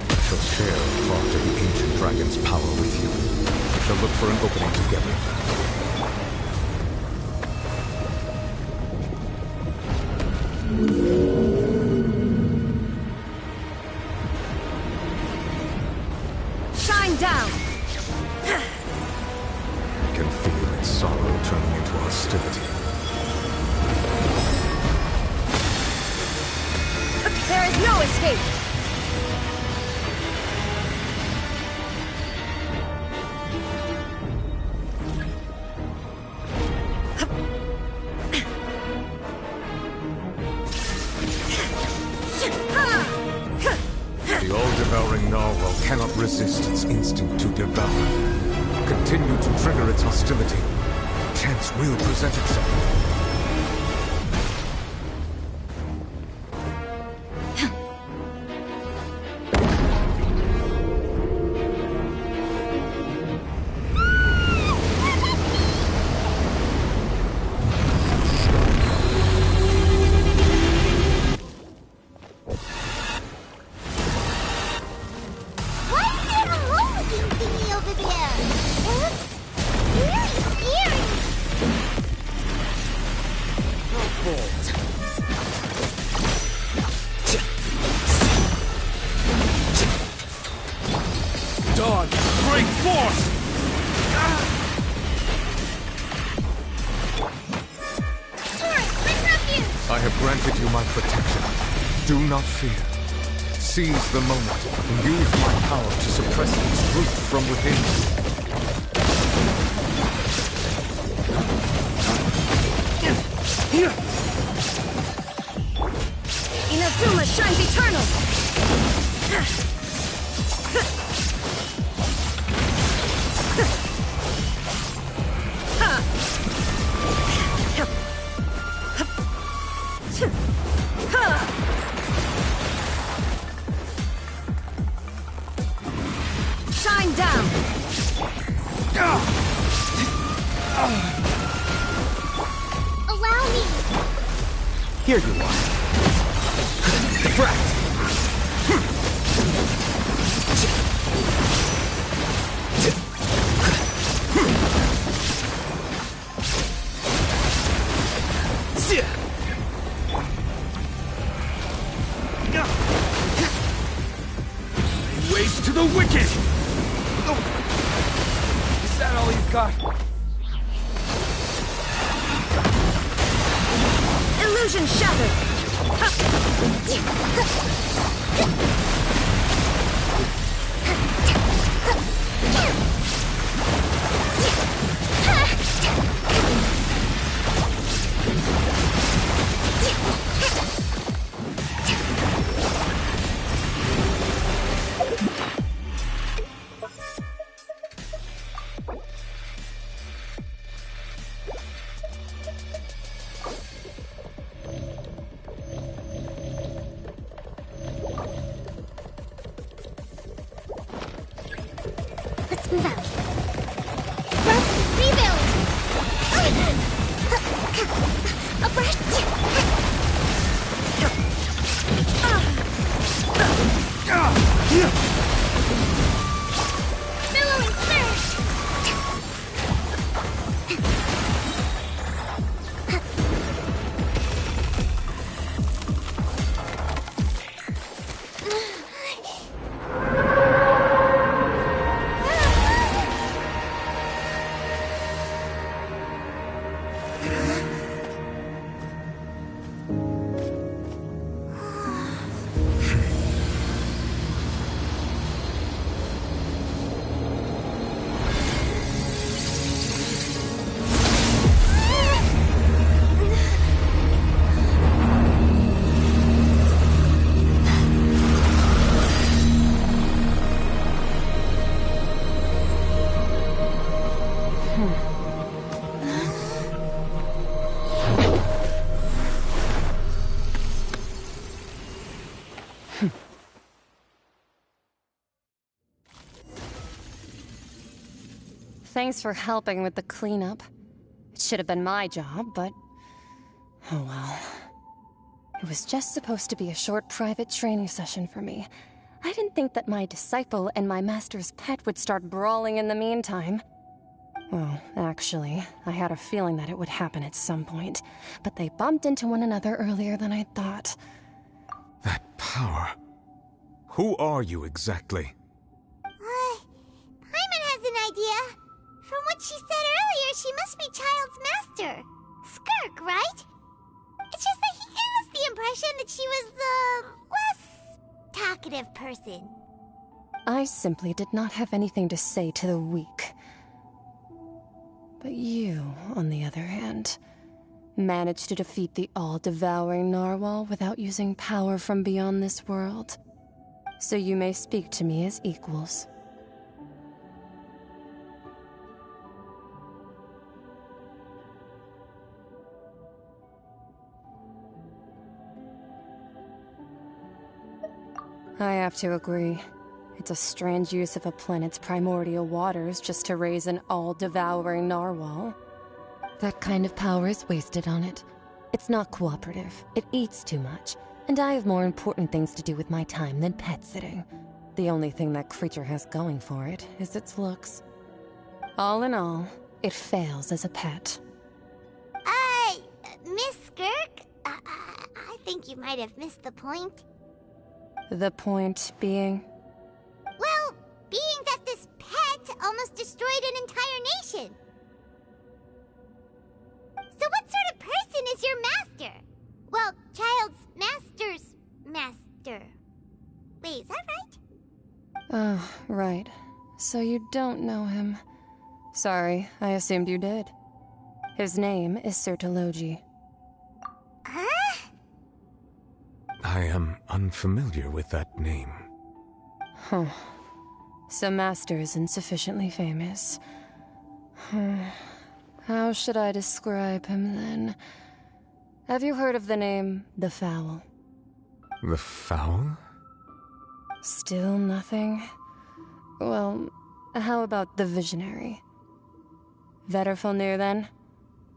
I shall share a part of the ancient dragon's power with you. We shall look for an opening together. Shine down! I can feel its sorrow turning into hostility. There is no escape! The all-devouring narwhal cannot resist its instinct to devour. Continue to trigger its hostility. Chance will present itself. Seize the moment and use my power to suppress its root from within. Inazuma shines eternal! Shine down! Allow me! Here you are. Diffract! Ways to the wicked! Is that all you've got? Illusion shattered! Let's move out. Rest, rebuild! Abreast! Billowing surge! Thanks for helping with the cleanup. It should have been my job, but... oh well. It was just supposed to be a short private training session for me. I didn't think that my disciple and my master's pet would start brawling in the meantime. Well, actually, I had a feeling that it would happen at some point, but they bumped into one another earlier than I thought. That power. Who are you exactly? Paimon has an idea. From what she said earlier, she must be Child's master. Skirk, right? It's just that he gave us the impression that she was the less talkative person. I simply did not have anything to say to the weak. But you, on the other hand, managed to defeat the all-devouring narwhal without using power from beyond this world. So you may speak to me as equals. I have to agree. It's a strange use of a planet's primordial waters just to raise an all-devouring narwhal. That kind of power is wasted on it. It's not cooperative, it eats too much, and I have more important things to do with my time than pet sitting. The only thing that creature has going for it is its looks. All in all, it fails as a pet. Miss Skirk? I think you might have missed the point. The point being? Well, being that this pet almost destroyed an entire nation. So what sort of person is your master? Well, Child's master's master. Wait, is that right? Oh, right. So you don't know him. Sorry, I assumed you did. His name is Sertologi. Huh? I am unfamiliar with that name. Huh. So Master isn't sufficiently famous. How should I describe him then? Have you heard of the name The Fowl? The Fowl? Still nothing? Well, how about the Visionary? Vetterfulnir then?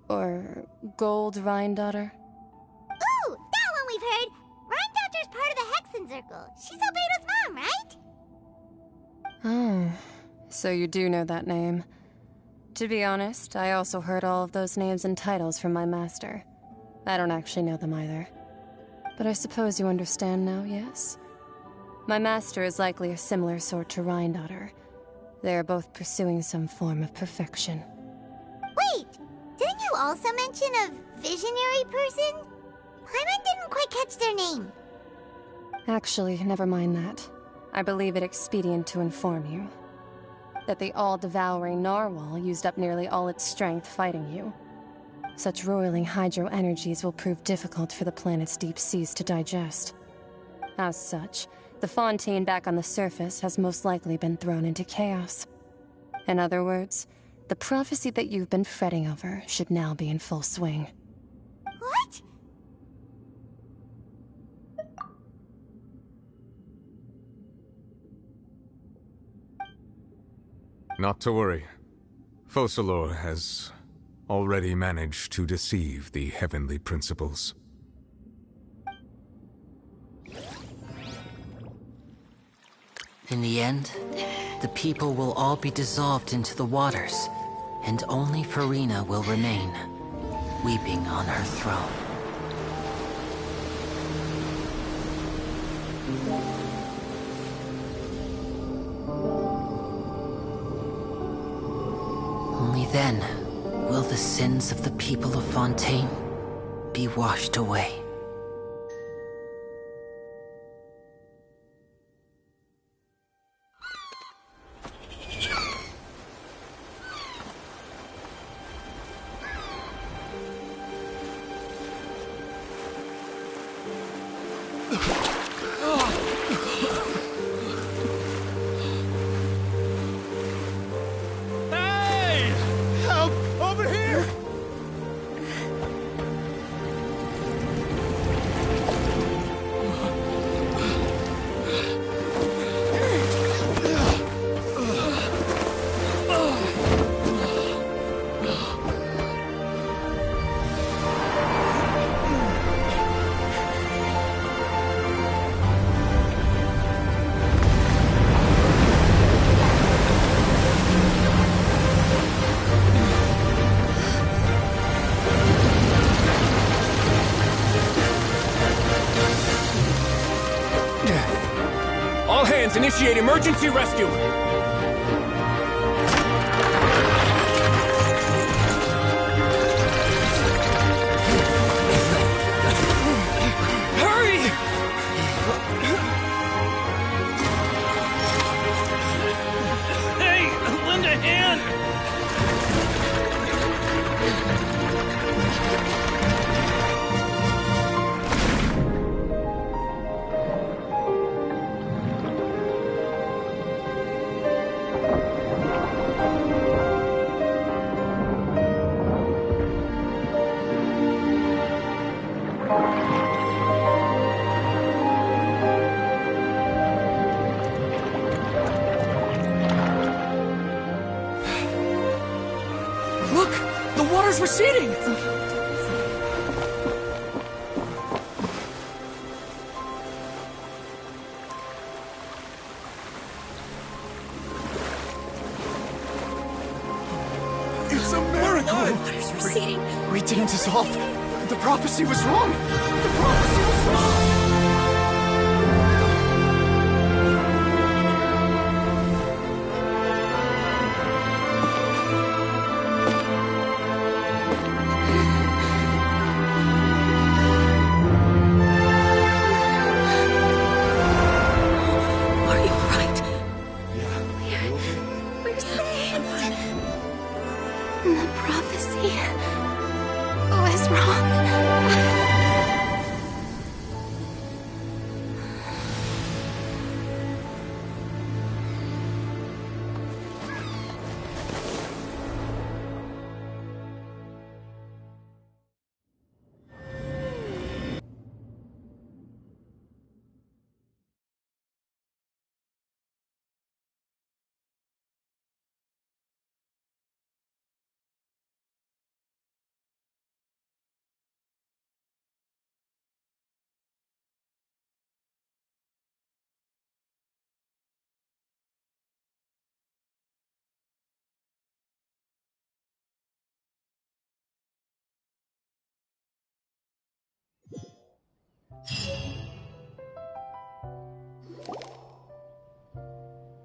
Or Gold Rhindaughter? Ooh, that one we've heard! Rhindaughter's part of the Hexen Circle. She's Albedo's mom, right? Oh, so you do know that name. To be honest, I also heard all of those names and titles from my master. I don't actually know them either. But I suppose you understand now, yes? My master is likely a similar sort to Rhindaughter. They are both pursuing some form of perfection. Wait! Didn't you also mention a visionary person? Paimon didn't quite catch their name. Actually, never mind that. I believe it expedient to inform you that the all-devouring narwhal used up nearly all its strength fighting you. Such roiling hydro energies will prove difficult for the planet's deep seas to digest. As such, the Fontaine back on the surface has most likely been thrown into chaos. In other words, the prophecy that you've been fretting over should now be in full swing. What? Not to worry. Focalor has already managed to deceive the heavenly principles. In the end, the people will all be dissolved into the waters, and only Furina will remain, weeping on her throne. Only then will the sins of the people of Fontaine be washed away. All hands, initiate emergency rescue! Hurry! Hey, lend a hand! Look! The water's receding! It's a miracle! Water's receding. We didn't dissolve. The prophecy was wrong. The prophecy was wrong. We're saved. The prophecy was wrong.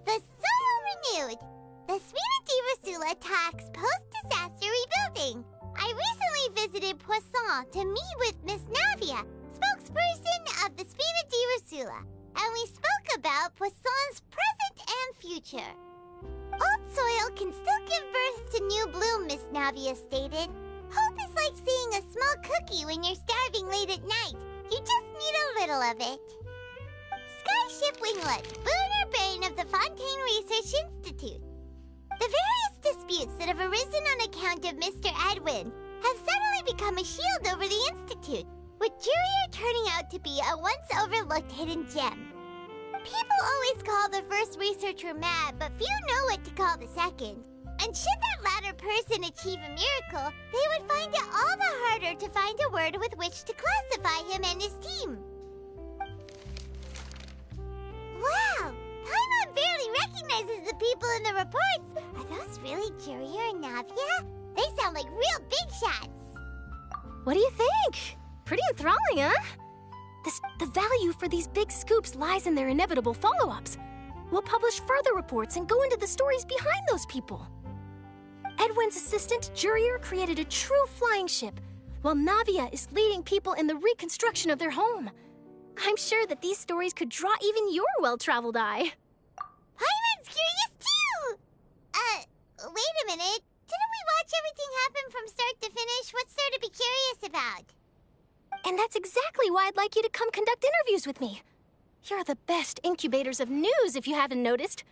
The Soil renewed. The Streaming attacks post-disaster rebuilding. I recently visited Poisson to meet with Miss Navia, spokesperson of the Streaming and we spoke about Poisson's present and future. Old soil can still give birth to new bloom, Miss Navia stated. Hope is like seeing a small cookie when you're starving late at night. You just need a little of it. Skyship Winglet, lunar brain of the Fontaine Research Institute. The various disputes that have arisen on account of Mr. Edwin have suddenly become a shield over the Institute, with Jurier turning out to be a once overlooked hidden gem. People always call the first researcher mad, but few know what to call the second. And should that latter person achieve a miracle, they would find it all the harder to find a word with which to classify him and his team. Wow! Paimon barely recognizes the people in the reports. Are those really Jurier and Navia? They sound like real big shots. What do you think? Pretty enthralling, huh? The value for these big scoops lies in their inevitable follow-ups. We'll publish further reports and go into the stories behind those people. Edwin's assistant, Jurier, created a true flying ship, while Navia is leading people in the reconstruction of their home. I'm sure that these stories could draw even your well-traveled eye. Paimon's curious too! Wait a minute. Didn't we watch everything happen from start to finish? What's there to be curious about? And that's exactly why I'd like you to come conduct interviews with me. You're the best incubators of news, if you haven't noticed.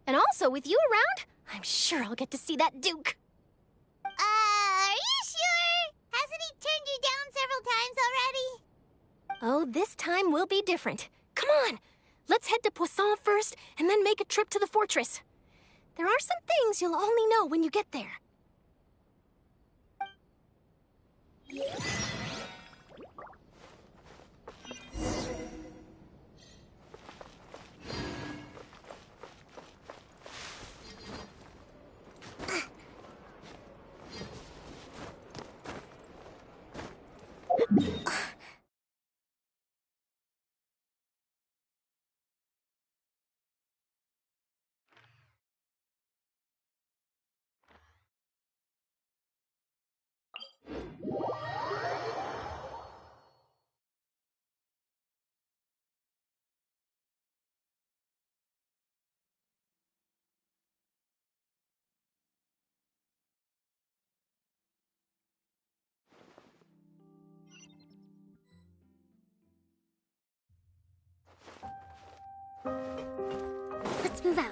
And also, with you around, I'm sure I'll get to see that Duke. Are you sure? Hasn't he turned you down several times already? Oh, this time will be different. Come on, let's head to Poisson first, and then make a trip to the fortress. There are some things you'll only know when you get there. Let's move out.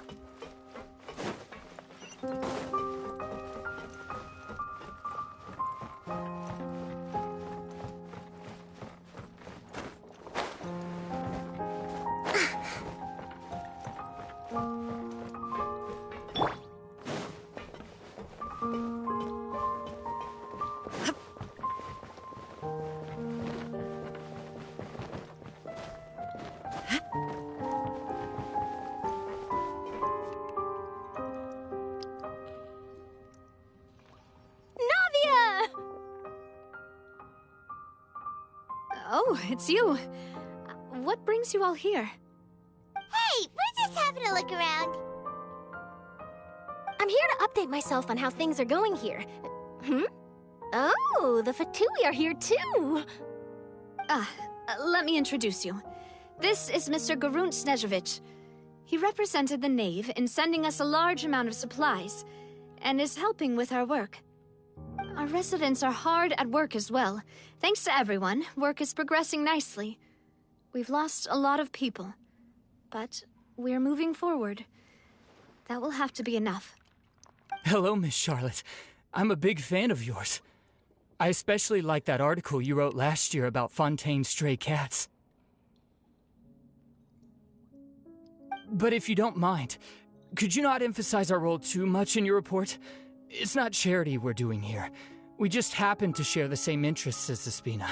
Oh, it's you. What brings you all here? Hey, we're just having a look around. I'm here to update myself on how things are going here. Oh, the Fatui are here too! Let me introduce you. This is Mr. Garunt Snežević. He represented the Knave in sending us a large amount of supplies, and is helping with our work. Our residents are hard at work as well. Thanks to everyone, work is progressing nicely. We've lost a lot of people, but we're moving forward. That will have to be enough. Hello, Miss Charlotte. I'm a big fan of yours. I especially like that article you wrote last year about Fontaine's stray cats. But if you don't mind, could you not emphasize our role too much in your report? It's not charity we're doing here. We just happen to share the same interests as the Spina.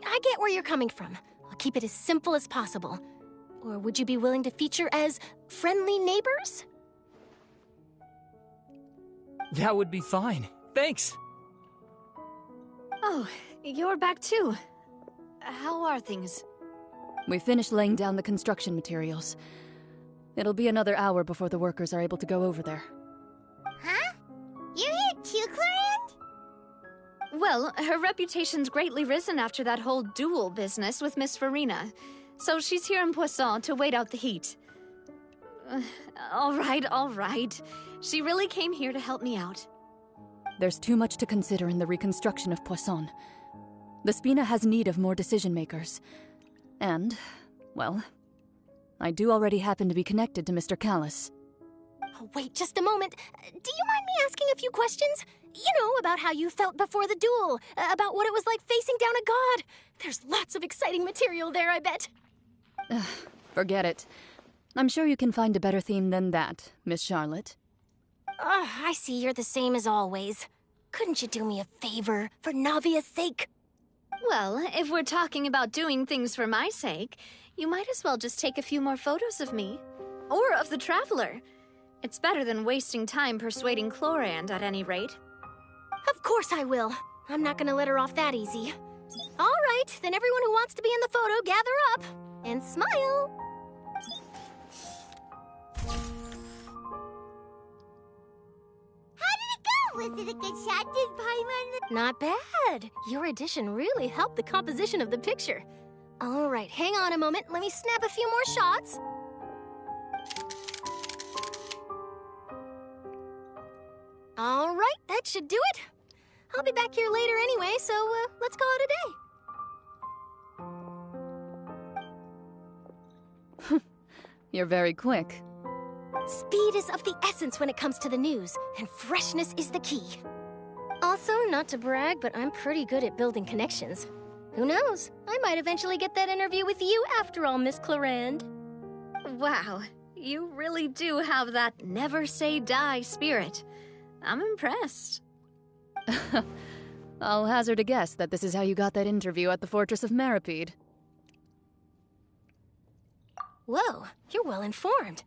I get where you're coming from. I'll keep it as simple as possible. Or would you be willing to feature as friendly neighbors? That would be fine. Thanks. Oh, you're back too. How are things? We finished laying down the construction materials. It'll be another hour before the workers are able to go over there. Huh? You're here too, Clorinde? Well, her reputation's greatly risen after that whole duel business with Miss Farina, so she's here in Poisson to wait out the heat. All right. She really came here to help me out. There's too much to consider in the reconstruction of Poisson. The Spina has need of more decision-makers. And, well, I do already happen to be connected to Mr. Callis. Oh, wait just a moment. Do you mind me asking a few questions? You know, about how you felt before the duel, about what it was like facing down a god. There's lots of exciting material there, I bet. Forget it. I'm sure you can find a better theme than that, Miss Charlotte. I see you're the same as always. Couldn't you do me a favor, for Navia's sake? Well, if we're talking about doing things for my sake, you might as well just take a few more photos of me. Or of the Traveler. It's better than wasting time persuading Clorinde, at any rate. Of course I will. I'm not gonna let her off that easy. All right, then everyone who wants to be in the photo, gather up. And smile. Was it a good shot? Did Paimon... Not bad. Your addition really helped the composition of the picture. All right, hang on a moment. Let me snap a few more shots. All right, that should do it. I'll be back here later anyway, so let's call it a day. You're very quick. Speed is of the essence when it comes to the news, and freshness is the key. Also, not to brag, but I'm pretty good at building connections. Who knows? I might eventually get that interview with you after all, Miss Clorinde. Wow, you really do have that never say die spirit. I'm impressed. I'll hazard a guess that this is how you got that interview at the Fortress of Maripede. Whoa, you're well informed.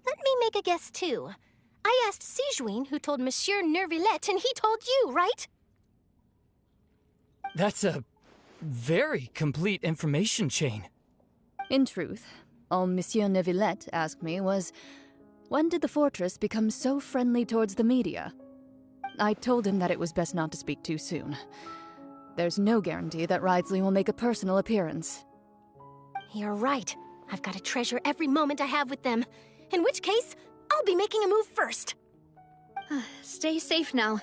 Let me make a guess, too. I asked Sijuin, who told Monsieur Nervillet, and he told you, right? That's a very complete information chain. In truth, all Monsieur Nervillet asked me was, when did the fortress become so friendly towards the media? I told him that it was best not to speak too soon. There's no guarantee that Ridsley will make a personal appearance. You're right. I've got to treasure every moment I have with them. In which case, I'll be making a move first. Stay safe now,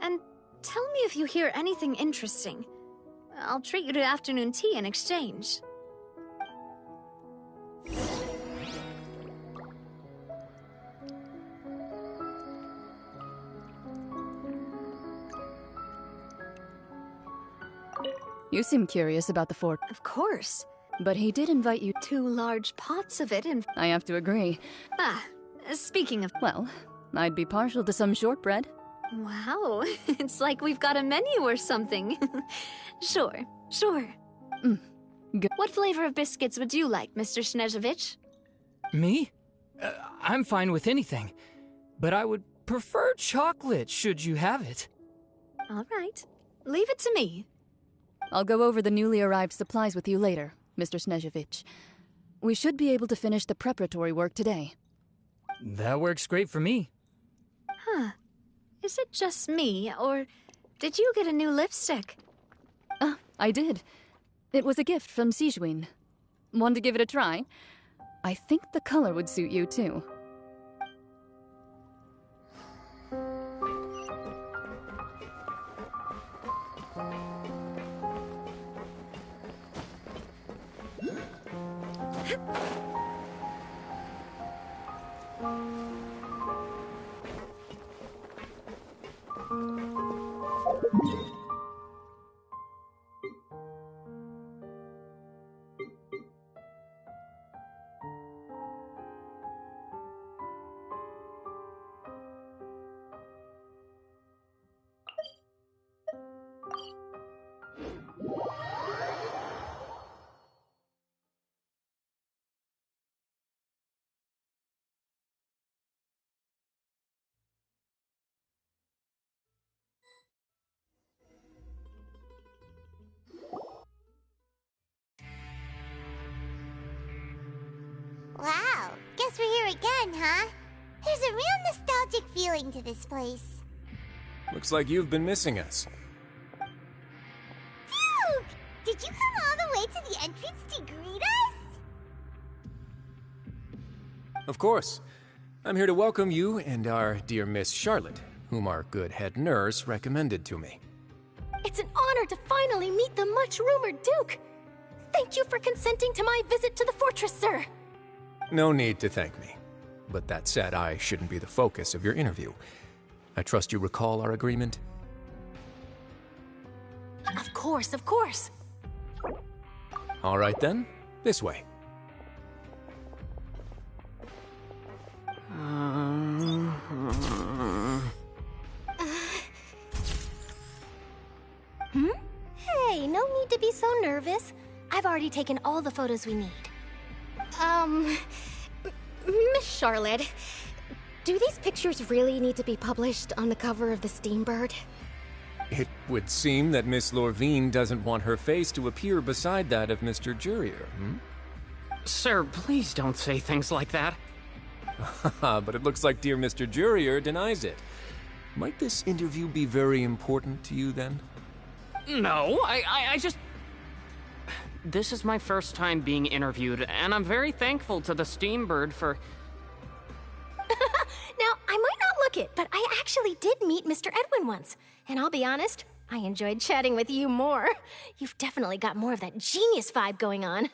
and tell me if you hear anything interesting. I'll treat you to afternoon tea in exchange. You seem curious about the fort. Of course. But he did invite you. 2 large pots of it and... I have to agree. Speaking of... Well, I'd be partial to some shortbread. Wow, it's like we've got a menu or something. Sure. Good. What flavor of biscuits would you like, Mr. Snezhevich? Me? I'm fine with anything. But I would prefer chocolate, should you have it. All right. Leave it to me. I'll go over the newly arrived supplies with you later, Mr. Snezhevich. We should be able to finish the preparatory work today. That works great for me. Huh. Is it just me, or did you get a new lipstick? I did. It was a gift from Sijuin. Want to give it a try? I think the color would suit you, too. Wow, guess we're here again, huh? There's a real nostalgic feeling to this place. Looks like you've been missing us. Duke! Did you come all the way to the entrance to greet us? Of course. I'm here to welcome you and our dear Miss Charlotte, whom our good head nurse recommended to me. It's an honor to finally meet the much-rumored Duke. Thank you for consenting to my visit to the fortress, sir. No need to thank me. But that said, I shouldn't be the focus of your interview. I trust you recall our agreement? Of course. All right then, this way. Hey, no need to be so nervous. I've already taken all the photos we need. Miss Charlotte, do these pictures really need to be published on the cover of the Steambird? It would seem that Miss Lorvine doesn't want her face to appear beside that of Mr. Jurier, Sir, please don't say things like that. But it looks like dear Mr. Jurier denies it. Might this interview be very important to you, then? No, I just... This is my first time being interviewed, and I'm very thankful to the Steambird for... Now, I might not look it, but I actually did meet Mr. Edwin once. And I'll be honest, I enjoyed chatting with you more. You've definitely got more of that genius vibe going on.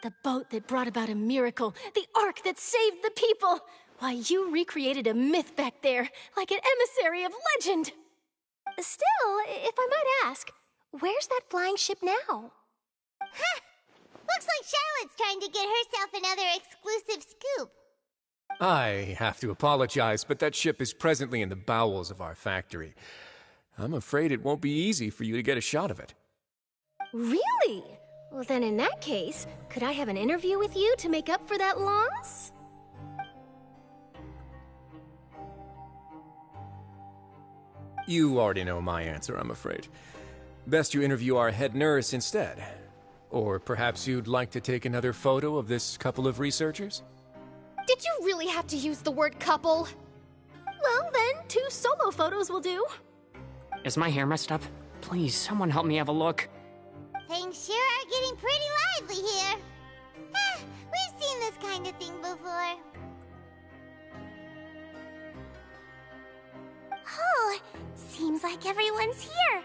The boat that brought about a miracle, the ark that saved the people. Why, you recreated a myth back there, like an emissary of legend. Still, if I might ask, where's that flying ship now? Huh! Looks like Charlotte's trying to get herself another exclusive scoop. I have to apologize, but that ship is presently in the bowels of our factory. I'm afraid it won't be easy for you to get a shot of it. Really? Well, then in that case, could I have an interview with you to make up for that loss? You already know my answer, I'm afraid. Best you interview our head nurse instead. Or perhaps you'd like to take another photo of this couple of researchers? Did you really have to use the word couple? Well, then, 2 solo photos will do. Is my hair messed up? Please, someone help me have a look. Things sure are getting pretty lively here. We've seen this kind of thing before. Oh, seems like everyone's here.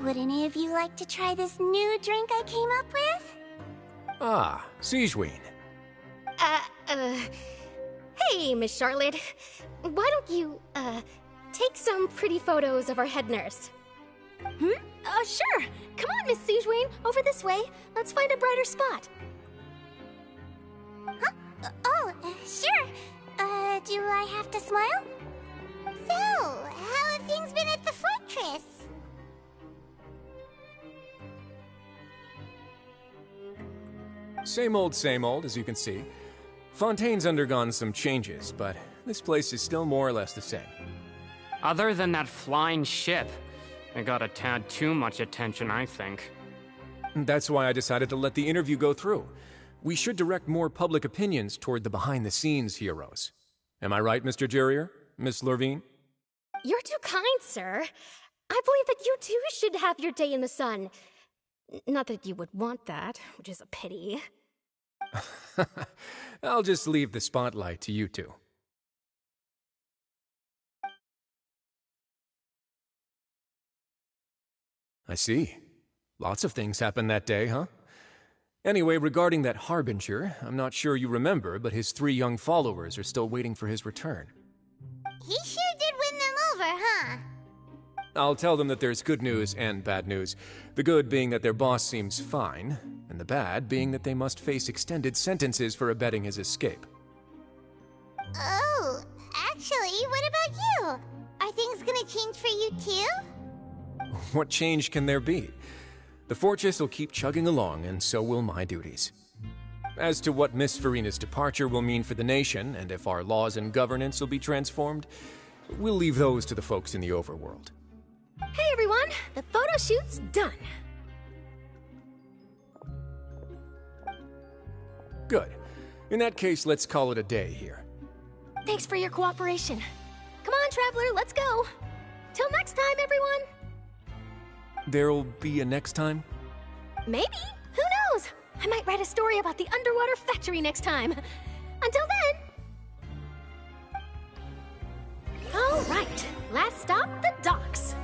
Would any of you like to try this new drink I came up with? Ah, Sijuin. Hey, Miss Charlotte. Why don't you, take some pretty photos of our head nurse? Sure. Come on, Miss Sijuane, over this way. Let's find a brighter spot. Huh? Sure. Do I have to smile? So, how have things been at the fortress? Same old, as you can see. Fontaine's undergone some changes, but this place is still more or less the same. Other than that flying ship, it got a tad too much attention, I think. That's why I decided to let the interview go through. We should direct more public opinions toward the behind-the-scenes heroes. Am I right, Mr. Jurrier? Miss Lurvine? You're too kind, sir. I believe that you too should have your day in the sun. Not that you would want that, which is a pity. I'll just leave the spotlight to you two. I see. Lots of things happened that day, huh? Anyway, regarding that Harbinger, I'm not sure you remember, but his 3 young followers are still waiting for his return. He sure did win them over, huh? I'll tell them that there's good news and bad news. The good being that their boss seems fine, and the bad being that they must face extended sentences for abetting his escape. Oh, actually, what about you? Are things gonna change for you too? What change can there be? The fortress will keep chugging along, and so will my duties. As to what Miss Furina's departure will mean for the nation, and if our laws and governance will be transformed, we'll leave those to the folks in the overworld. Hey everyone, the photo shoot's done. Good. In that case, let's call it a day here. Thanks for your cooperation. Come on, Traveler, let's go. Till next time, everyone. There'll be a next time? Maybe. Who knows? I might write a story about the underwater factory next time. Until then. All right, last stop, the docks.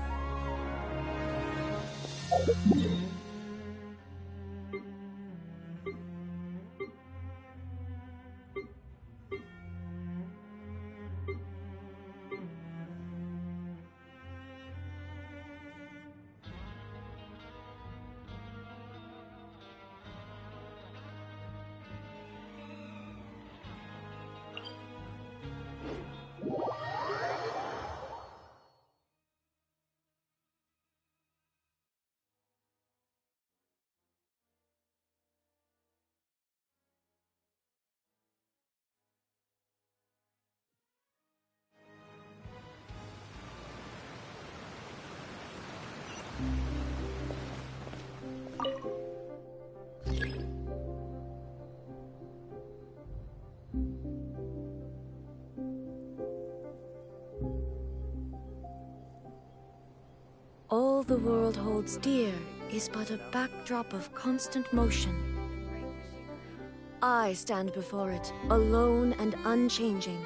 All the world holds dear is but a backdrop of constant motion. I stand before it, alone and unchanging.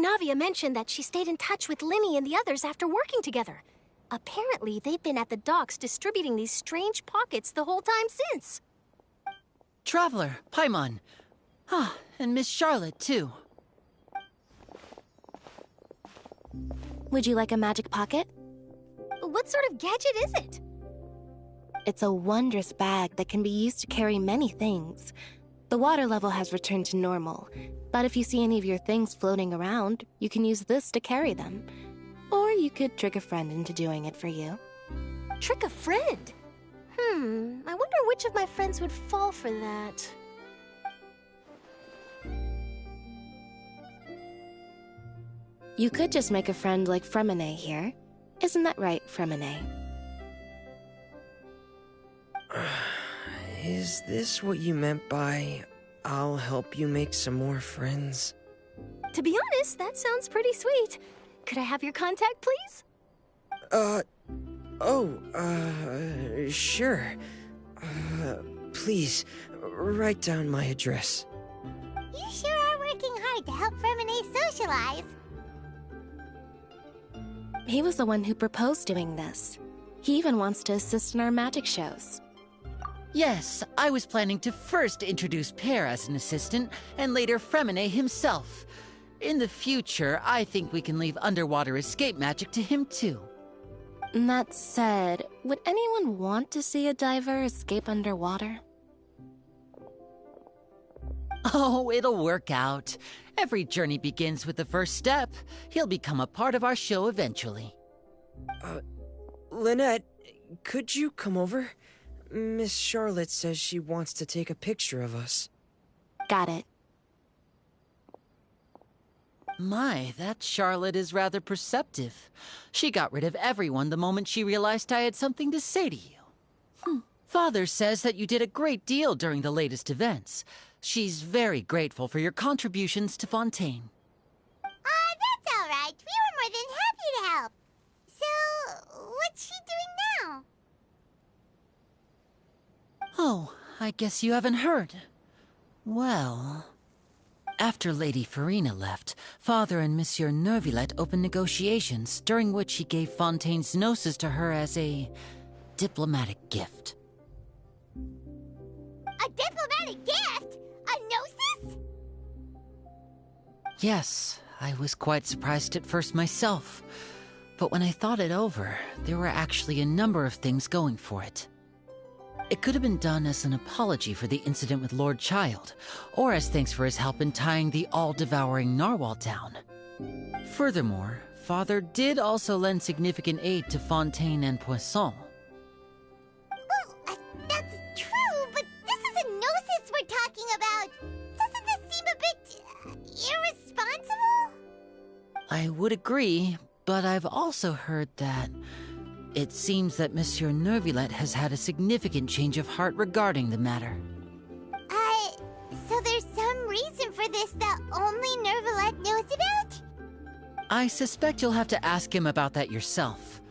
Navia mentioned that she stayed in touch with Linny and the others after working together. Apparently, they've been at the docks distributing these strange pockets the whole time since. Traveler, Paimon. Ah, and Miss Charlotte, too. Would you like a magic pocket? What sort of gadget is it? It's a wondrous bag that can be used to carry many things. The water level has returned to normal, but if you see any of your things floating around, you can use this to carry them. Or you could trick a friend into doing it for you. Trick a friend? I wonder which of my friends would fall for that. You could just make a friend like Fremine here. Isn't that right, Fremine? Is this what you meant by, I'll help you make some more friends? To be honest, that sounds pretty sweet. Could I have your contact, please? Sure. Please, write down my address. You sure are working hard to help Fremine socialize. He was the one who proposed doing this. He even wants to assist in our magic shows. Yes, I was planning to first introduce Pear as an assistant, and later Fremine himself. In the future, I think we can leave underwater escape magic to him too. That said, would anyone want to see a diver escape underwater? Oh, it'll work out. Every journey begins with the first step. He'll become a part of our show eventually. Lynette, could you come over? Miss Charlotte says she wants to take a picture of us. Got it. My, that Charlotte is rather perceptive. She got rid of everyone the moment she realized I had something to say to you. Father says that you did a great deal during the latest events. She's very grateful for your contributions to Fontaine. That's all right. We were more than happy to help. So, what's she doing now? Oh, I guess you haven't heard. Well, after Lady Farina left, Father and Monsieur Neuvillette opened negotiations, during which he gave Fontaine's gnosis to her as a diplomatic gift. A diplomatic gift? A gnosis? Yes, I was quite surprised at first myself. But when I thought it over, there were actually a number of things going for it. It could have been done as an apology for the incident with Lord Child, or as thanks for his help in tying the all-devouring narwhal down. Furthermore, Father did also lend significant aid to Fontaine and Poisson. Well, that's true, but this is a gnosis we're talking about. Doesn't this seem a bit irresponsible? I would agree, but I've also heard that it seems that Monsieur Neuvillette has had a significant change of heart regarding the matter. So there's some reason for this that only Neuvillette knows about? I suspect you'll have to ask him about that yourself.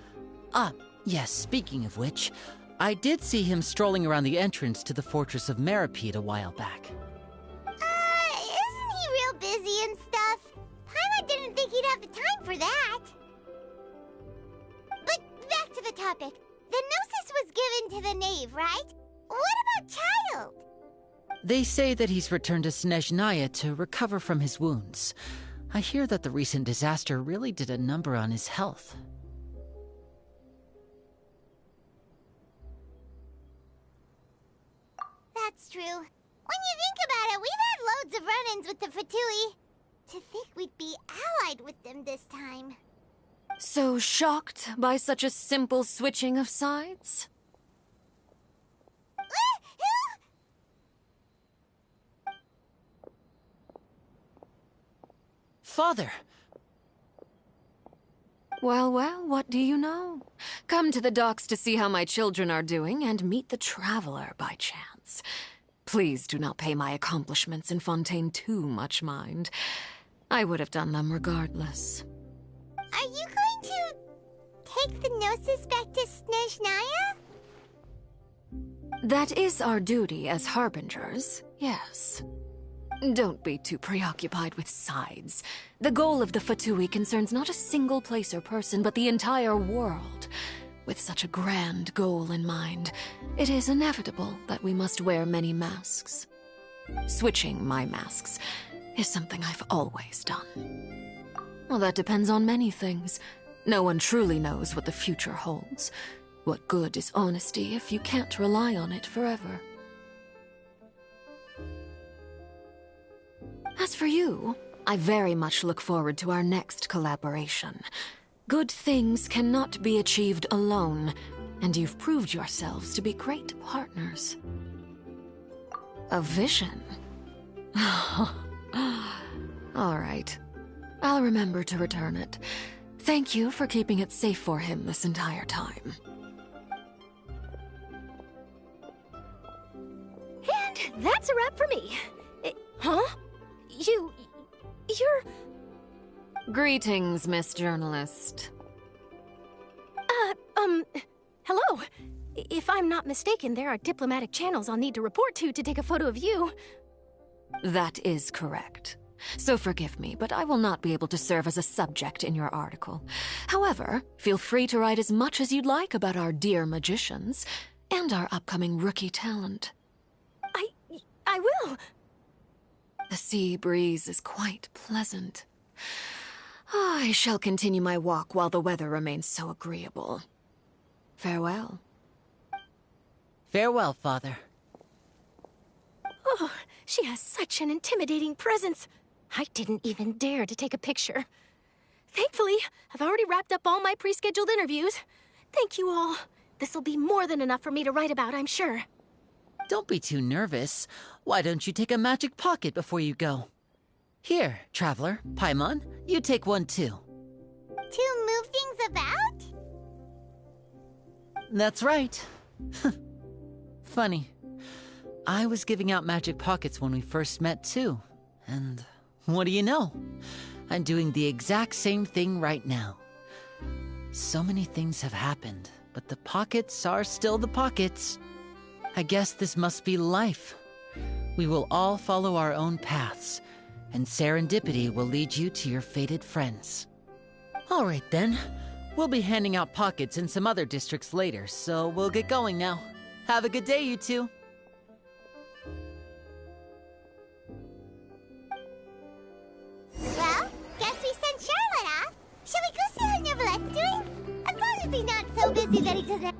Ah, yes, speaking of which, I did see him strolling around the entrance to the fortress of Meripede a while back. Isn't he real busy and stuff? Paimon didn't think he'd have the time for that. But back to the topic. The gnosis was given to the knave, right? What about Child? They say that he's returned to Snezhnaya to recover from his wounds. I hear that the recent disaster really did a number on his health. That's true. When you think about it, we've had loads of run-ins with the Fatui. To think we'd be allied with them this time. So shocked by such a simple switching of sides? Father! Well, what do you know? Come to the docks to see how my children are doing and meet the Traveler by chance. Please do not pay my accomplishments in Fontaine too much mind. I would have done them regardless. Are you going to take the gnosis back to Snezhnaya? That is our duty as harbingers, yes. Don't be too preoccupied with sides. The goal of the Fatui concerns not a single place or person, but the entire world. With such a grand goal in mind, it is inevitable that we must wear many masks. Switching my masks is something I've always done. Well, that depends on many things. No one truly knows what the future holds. What good is honesty if you can't rely on it forever? As for you, I very much look forward to our next collaboration. Good things cannot be achieved alone, and you've proved yourselves to be great partners. A vision? All right. I'll remember to return it. Thank you for keeping it safe for him this entire time. And that's a wrap for me. Huh? You're... Greetings, Miss Journalist. Hello. If I'm not mistaken, there are diplomatic channels I'll need to report to take a photo of you. That is correct. So forgive me, but I will not be able to serve as a subject in your article. However, feel free to write as much as you'd like about our dear magicians and our upcoming rookie talent. I will. The sea breeze is quite pleasant. I shall continue my walk while the weather remains so agreeable. Farewell. Farewell, Father. Oh, she has such an intimidating presence. I didn't even dare to take a picture. Thankfully, I've already wrapped up all my pre-scheduled interviews. Thank you all. This'll be more than enough for me to write about, I'm sure. Don't be too nervous. Why don't you take a magic pocket before you go? Here, Traveler, Paimon, you take one too. To move things about? That's right. Funny. I was giving out magic pockets when we first met too. And what do you know? I'm doing the exact same thing right now. So many things have happened, but the pockets are still the pockets. I guess this must be life. We will all follow our own paths, and serendipity will lead you to your fated friends. All right then. We'll be handing out pockets in some other districts later, so we'll get going now. Have a good day, you two. Well, guess we sent Charlotte off. Shall we go see how Neverlette's doing? As long as he's not so busy that he doesn't...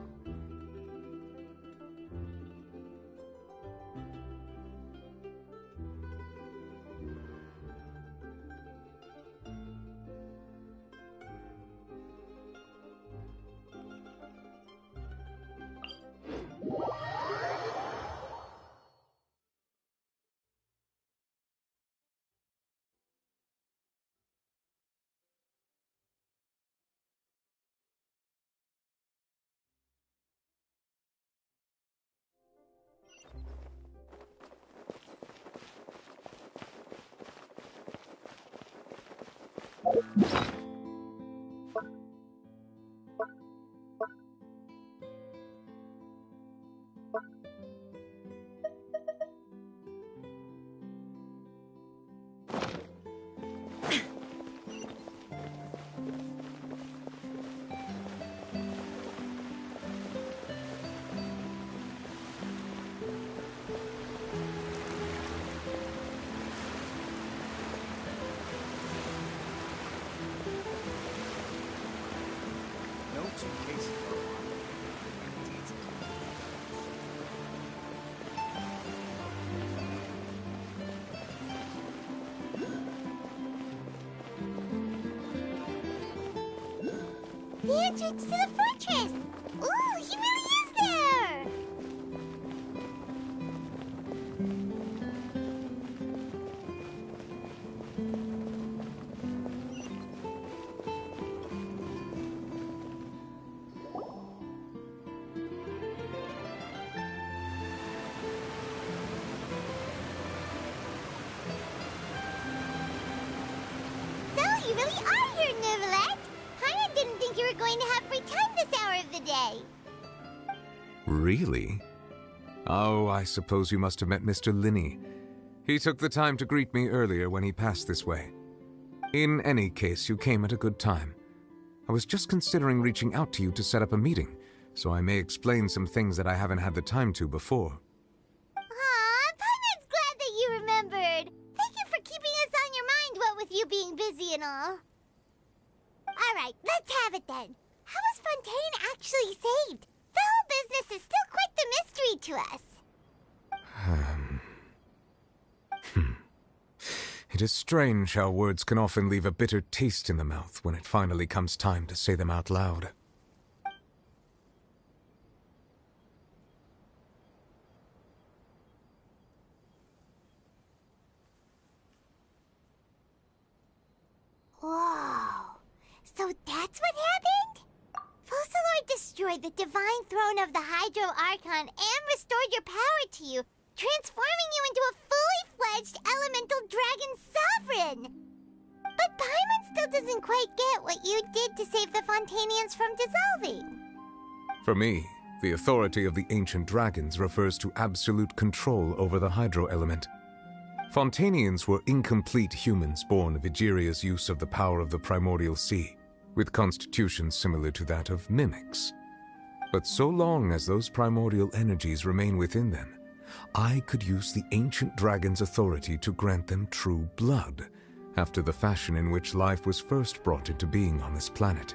The entrance to the fortress! Ooh, he really is there! So, you really are here, Neverlet! I didn't think you were going to have free time this hour of the day. Really? Oh, I suppose you must have met Mr. Linney. He took the time to greet me earlier when he passed this way. In any case, you came at a good time. I was just considering reaching out to you to set up a meeting, so I may explain some things that I haven't had the time to before. Aw, Paimon's glad that you remembered. Thank you for keeping us on your mind, what with you being busy and all. Alright, let's have it then. How was Fontaine actually saved? The whole business is still quite the mystery to us. It is strange how words can often leave a bitter taste in the mouth when it finally comes time to say them out loud. Whoa. So that's what happened? Focalor destroyed the divine throne of the Hydro Archon and restored your power to you, transforming you into a fully fledged elemental dragon sovereign. But Paimon still doesn't quite get what you did to save the Fontainians from dissolving. For me, the authority of the ancient dragons refers to absolute control over the hydro element. Fontainians were incomplete humans born of Egeria's use of the power of the primordial sea, with constitutions similar to that of mimics. But so long as those primordial energies remain within them, I could use the ancient dragon's authority to grant them true blood, after the fashion in which life was first brought into being on this planet.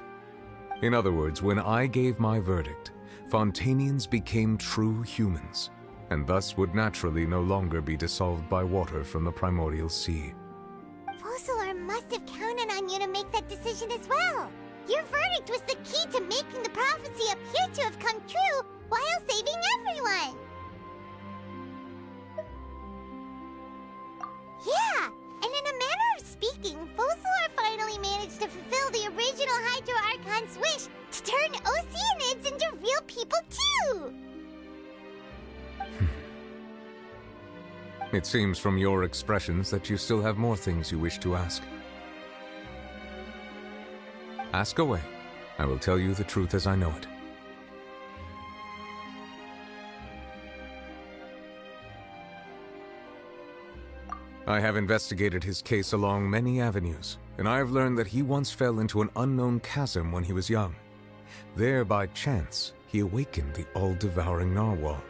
In other words, when I gave my verdict, Fontainians became true humans, and thus would naturally no longer be dissolved by water from the primordial sea. Focalor must have counted on you to make that decision as well. Your verdict was the key to making the prophecy appear to have come true while saving everyone. Yeah, and in a manner of speaking, Focalor finally managed to fulfill the original Hydro Archon's wish to turn Oceanids into real people too! It seems from your expressions that you still have more things you wish to ask. Ask away. I will tell you the truth as I know it. I have investigated his case along many avenues, and I have learned that he once fell into an unknown chasm when he was young. There, by chance, he awakened the all-devouring narwhal.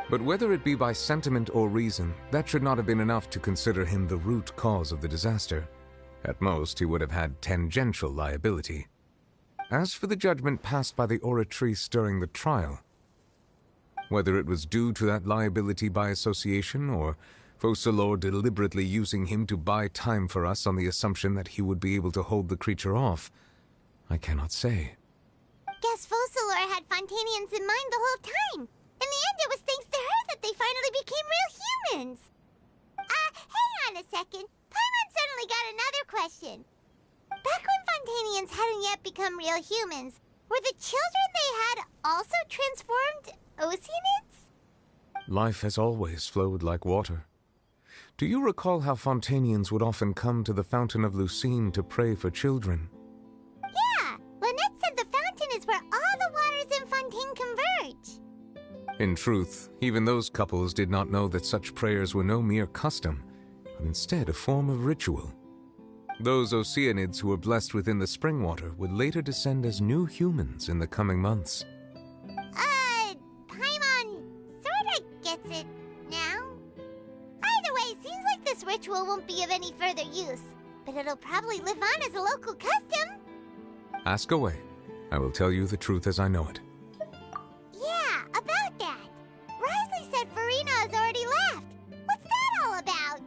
But whether it be by sentiment or reason, that should not have been enough to consider him the root cause of the disaster. At most, he would have had tangential liability. As for the judgment passed by the Oratrice during the trial, whether it was due to that liability by association, or Focalor deliberately using him to buy time for us on the assumption that he would be able to hold the creature off, I cannot say. Guess Focalor had Fontainians in mind the whole time. In the end, it was thanks to her that they finally became real humans. Hang on a second. Paimon suddenly got another question. Back when Fontainians hadn't yet become real humans, were the children they had also transformed Oceanids? Life has always flowed like water. Do you recall how Fontainians would often come to the Fountain of Lucine to pray for children? Yeah, Lynette said the fountain is where all the waters in Fontaine converge. In truth, even those couples did not know that such prayers were no mere custom, but instead a form of ritual. Those Oceanids who were blessed within the spring water would later descend as new humans in the coming months. Paimon sorta gets it now. Either way, it seems like this ritual won't be of any further use, but it'll probably live on as a local custom. Ask away. I will tell you the truth as I know it. Yeah, about that. Risley said Farina has already left. What's that all about?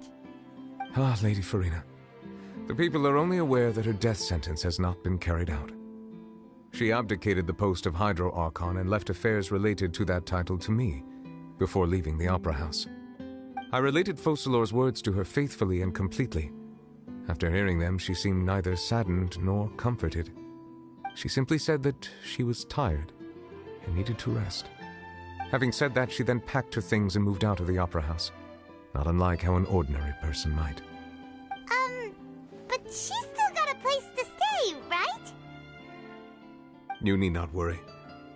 Ah, Lady Farina. The people are only aware that her death sentence has not been carried out. She abdicated the post of Hydro Archon and left affairs related to that title to me, before leaving the Opera House. I related Focalor's words to her faithfully and completely. After hearing them, she seemed neither saddened nor comforted. She simply said that she was tired and needed to rest. Having said that, she then packed her things and moved out of the Opera House, not unlike how an ordinary person might. But she's still got a place to stay, right? You need not worry.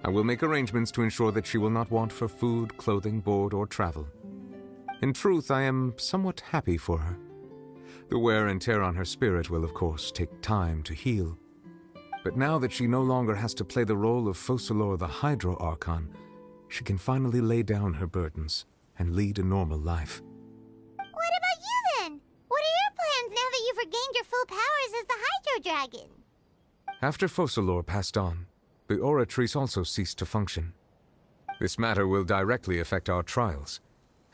I will make arrangements to ensure that she will not want for food, clothing, board, or travel. In truth, I am somewhat happy for her. The wear and tear on her spirit will, of course, take time to heal. But now that she no longer has to play the role of Focalor the Hydro Archon, she can finally lay down her burdens and lead a normal life. What about you then? What are your plans now that you've regained your full powers as the Hydro Dragon? After Focalor passed on, the Oratrice also ceased to function. This matter will directly affect our trials.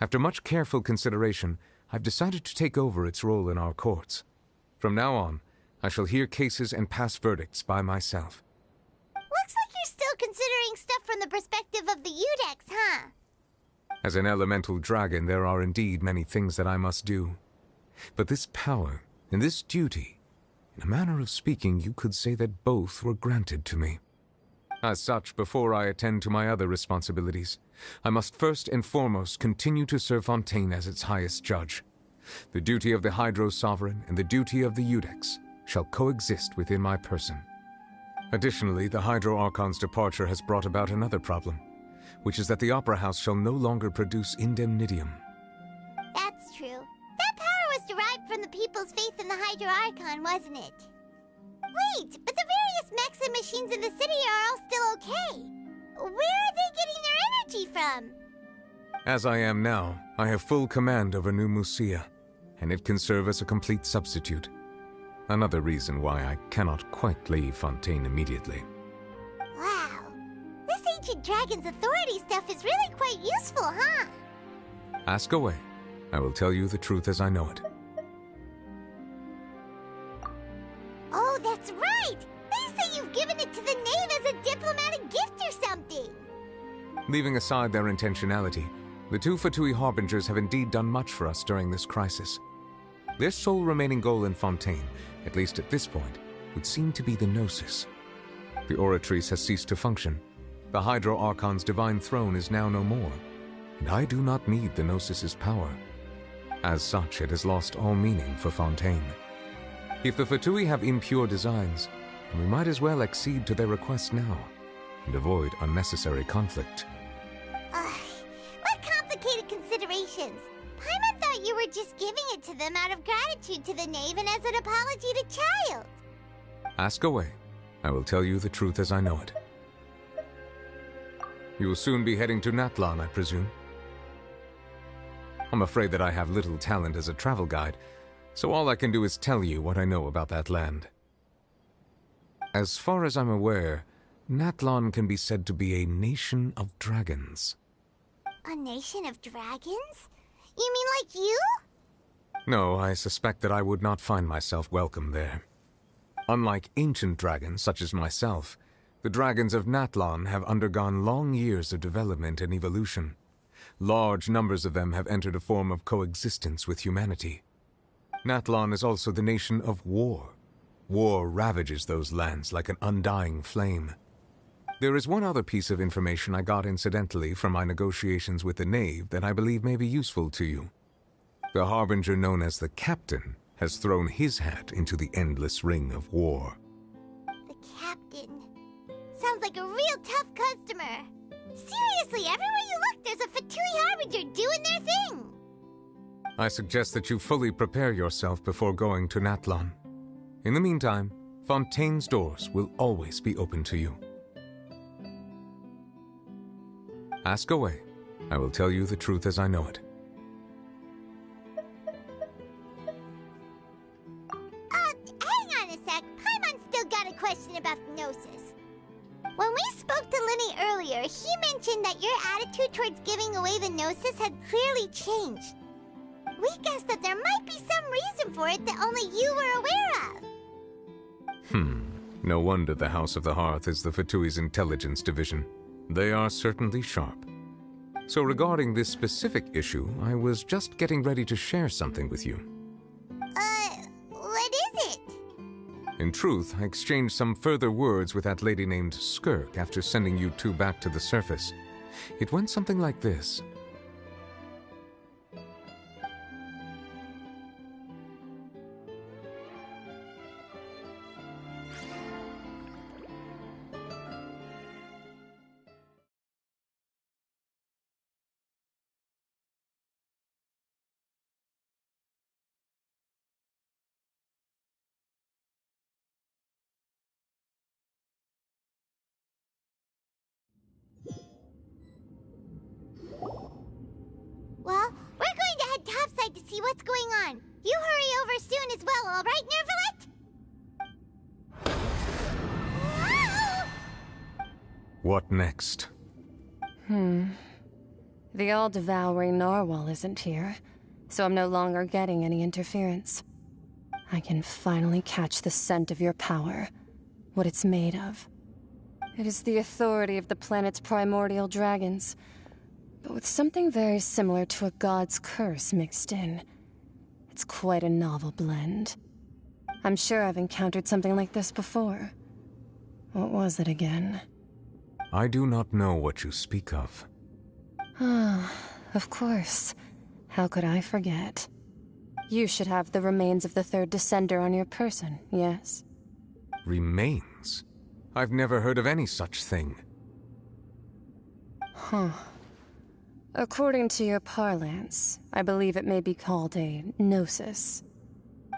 After much careful consideration, I've decided to take over its role in our courts. From now on, I shall hear cases and pass verdicts by myself. Looks like you're still considering stuff from the perspective of the Udex, huh? As an elemental dragon, there are indeed many things that I must do. But this power and this duty, in a manner of speaking, you could say that both were granted to me. As such, before I attend to my other responsibilities, I must first and foremost continue to serve Fontaine as its highest judge. The duty of the Hydro Sovereign and the duty of the Udex shall coexist within my person. Additionally, the Hydro Archon's departure has brought about another problem, which is that the Opera House shall no longer produce indemnitium. That's true. That power was derived from the people's faith in the Hydro Archon, wasn't it? Wait, but the various mechs and machines in the city are all still okay. Where are they getting their energy from? As I am now, I have full command over New Musia, and it can serve as a complete substitute. Another reason why I cannot quite leave Fontaine immediately. Wow. This ancient dragon's authority stuff is really quite useful, huh? Ask away. I will tell you the truth as I know it. Oh, that's right! They say you've given it to the knave as a diplomatic gift or something! Leaving aside their intentionality, the two Fatui Harbingers have indeed done much for us during this crisis. Their sole remaining goal in Fontaine, at least at this point, would seem to be the Gnosis. The Oratrice has ceased to function. The Hydro Archon's divine throne is now no more, and I do not need the Gnosis's power. As such, it has lost all meaning for Fontaine. If the Fatui have impure designs, then we might as well accede to their request now, and avoid unnecessary conflict. What complicated considerations! Paimon thought you were just giving it to them out of gratitude to the knave and as an apology to Child. Ask away. I will tell you the truth as I know it. You will soon be heading to Natlan, I presume. I'm afraid that I have little talent as a travel guide, so all I can do is tell you what I know about that land. As far as I'm aware, Natlan can be said to be a nation of dragons. A nation of dragons? You mean like you? No, I suspect that I would not find myself welcome there. Unlike ancient dragons such as myself, the dragons of Natlan have undergone long years of development and evolution. Large numbers of them have entered a form of coexistence with humanity. Natlan is also the nation of war. War ravages those lands like an undying flame. There is one other piece of information I got incidentally from my negotiations with the knave that I believe may be useful to you. The harbinger known as the Captain has thrown his hat into the endless ring of war. The Captain. Sounds like a real tough customer. Seriously, everywhere you look, there's a Fatui Harbinger doing their thing. I suggest that you fully prepare yourself before going to Natlan. In the meantime, Fontaine's doors will always be open to you. Ask away. I will tell you the truth as I know it. Hang on a sec. Paimon's still got a question about the Gnosis. When we spoke to Linny earlier, he mentioned that your attitude towards giving away the Gnosis had clearly changed. We guessed that there might be some reason for it that only you were aware of. No wonder the House of the Hearth is the Fatui's intelligence division. They are certainly sharp. So regarding this specific issue, I was just getting ready to share something with you. What is it? In truth, I exchanged some further words with that lady named Skirk after sending you two back to the surface. It went something like this. what's going on. You hurry over soon as well, all right, Nervalet? Whoa! What next? The all-devouring narwhal isn't here, so I'm no longer getting any interference. I can finally catch the scent of your power, what it's made of. It is the authority of the planet's primordial dragons, but with something very similar to a god's curse mixed in. It's quite a novel blend. I'm sure I've encountered something like this before. What was it again? I do not know what you speak of. Ah, of course. How could I forget? You should have the remains of the third descender on your person, yes? Remains? I've never heard of any such thing. Huh. According to your parlance, I believe it may be called a gnosis.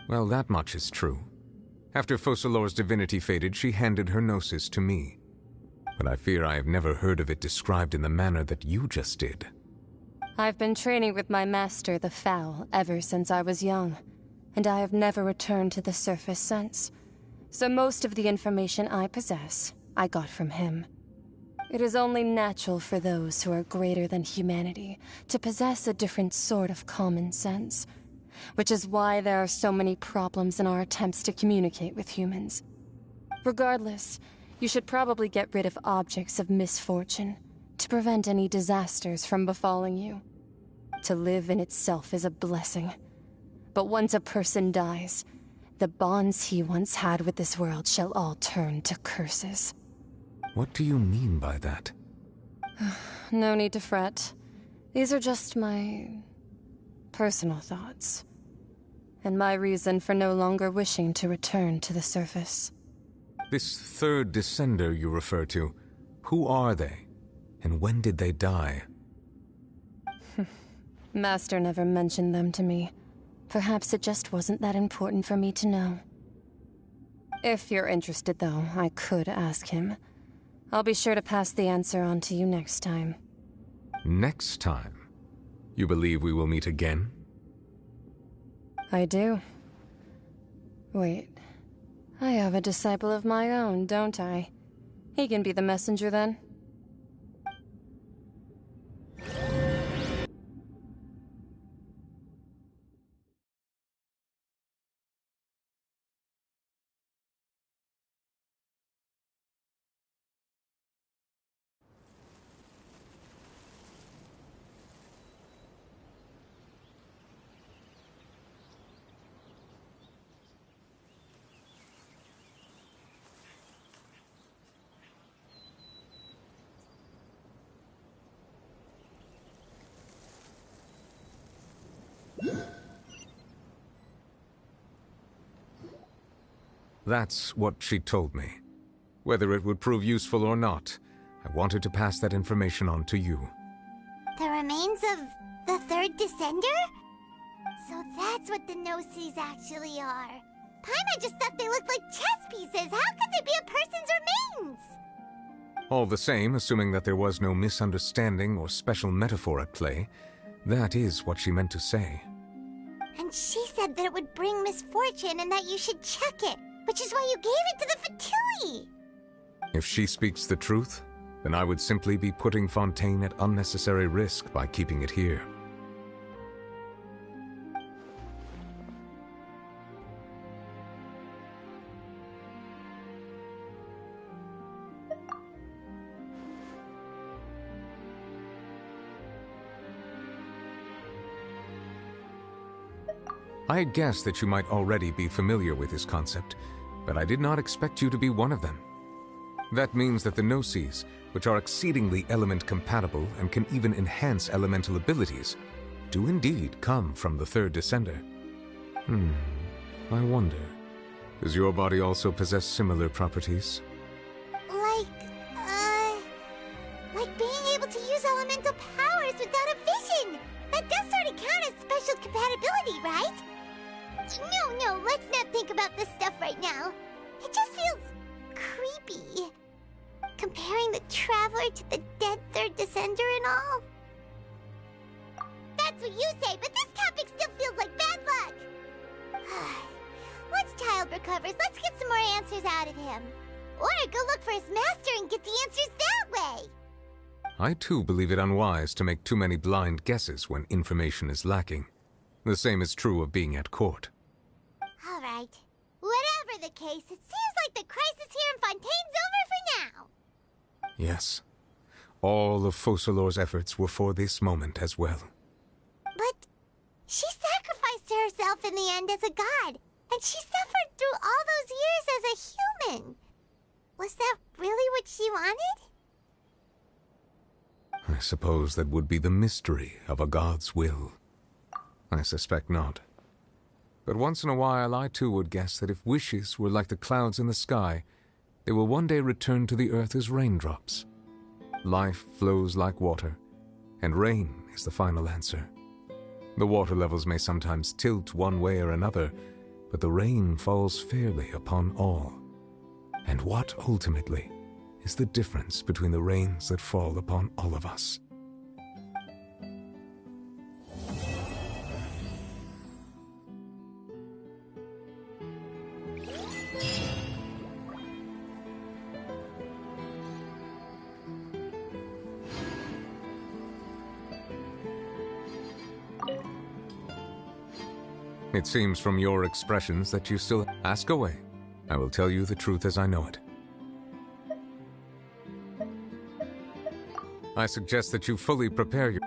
Well, that much is true. After Focalor's divinity faded, she handed her gnosis to me. But I fear I have never heard of it described in the manner that you just did. I've been training with my master, the Foul, ever since I was young, and I have never returned to the surface since. So most of the information I possess, I got from him. It is only natural for those who are greater than humanity to possess a different sort of common sense, which is why there are so many problems in our attempts to communicate with humans. Regardless, you should probably get rid of objects of misfortune to prevent any disasters from befalling you. To live in itself is a blessing, but once a person dies, the bonds he once had with this world shall all turn to curses. What do you mean by that? No need to fret. These are just my personal thoughts, and my reason for no longer wishing to return to the surface. This third descender you refer to, who are they? And when did they die? Master never mentioned them to me. Perhaps it just wasn't that important for me to know. If you're interested, though, I could ask him. I'll be sure to pass the answer on to you next time. Next time? You believe we will meet again? I do. Wait. I have a disciple of my own, don't I? He can be the messenger, then. That's what she told me. Whether it would prove useful or not, I wanted to pass that information on to you. The remains of the third descender? So that's what the Gnosis actually are. Paimon just thought they looked like chess pieces. How could they be a person's remains? All the same, assuming that there was no misunderstanding or special metaphor at play, that is what she meant to say. And she said that it would bring misfortune and that you should check it, which is why you gave it to the Fatui. If she speaks the truth, then I would simply be putting Fontaine at unnecessary risk by keeping it here. I had guessed that you might already be familiar with this concept, but I did not expect you to be one of them. That means that the Gnosis, which are exceedingly element-compatible and can even enhance elemental abilities, do indeed come from the third descender. I wonder, does your body also possess similar properties? Like being able to use elemental powers without a vision! That does sort of count as special compatibility, right? No, let's not think about this stuff right now. It just feels creepy. Comparing the Traveler to the dead third descender and all. That's that's what you say, but this topic still feels like bad luck. Once Child recovers, let's get some more answers out of him. Or go look for his master and get the answers that way. I too believe it unwise to make too many blind guesses when information is lacking. The same is true of being at court. All right. Whatever the case, it seems like the crisis here in Fontaine's over for now. Yes. All of Focalor's efforts were for this moment as well. But she sacrificed herself in the end as a god, and she suffered through all those years as a human. Was that really what she wanted? I suppose that would be the mystery of a god's will. I suspect not. But once in a while I too would guess that if wishes were like the clouds in the sky, they will one day return to the earth as raindrops. Life flows like water, and rain is the final answer. The water levels may sometimes tilt one way or another, but the rain falls fairly upon all. And what, ultimately, is the difference between the rains that fall upon all of us? It seems from your expressions that you still ask away. I will tell you the truth as I know it. I suggest that you fully prepare your...